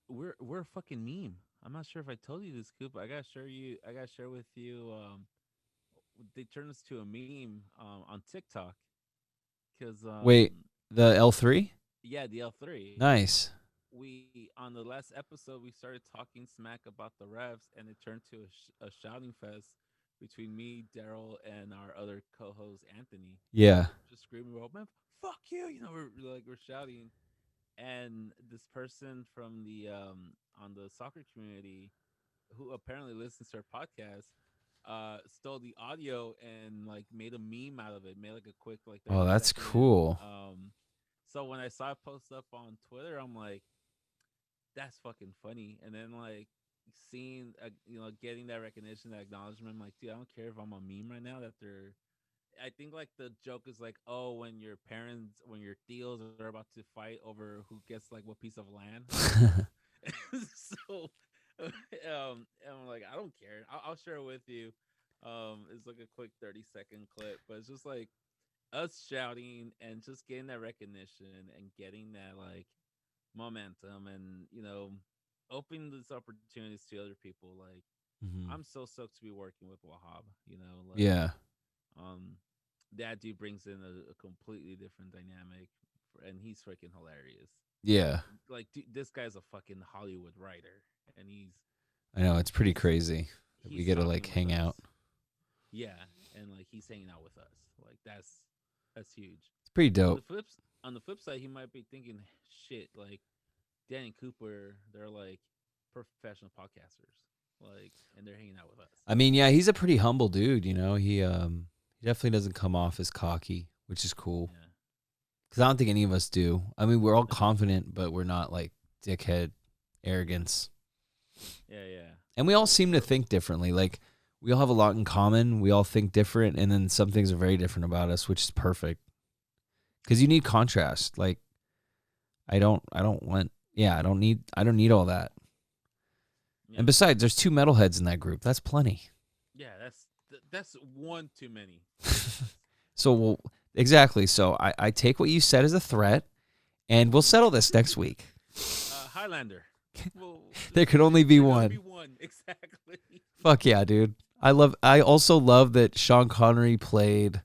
We're a fucking meme. I'm not sure if I told you this, Coop. But I gotta share you. I gotta share with you. They turned us to a meme on TikTok because Wait, the L3? yeah, the L3. Nice. We on the last episode we started talking smack about the refs, and it turned to a shouting fest between me, Daryl, and our other co-host Anthony. Yeah. Just screaming, "Well, man, fuck you!" We're shouting, and this person from the on the soccer community who apparently listens to our podcast stole the audio and like made a meme out of it, made like a quick like Oh, 30 that's second cool. so when I saw it post up on Twitter, I'm like, that's fucking funny. And then like seeing getting that recognition, that acknowledgement, I'm like, dude, I don't care if I'm a meme right now that they're I think like the joke is like, oh, when your tios are about to fight over who gets like what piece of land. So, I'm like, I don't care. I'll share it with you. It's like a quick 30-second clip, but it's just like us shouting and just getting that recognition and getting that like momentum and opening these opportunities to other people. Like, Hmm. I'm so stoked to be working with Wahab. Like, Yeah. um, that dude brings in a completely different dynamic, and he's freaking hilarious. Yeah. Like, dude, this guy's a fucking Hollywood writer, and I know it's pretty he's crazy that we he's get to like talking with hang us. out. Yeah, and like he's hanging out with us. Like, that's huge. It's pretty On the dope. flip side, he might be thinking, shit, like Danny Cooper, they're like professional podcasters, like, and they're hanging out with us. I mean, yeah, he's a pretty humble dude, you know. He definitely doesn't come off as cocky, which is cool. Yeah, Cuz I don't think any of us do. I mean, we're all confident, but we're not like dickhead arrogance. yeah, yeah. And we all seem to For think differently. Like we all have a lot in common. We all think different, and then some things are very different about us, which is perfect. Cuz you need contrast. Like I don't want yeah, I don't need all that. yeah, And besides, there's two metalheads in that group. That's plenty. yeah. That's one too many. So we'll, exactly. So I take what you said as a threat, and we'll settle this next week. Highlander. Well, There could only be there can only be one. one exactly. Fuck yeah, dude. I also love that Sean Connery played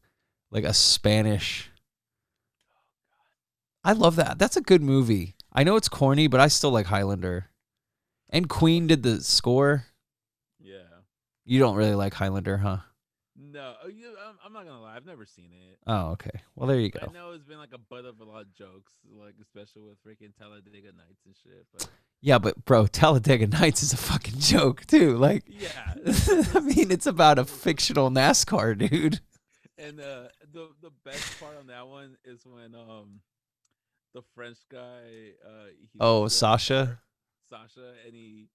like a Spanish. I love that. That's a good movie. I know it's corny, but I still like Highlander. And Queen did the score. Yeah. You don't really like Highlander, huh? No, I'm not gonna lie. I've never seen it. Oh, okay. Well, there you I go. know it's been like a butt of a lot of jokes, like especially with freaking Talladega Nights and shit. But Yeah, but bro, Talladega Nights is a fucking joke too. Like, yeah, I mean, it's about a fictional NASCAR dude. and the best part on that one is when the French guy he's Oh, at the Sasha. bar, Sasha, and he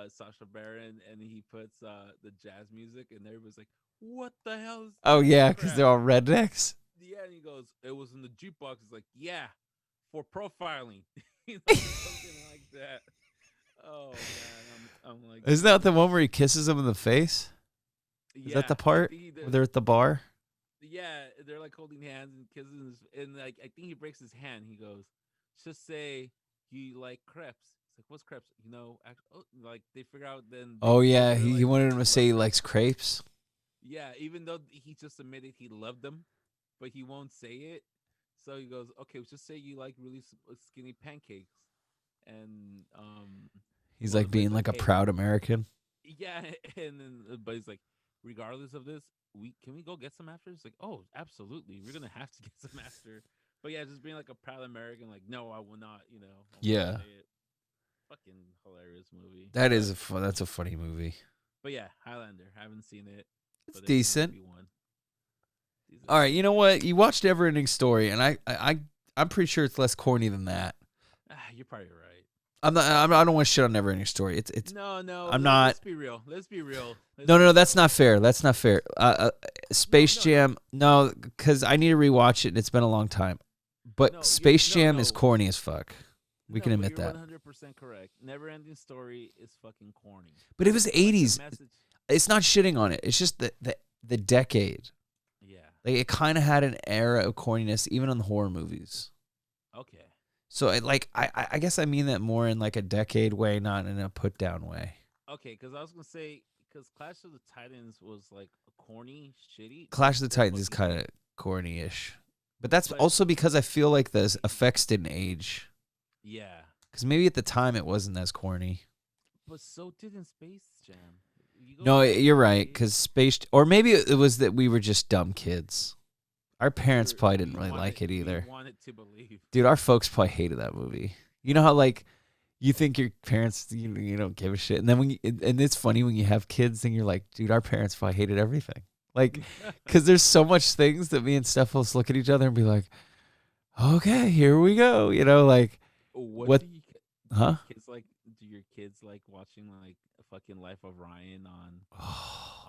Sasha Baron, and he puts the jazz music, and everybody's like, "What the hell is Oh this yeah, because crap?" they're all rednecks. Yeah, and he goes, "It was in the jukebox." He's like, "Yeah, for profiling," something like that. Oh man, I'm like, Isn't that the one where he kisses him in the face? Is that yeah, the I part think where they're at the bar? yeah, they're like holding hands and kissing, and like I think he breaks his hand. He goes, "Just say you like crepes." It's like, "What's crepes?" Like they figure out then Oh yeah, they're he like, wanted him "You to love say he likes crepes." crepes. Yeah, even though he just admitted he loved them, but he won't say it. So he goes, "Okay, just say you like really skinny pancakes." And He's one of like the boys being like, like a "Hey, proud American. yeah," and then but he's like, "Regardless of this, we go get some after?" It's like, "Oh, absolutely, we're gonna have to get some after." But yeah, just being like a proud American, like, "No, I will not," I will not Yeah, say it. Fucking hilarious movie, that is that's a funny movie. but yeah, Highlander. Haven't seen it, It's but there can only decent. be one. Decent All right, you movie. know what? You watched Everending Story, and I'm pretty sure it's less corny than that. You're probably right. I don't want to shit on Everending Story. It's No, no. I'm not. Let's be real. Let's be real. Let's No, be no, no, that's real. not fair. That's not fair. No, Space no, no, Jam, no, because I need to rewatch it, and it's been a long time. But no. You're Space no, Jam is no, corny as fuck. We can no. But admit you're that. 100% correct. Never ending story is fucking corny. But it was Like the 80s. message. It's not shitting on it. It's just the decade. Yeah. Like it kind of had an era of corniness, even on the horror movies. Okay. So I guess I mean that more in like a decade way, not in a put down way. Okay. Because I was gonna say because Clash of the Titans was like corny, shitty, but Clash of the still Titans is fucking kind good. of corny-ish. But that's But also because I feel like the effects didn't age. yeah. Because maybe at the time it wasn't as corny. But so didn't Space Jam. You go No, back and you're right. see. Because space, or maybe it was that we were just dumb kids. Our parents probably didn't really like it We either. wanted to believe. Dude, our folks probably hated that movie. You know how like you think your parents you don't give a shit, and then and it's funny when you have kids and you're like, dude, our parents probably hated everything. Like, because there's so much things that me and Steph will just look at each other and be like, okay, here we go. You know, like What what? do you Huh? kids like? Do your kids like watching like a fucking Life of Ryan on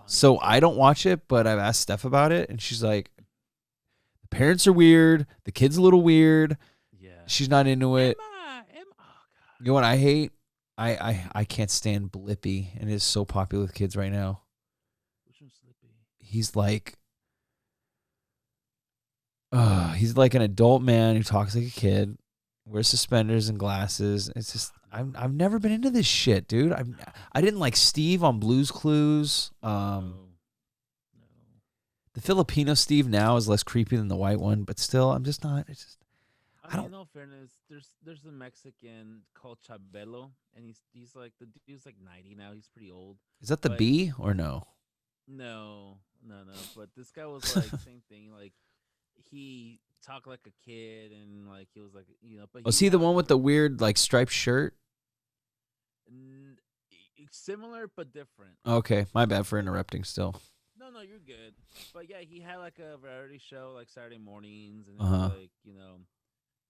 So I don't fucking watch it, but I've asked Steph about it, and she's like, the parents are weird, the kid's a little weird. yeah. She's not into it. Emma, oh god. You know what I hate? I can't stand Blippy, and it is so popular with kids right now. Which one's Slippy? He's like an adult man who talks like a kid, wears suspenders and glasses. It's just I've never been into this shit, dude. I didn't like Steve on Blue's Clues. No, no. The Filipino Steve now is less creepy than the white one, but still, I'm just not. It's just I I mean, don't. in all fairness, there's a Mexican called Chabelo, and he's like the dude's like 90 now. He's pretty old, Is that the but B or no? no. But this guy was like same thing. Like he talked like a kid, and like he was like but Oh, he see the had like one a with the weird like striped shirt? similar but different. Okay, my bad for interrupting. Still. No, you're good. But yeah, he had like a variety show like Saturday mornings, and it Uh was huh. like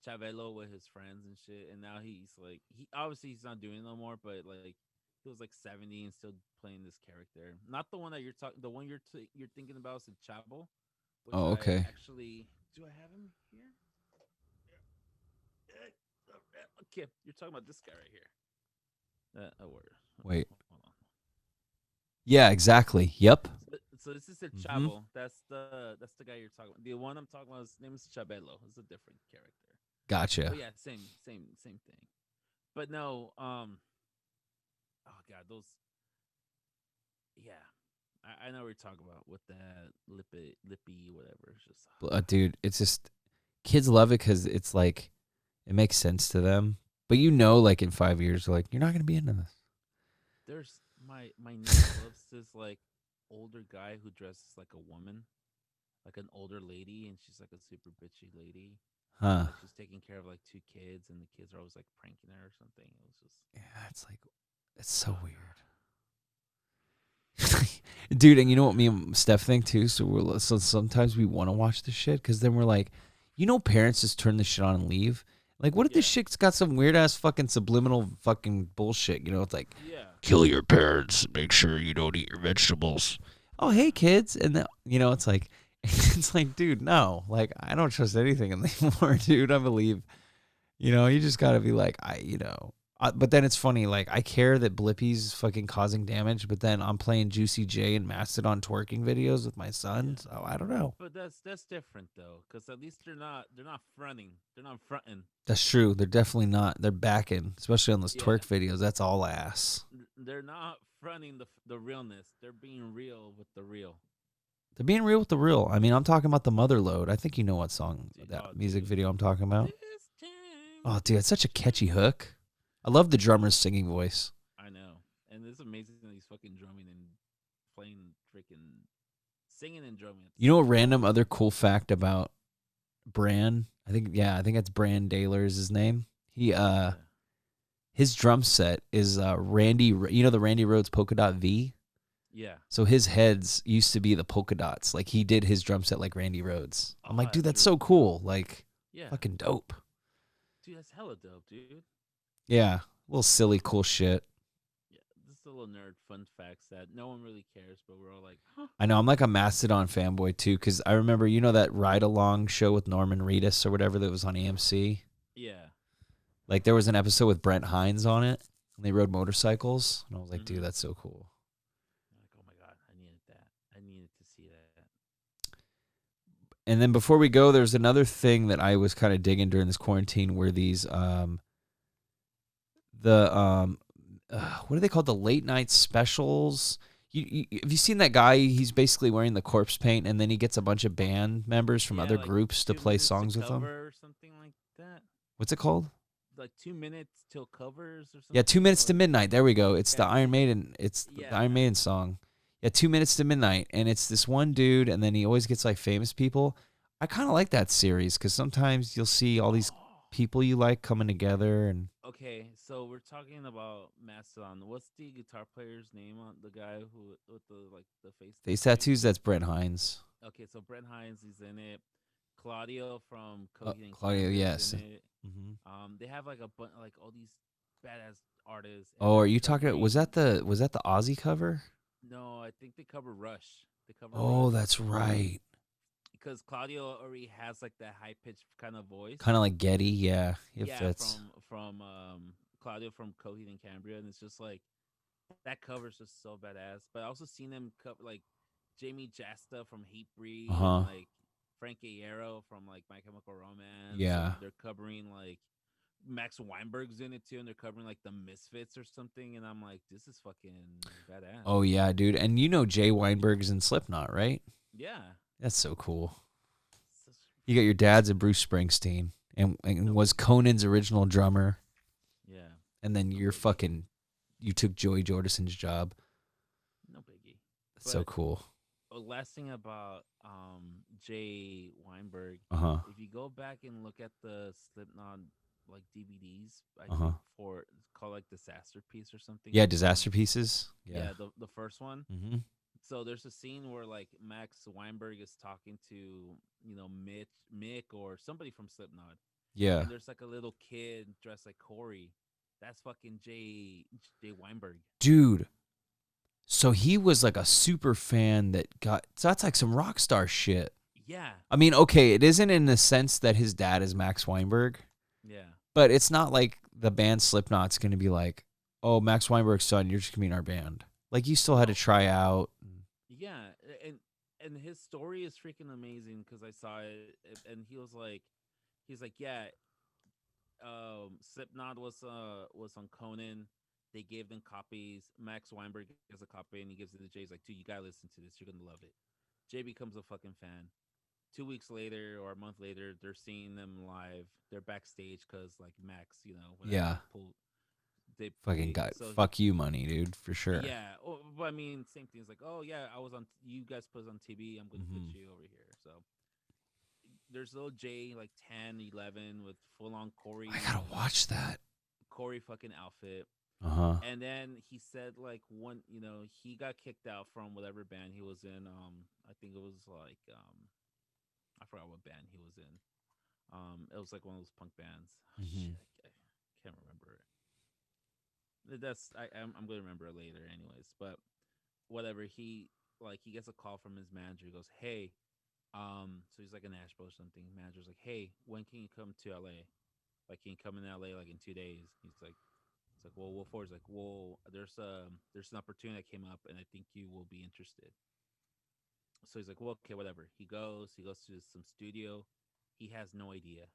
Chavelo with his friends and shit. And now he's like he obviously he's not doing it no more, but like he was like 70 and still playing this character. Not the one that you're talking. The one you're thinking about is in Chavo, which Oh, I okay. actually do. I have him here. Okay, you're talking about this guy right here. Where? Wait. Hold on. Yeah, exactly. Yep. So this is the Mm-hmm. Chavo. That's the guy you're talking about. The one I'm talking about, his name is Chabelo. It's a different character. Gotcha. But yeah, same thing. But no, oh god, those yeah. I know what you're talking about with that lippy whatever. It's just Dude, it's just kids love it because it's like it makes sense to them. But like in 5 years, like you're not gonna be into this. there's my niece loves this like older guy who dresses like a woman, like an older lady, and she's like a super bitchy lady. And Huh? like she's taking care of like two kids, and the kids are always like pranking her or something. It was just Yeah, it's so oh weird. god. Dude, and you know what me and Steph think too? So sometimes we want to watch the shit because then we're like, parents just turn the shit on and leave. Like, what if this Yeah. shit's got some weird ass fucking subliminal fucking bullshit? It's like, Yeah. kill your parents, make sure you don't eat your vegetables. Oh, hey kids, and then, it's like, it's like, dude, no, like I don't trust anything anymore, dude. I believe, you just gotta be like, but then it's funny, like I care that Blippi's fucking causing damage, but then I'm playing Juicy J and Mastodon twerking videos with my son, Yeah. so I don't know. But that's different though, because at least they're not fronting. They're not fronting. That's true. They're definitely not. They're backing, especially on those Yeah. twerk videos. That's all ass. They're not fronting the realness. They're being real with the real. They're being real with the real. I mean, I'm talking about the Mother Load. I think you know what song, that Oh, music dude. video I'm talking about. This time. Oh, dude, it's such a catchy hook. I love the drummer's singing voice. I know, and it's amazing that he's fucking drumming and playing, freaking singing and drumming at the You know same a time. random other cool fact about Bran? I think that's Bran Daler is his name. He Yeah. his drum set is Randy. The Randy Rhoads polka dot V. Yeah. So his heads used to be the polka dots. Like he did his drum set like Randy Rhoads. I'm Oh, like, dude, that's that's so really dope. cool. Like, Yeah. fucking dope. Dude, that's hella dope, dude. Yeah, little silly cool shit. Yeah, this is a little nerd fun facts that no one really cares, but we're all like, huh? I know I'm like a Mastodon fanboy too, because I remember that ride along show with Norman Reedus or whatever that was on AMC. Yeah. Like there was an episode with Brent Hines on it, and they rode motorcycles, and I was like, Mm-hmm. dude, that's so cool. Like, oh my god, I needed that. I needed to see that. And then before we go, there's another thing that I was kind of digging during this quarantine, where these the what are they called? The late night specials. Have you seen that guy? He's basically wearing the corpse paint, and then he gets a bunch of band members from Yeah, other like groups to 2 play minutes to songs with him. cover or something like that. What's it called? Like 2 minutes till covers or Yeah, something. 2 minutes to Or midnight. There we go. It's the yeah, Iron Maiden. It's the yeah, Iron Maiden song. Yeah, 2 minutes to midnight, and it's this one dude, and then he always gets like famous people. I kind of like that series because sometimes you'll see all these Oh. people you like coming together, and Okay, so we're talking about Mastodon. What's the guitar player's name on the guy who with the like the face face tattoo? tattoos. That's Brent Hines. Okay, so Brent Hines is in it. Claudio from Coheed and Claudia, Cambria is yes. in it. Hmm. They have like like all these badass artists, and Oh, are they're you talking? Was covering. that the Aussie cover? No, I think they cover Rush. They cover Oh, Rush that's right. because Claudio already has like that high pitched kind of voice. Kind of like Getty. Yeah, it Yeah, fits. from Claudio from Coheed and Cambria, and it's just like that cover's just so badass. But I also seen them cover like Jamie Jasta from Uh Hatebreed and huh. like Frank Aero from like My Chemical Romance, Yeah. and they're covering like Max Weinberg's in it too, and they're covering like the Misfits or something, and I'm like, this is fucking badass. Oh yeah, dude. And you know Jay Weinberg's in Slipknot, right? Yeah, That's so cool. such, You got your dad's a Bruce Springsteen and no was biggie. Conan's original drummer, Yeah, and then no you're biggie, fucking you took Joey Jordison's job. no biggie. That's so But cool. last thing about Jay Weinberg, Uh huh. if you go back and look at the Slipknot like DVDs, I Uh huh. think for it's called like Disaster Piece or something Yeah, from disaster pieces. Yeah. yeah the first one. Mm-hmm. So there's a scene where like Max Weinberg is talking to Mick or somebody from Slipknot, Yeah. and there's like a little kid dressed like Corey. That's fucking Jay Weinberg. Dude. So he was like a super fan that got. So that's like some rock star shit. Yeah, I mean, okay, it isn't in the sense that his dad is Max Weinberg, yeah. but it's not like the band Slipknot's going to be like, oh, Max Weinberg's son, you're just going to be in our band. Like, you still had to No, try out. yeah, and his story is freaking amazing because I saw it, and he's like, yeah, Slipknot was on Conan. They gave them copies. Max Weinberg gets a copy and he gives it to Jay. He's like, dude, you gotta listen to this. You're gonna love it. Jay becomes a fucking fan. 2 weeks later or a month later, they're seeing them live. They're backstage because like Max, whatever, Yeah. Fucking they got so fuck you money, dude, for sure. yeah. But I mean, same things like, oh yeah, I was on. You guys put us on TV. I'm gonna put Hmm. you over here. So there's little Jay like 10, 11 with full on I gotta watch that. Corey fucking outfit. Uh huh. And then he said like he got kicked out from whatever band he was in. I think it was like I forgot what band he was in. It was like one of those punk bands. Hmm. Shit, I can't remember it. I'm gonna remember it later, anyways. But whatever, he gets a call from his manager. He goes, "Hey, so he's like in Nashville or something. Manager's like, "Hey, when can you come to LA? Like, can you come in LA like in 2 days?" He's like, "It's like, well, what for?" He's like, "Well, there's an opportunity that came up, and I think you will be interested." So he's like, "Well, okay, whatever." He goes to some studio. He has no idea,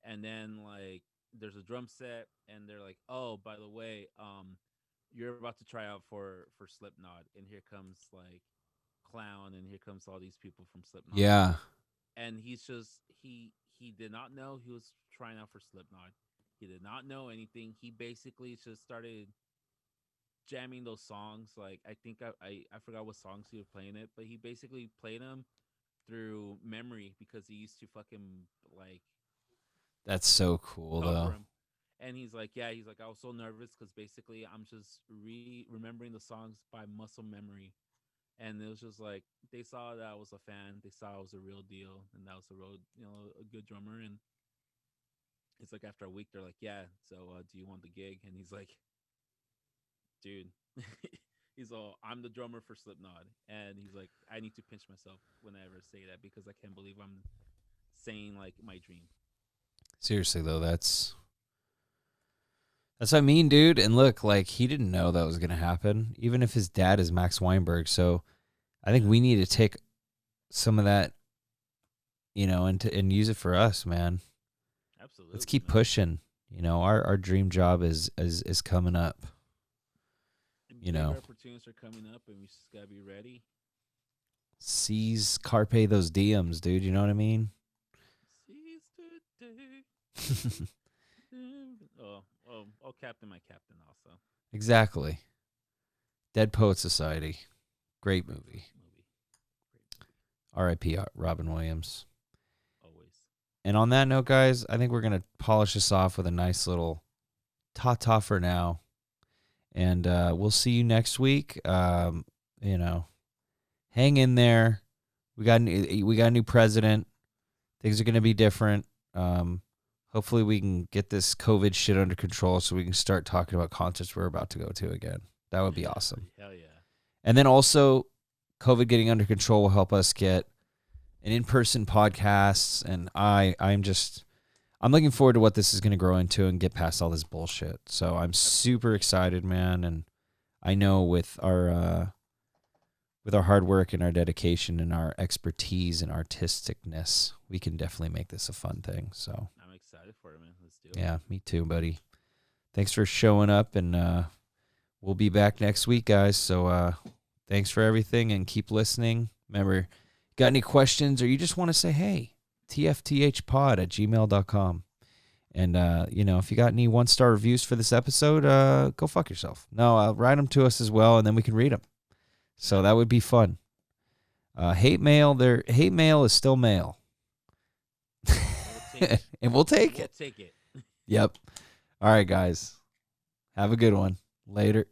and then like there's a drum set, and they're like, "Oh, by the way, you're about to try out for Slipknot, and here comes like Clown, and here comes all these people from Slipknot." Yeah. And he's just he did not know he was trying out for Slipknot. He did not know anything. He basically just started jamming those songs. Like I think I forgot what songs he was playing it, but he basically played them through memory because he used to fucking like That's so cool, cover though. him. And he's like, yeah, he's like, I was so nervous because basically I'm just remembering the songs by muscle memory. And it was just like they saw that I was a fan, they saw I was a real deal, and that was a real, a good drummer. And it's like after a week, they're like, yeah, so do you want the gig? And he's like, dude, he's all, I'm the drummer for Slipknot, and he's like, I need to pinch myself whenever I say that because I can't believe I'm saying like my dream. Seriously, though, that's what I mean, dude. And look, like, he didn't know that was going to happen, even if his dad is Max Weinberg. So I think Yeah, we need to take some of that, and use it for us, man. Let's absolutely, keep man. pushing. Our dream job is coming up. And You big know, opportunities are coming up, and we just gotta be ready. seize carpe those DMs, dude. You know what I mean? Seize the day. Oh, Captain, my Captain, also. Exactly. Dead Poet Society. Great Great movie. movie. Great movie. R.I.P. Robin Williams. Always. And on that note, guys, I think we're gonna polish this off with a nice little ta-ta for now. And we'll see you next week. You know, hang in there. We got a new president. Things are going to be different. Hopefully, we can get this COVID shit under control so we can start talking about concerts we're about to go to again. That would be awesome. Hell yeah. And then also, COVID getting under control will help us get an in-person podcast. And I'm looking forward to what this is going to grow into and get past all this bullshit. So I'm super excited, man. And I know with our hard work and our dedication and our expertise and artisticness, we can definitely make this a fun thing. So I'm excited for it, man. Let's do it. yeah, me too, buddy. Thanks for showing up, and we'll be back next week, guys. So thanks for everything, and keep listening. Remember, got any questions, or you just want to say, hey, tfthpod@gmail.com. And, if you got any 1-star reviews for this episode, go fuck yourself. No, write them to us as well, and then we can read them. So that would be fun. Hate mail is still mail. And we'll take it. We'll take it. Yep. All right, guys. Have a good one. Later.